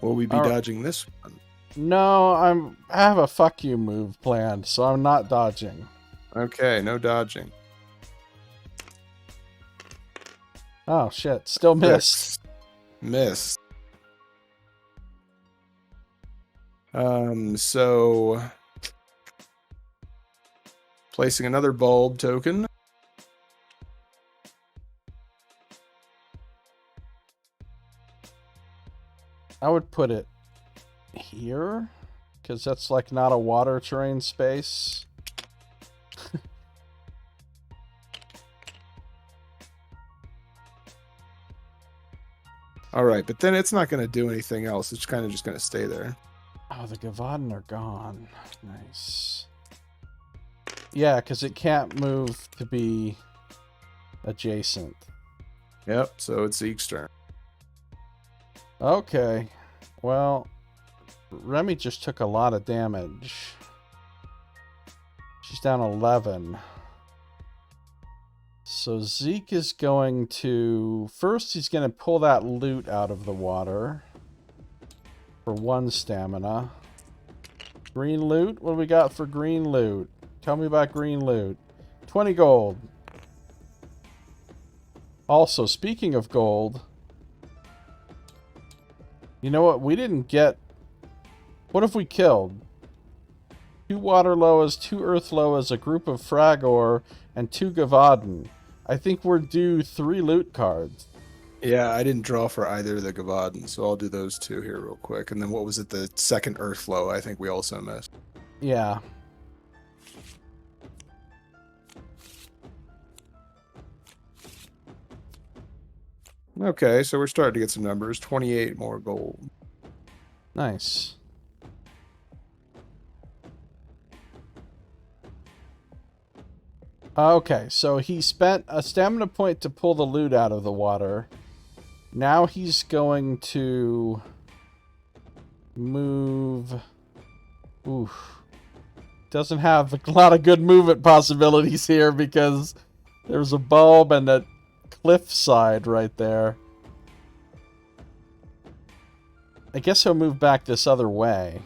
Will we be dodging this one? No, I have a fuck you move planned, so I'm not dodging. Okay, no dodging. Oh shit, still missed. Miss. So placing another bulb token. I would put it here, because that's like not a water terrain space. All right, but then it's not going to do anything else. It's kind of just going to stay there. Oh, the Gavaden are gone. Nice. Yeah, because it can't move to be adjacent. Yep, so it's Zeke's turn. Okay. Well, Remy just took a lot of damage. She's down 11. So Zeke is going to... First, he's going to pull that loot out of the water. For 1 stamina. Green loot? What do we got for green loot? Tell me about green loot. 20 gold. Also, speaking of gold... You know what? We didn't get... What if we killed 2 water loas, 2 earth loas, a group of Fragor, and 2 Gavaden? I think we're due 3 loot cards. Yeah, I didn't draw for either of the Gavaden, so I'll do those 2 here real quick. And then what was it? The second Earthflow, I think we also missed. Yeah. Okay, so we're starting to get some numbers. 28 more gold. Nice. Okay, so he spent a stamina point to pull the loot out of the water. Now he's going to move... Oof. Doesn't have a lot of good movement possibilities here because there's a bulb and a cliffside right there. I guess he'll move back this other way.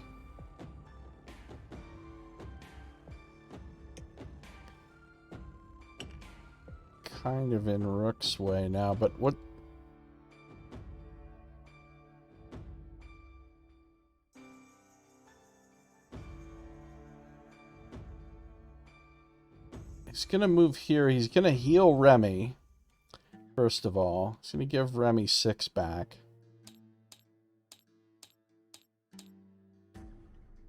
Kind of in Rook's way now, but what... He's going to move here. He's going to heal Remy, first of all. He's going to give Remy 6 back.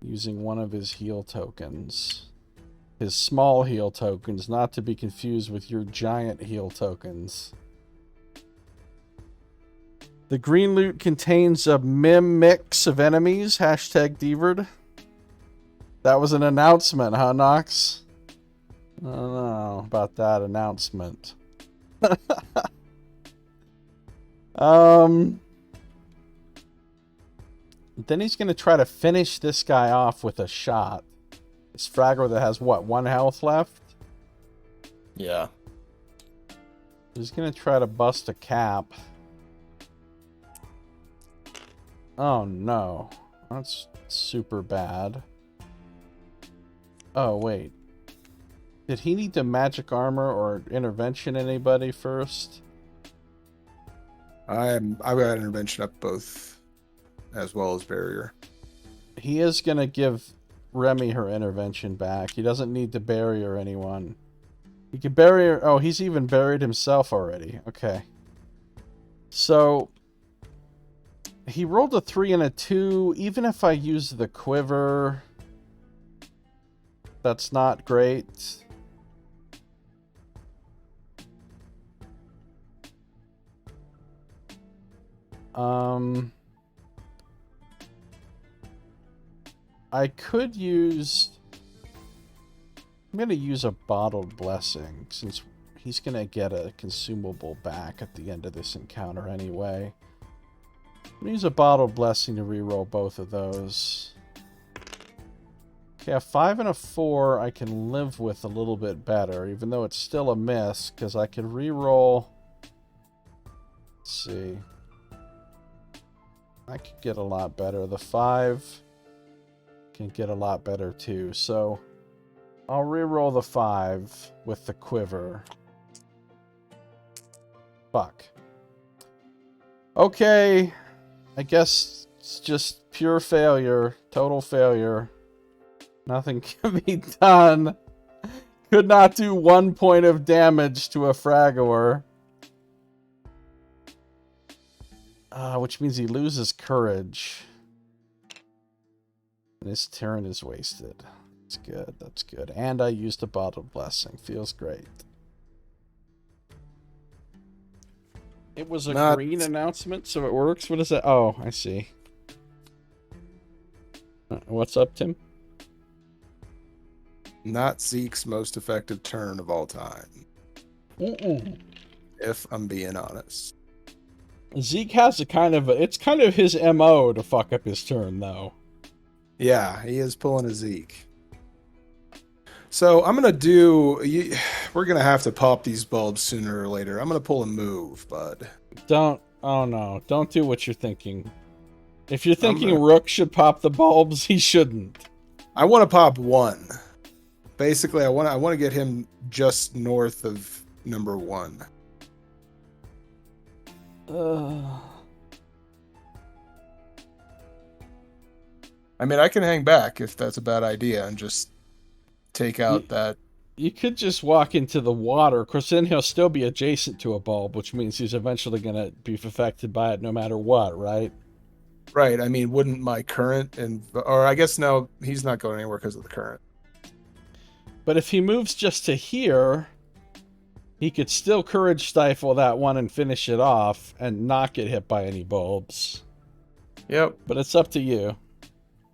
Using one of his heal tokens. His small heal tokens, not to be confused with your giant heal tokens. The green loot contains a mix of enemies. Hashtag Devered. That was an announcement, huh, Nox? I don't know about that announcement. Then he's going to try to finish this guy off with a shot. This Fragor that has, what, 1 health left? Yeah. He's going to try to bust a cap. Oh, no. That's super bad. Oh, wait. Did he need to magic armor or intervention anybody first? I've got intervention up both, as well as barrier. He is going to give Remy her intervention back. He doesn't need to barrier anyone. He can barrier... Oh, he's even buried himself already. Okay. So, he rolled a 3 and a 2. Even if I use the quiver, that's not great. I could use... I'm going to use a Bottled Blessing, since he's going to get a consumable back at the end of this encounter anyway. I'm going to use a Bottled Blessing to reroll both of those. Okay, a 5 and a 4 I can live with a little bit better, even though it's still a miss, because I can reroll... Let's see. I could get a lot better. The 5 can get a lot better too. So I'll reroll the 5 with the quiver. Fuck. Okay. I guess it's just pure failure. Total failure. Nothing can be done. Could not do 1 point of damage to a Fragor. Which means he loses courage. And his turn is wasted. That's good, that's good. And I used a Bottled Blessing. Feels great. It was a green announcement, so it works? What is that? Oh, I see. What's up, Tim? Not Zeke's most effective turn of all time. If I'm being honest. Zeke has a kind of... It's kind of his MO to fuck up his turn, though. Yeah, he is pulling a Zeke. So I'm going to do... We're going to have to pop these bulbs sooner or later. I'm going to pull a move, bud. Don't... Oh, no. Don't do what you're thinking. If you're thinking Rook should pop the bulbs, he shouldn't. I want to pop 1. Basically, I want to get him just north of number 1. I mean, I can hang back if that's a bad idea and just take out that... You could just walk into the water. Of course, then he'll still be adjacent to a bulb, which means he's eventually going to be affected by it no matter what, right? Right. I mean, wouldn't my current... Or I guess no, he's not going anywhere because of the current. But if he moves just to here... He could still Courage Stifle that one and finish it off and not get hit by any bulbs. Yep. But it's up to you.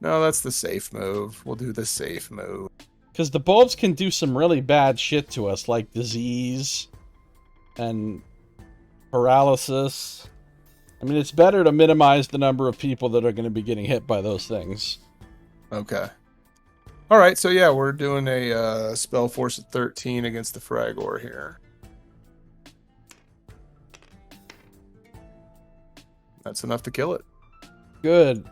No, that's the safe move. We'll do the safe move. Because the bulbs can do some really bad shit to us, like disease and paralysis. I mean, it's better to minimize the number of people that are going to be getting hit by those things. Okay. All right, so yeah, we're doing a spell force at 13 against the Fragor here. That's enough to kill it. Good.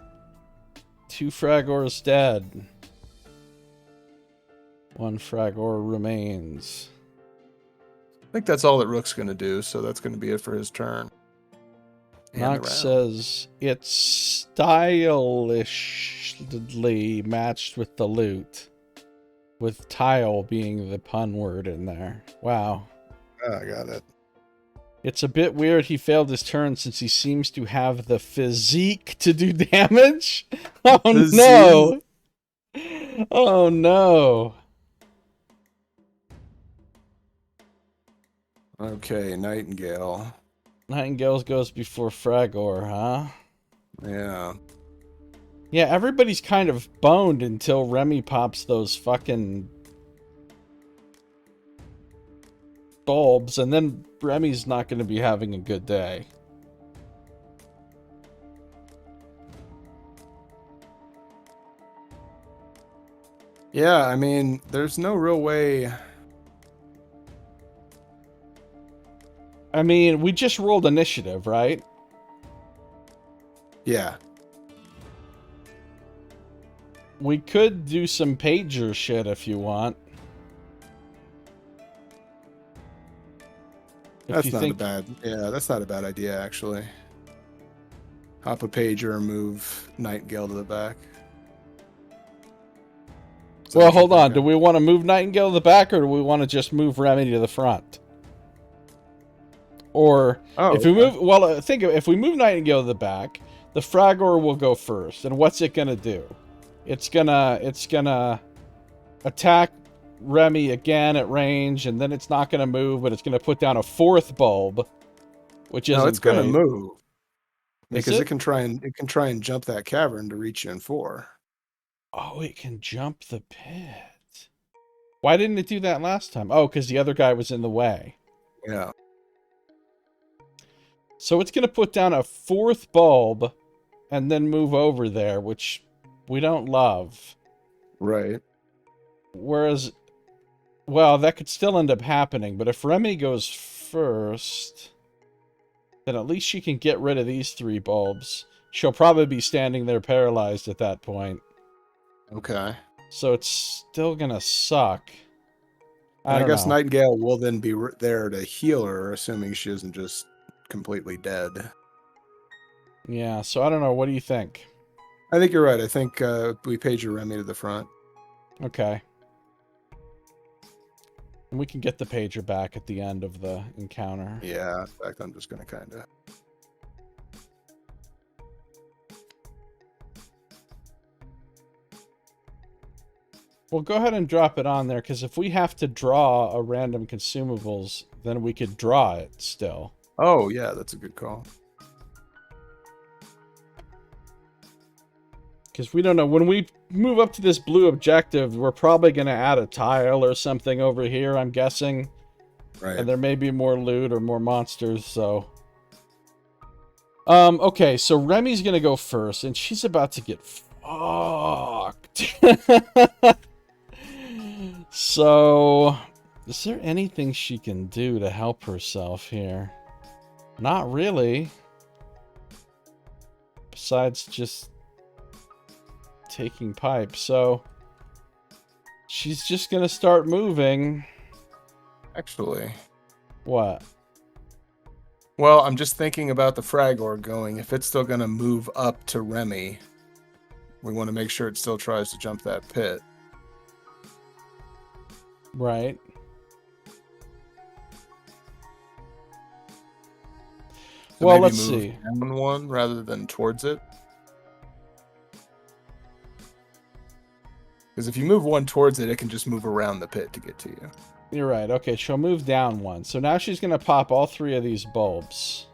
2 Fragors dead. 1 Fragor remains. I think that's all that Rook's going to do, so that's going to be it for his turn. And the Nox round. says it's stylishly matched with the loot. With tile being the pun word in there. Wow. Oh, I got it. It's a bit weird he failed his turn since he seems to have the physique to do damage. Oh no! Oh no! Okay, Nightingale. Nightingale goes before Fragor, huh? Yeah. Yeah, everybody's kind of boned until Remy pops those fucking bulbs, and then Remy's not going to be having a good day. Yeah, I mean, there's no real way. I mean, we just rolled initiative, right? Yeah. We could do some pager shit if you want. That's not a bad. Yeah, that's not a bad idea, actually. Hop a pager and move Nightingale to the back. Well, hold on. Do we want to move Nightingale to the back, or do we want to just move Remy to the front? Or if we move, well, think of if we move Nightingale to the back, the Fragor will go first. And what's it gonna do? It's gonna attack Remy again at range, and then it's not gonna move, but it's gonna put down a 4th bulb, which isn't. No, it's gonna move because it? it can try and jump that cavern to reach you in 4. Oh, it can jump the pit. Why didn't it do that last time? Oh, because the other guy was in the way. Yeah. So it's going to put down a 4th bulb and then move over there, which we don't love. Right. Whereas, well, that could still end up happening, but if Remy goes first, then at least she can get rid of these 3 bulbs. She'll probably be standing there paralyzed at that point. Okay. So it's still going to suck. I guess Nightingale will then be there to heal her, assuming she isn't just completely dead. Yeah, so I don't know. What do you think? I think you're right. I think we pager Remy to the front. Okay. And we can get the pager back at the end of the encounter. Yeah, in fact, I'm just going to kind of... Well, go ahead and drop it on there, because if we have to draw a random consumables, then we could draw it still. Oh, yeah, that's a good call. Because we don't know. When we move up to this blue objective, we're probably going to add a tile or something over here, I'm guessing. Right. And there may be more loot or more monsters, so... okay, so Remy's going to go first, and she's about to get fucked. So, is there anything she can do to help herself here? Not really. Besides just taking pipe. So, she's just going to start moving. Actually. What? Well, I'm just thinking about the Fragor going. If it's still going to move up to Remy, we want to make sure it still tries to jump that pit. Right. So well, maybe let's move see. Down one rather than towards it. Because if you move one towards it, it can just move around the pit to get to you. You're right. Okay, she'll move down 1. So now she's going to pop all 3 of these bulbs.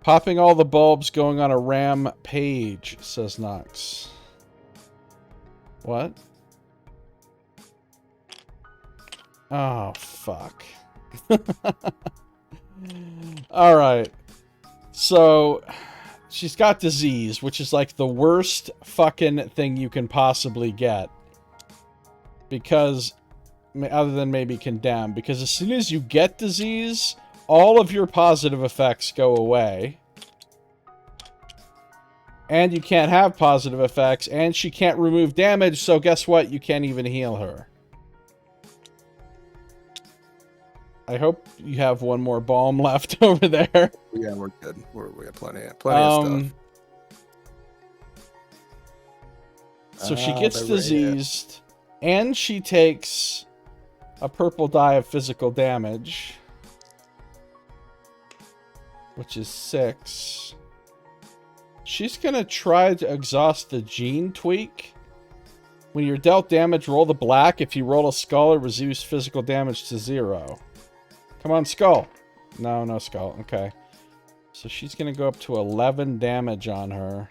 Popping all the bulbs going on a rampage, says Nox. What? Oh, fuck. Alright. So, she's got disease, which is like the worst fucking thing you can possibly get. Because, other than maybe condemn, because as soon as you get disease, all of your positive effects go away. And you can't have positive effects, and she can't remove damage, so guess what? You can't even heal her. I hope you have one more balm left over there. Yeah, we're good. We have plenty of stuff. So she gets diseased, and she takes a purple die of physical damage, which is 6. She's going to try to exhaust the gene tweak. When you're dealt damage, roll the black. If you roll a skull, it reduces physical damage to 0. Come on, skull. No skull. Okay. So she's going to go up to 11 damage on her.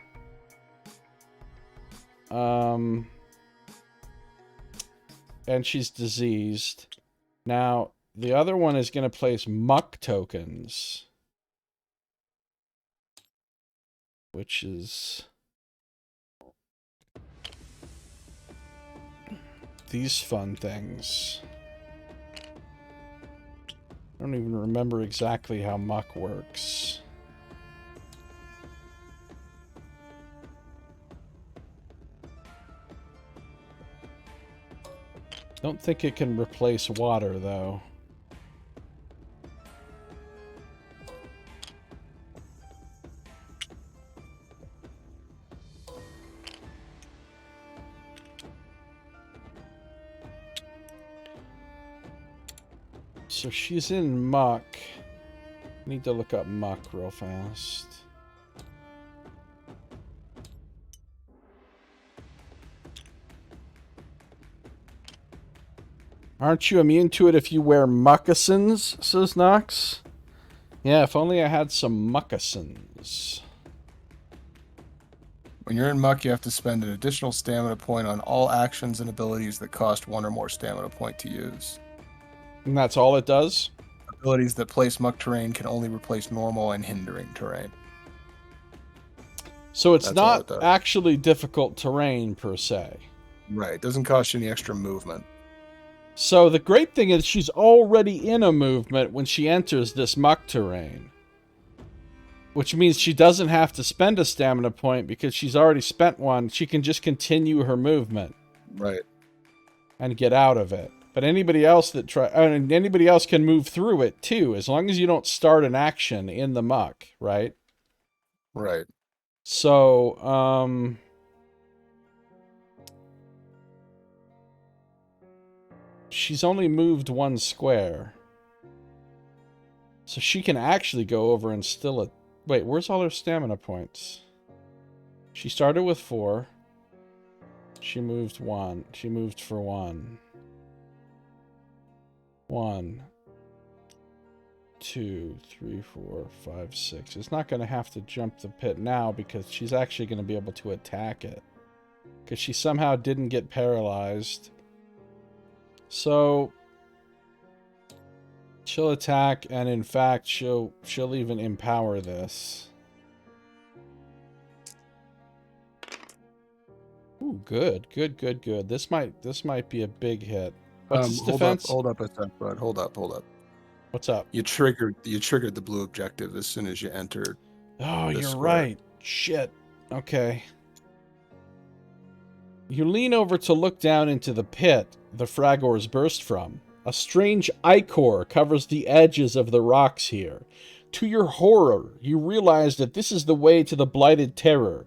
And she's diseased. Now, the other one is going to place muck tokens, which is these fun things. I don't even remember exactly how muck works. Don't think it can replace water, though. So she's in muck. Need to look up muck real fast. Aren't you immune to it if you wear moccasins, says Nox? Yeah, if only I had some moccasins. When you're in muck, you have to spend an additional stamina point on all actions and abilities that cost 1 or more stamina point to use. And that's all it does? Abilities that place muck terrain can only replace normal and hindering terrain. So it's not actually difficult terrain, per se. Right. It doesn't cost you any extra movement. So the great thing is she's already in a movement when she enters this muck terrain. Which means she doesn't have to spend a stamina point because she's already spent one. She can just continue her movement. Right. And get out of it. But anybody else anybody else can move through it too, as long as you don't start an action in the muck, right? Right. So, she's only moved 1 square. So she can actually go over and still... Wait, where's all her stamina points? She started with 4. She moved 1. She moved for 1. 1, 2, 3, 4, 5, 6. It's not going to have to jump the pit now because she's actually going to be able to attack it. Because she somehow didn't get paralyzed. So she'll attack, and in fact, she'll even empower this. Ooh, good. This might be a big hit. What's its defense? Hold up a sec, bud. Hold up. What's up? You triggered the blue objective as soon as you entered. Oh, you're right. Shit. Okay. You lean over to look down into the pit the fragors burst from. A strange ichor covers the edges of the rocks here. To your horror, you realize that this is the way to the Blighted Terror.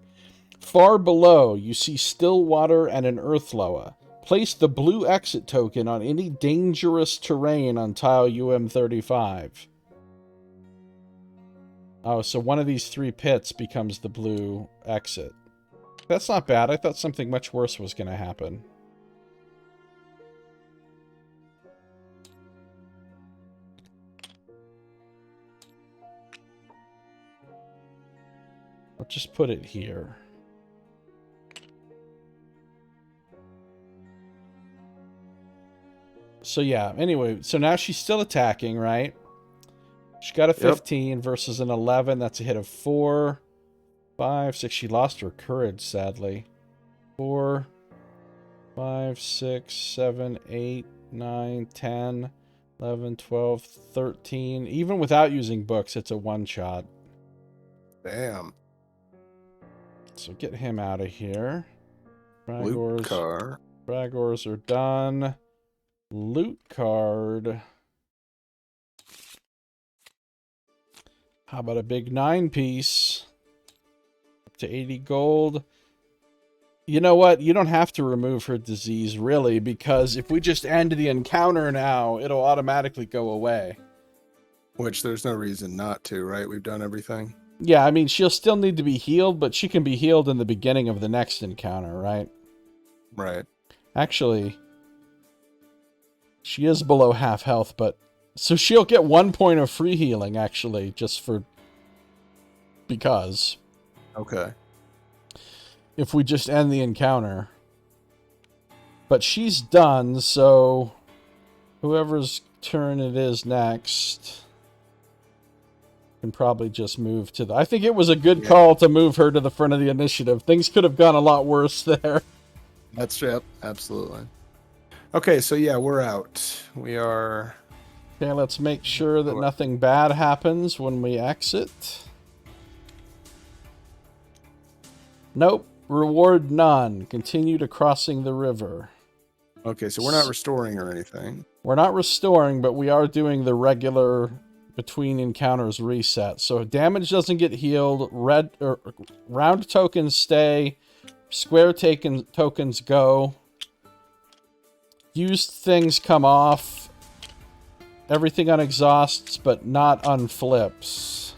Far below, you see still water and an earthloa. Place the blue exit token on any dangerous terrain on tile UM35. Oh, so one of these 3 pits becomes the blue exit. That's not bad. I thought something much worse was going to happen. I'll just put it here. So yeah, anyway, so now she's still attacking, right? She got a 15 versus an 11. That's a hit of 4, 5, 6. She lost her courage, sadly. 4, 5, 6, 7, 8, 9, 10, 11, 12, 13. Even without using books, it's a one-shot. Damn. So get him out of here. Loot car. Fragors are done. Loot card. How about a big 9-piece? Up to 80 gold. You know what? You don't have to remove her disease, really, because if we just end the encounter now, it'll automatically go away. Which there's no reason not to, right? We've done everything. Yeah, I mean, she'll still need to be healed, but she can be healed in the beginning of the next encounter, right? Right. Actually, she is below half health, but... So she'll get 1 point of free healing, actually, just for... Because. Okay. If we just end the encounter. But she's done, so... Whoever's turn it is next... Can probably just move to the... I think it was a good call to move her to the front of the initiative. Things could have gone a lot worse there. That's yep, absolutely. Okay, so yeah, we're out. We are... Okay, let's make sure that nothing bad happens when we exit. Nope. Reward none. Continue to crossing the river. Okay, so we're not restoring or anything. We're not restoring, but we are doing the regular between encounters reset. So if damage doesn't get healed, round tokens stay, square tokens go. Used things come off. Everything unexhausts, but not unflips.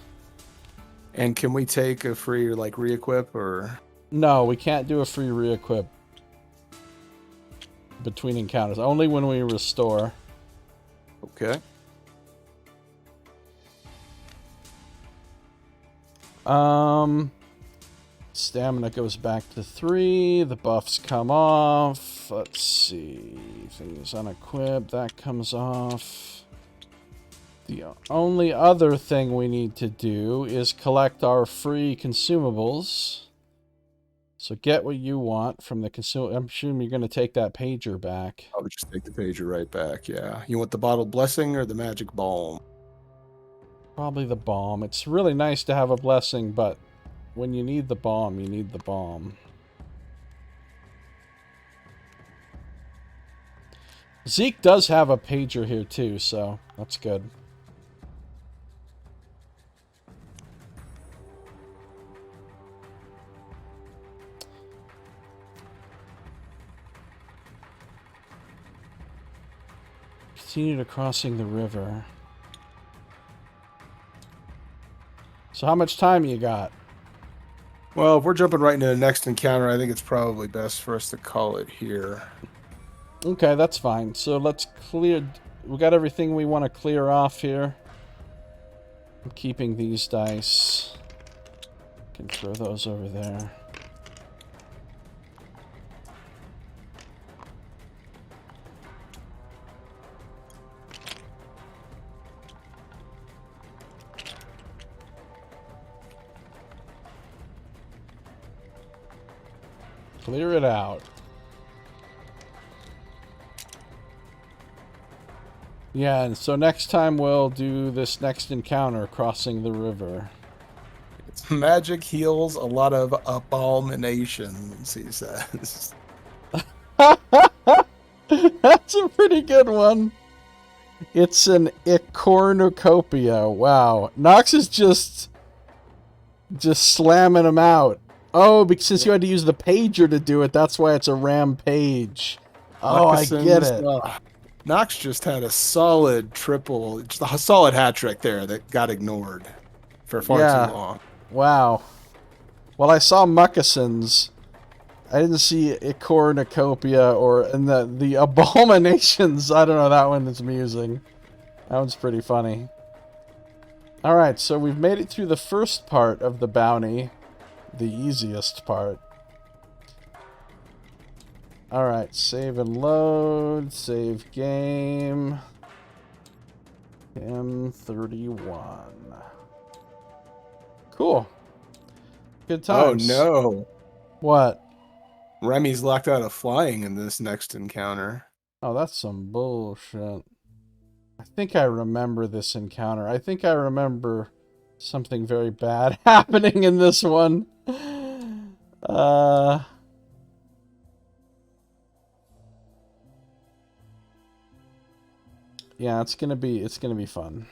And can we take a free, like, re-equip, or...? No, we can't do a free re-equip between encounters. Only when we restore. Okay. Stamina goes back to 3. The buffs come off. Let's see. Things unequipped. That comes off. The only other thing we need to do is collect our free consumables. So get what you want from the consumable. I'm assuming you're going to take that pager back. I would just take the pager right back, yeah. You want the bottled blessing or the magic balm? Probably the bomb. It's really nice to have a blessing, but when you need the bomb, you need the bomb. Zeke does have a pager here too, so that's good. Continue to crossing the river. So how much time you got? Well, if we're jumping right into the next encounter, I think it's probably best for us to call it here. Okay, that's fine. So let's clear... We got everything we want to clear off here. I'm keeping these dice. Can throw those over there. Clear it out. Yeah, and so next time we'll do this next encounter, crossing the river. It's magic heals a lot of abominations, he says. That's a pretty good one. It's an Icornucopia. Wow. Nox is just slamming them out. Oh, because since you had to use the pager to do it, that's why it's a rampage. Oh, I get it. Nox just had a solid triple, just a solid hat trick there that got ignored for far too long. Wow. Well, I saw moccasins. I didn't see Icornucopia and the abominations. I don't know, that one is amusing. That one's pretty funny. Alright, so we've made it through the first part of the bounty. The easiest part. Alright, save and load, save game. M31. Cool. Good times. Oh no. What? Remy's locked out of flying in this next encounter. Oh, that's some bullshit. I think I remember this encounter. I think I remember something very bad happening in this one. Uh, yeah, it's gonna be fun.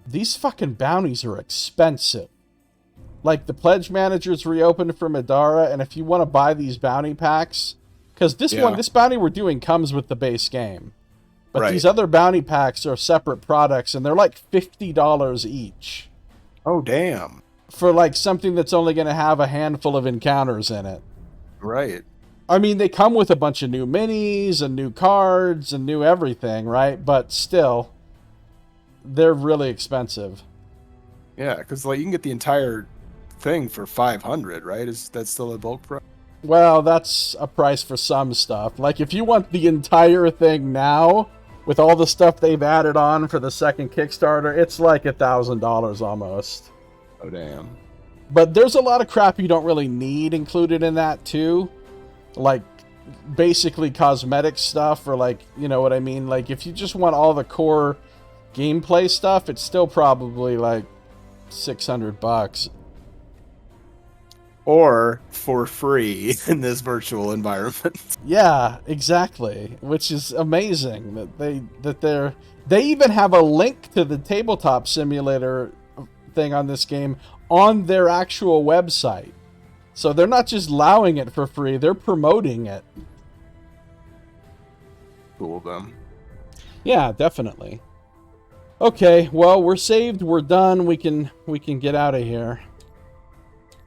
These fucking bounties are expensive. Like, the pledge manager's reopened for Middara, and if you want to buy these bounty packs, because this bounty we're doing comes with the base game. But these other bounty packs are separate products, and they're like $50 each. Oh, damn. For, like, something that's only going to have a handful of encounters in it. Right. I mean, they come with a bunch of new minis and new cards and new everything, right? But still, they're really expensive. Yeah, because like you can get the entire thing for $500, right? Is that still a bulk price? Well, that's a price for some stuff. Like, if you want the entire thing now, with all the stuff they've added on for the second Kickstarter, it's like $1,000 almost. Oh, damn. But there's a lot of crap you don't really need included in that, too. Like, basically cosmetic stuff, or like, you know what I mean? Like, if you just want all the core gameplay stuff, it's still probably like $600. Or for free in this virtual environment. Yeah, exactly. Which is amazing that they even have a link to the Tabletop Simulator thing on this game on their actual website. So they're not just allowing it for free, they're promoting it. Cool of them. Yeah, definitely. Okay, well, we're saved, we're done, we can get out of here.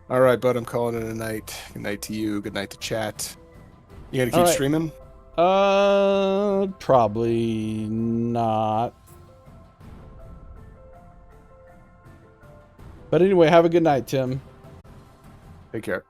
All right, bud, I'm calling it a night. Good night to you. Good night to chat. You gonna keep All right. streaming? Probably not. But anyway, have a good night, Tim. Take care.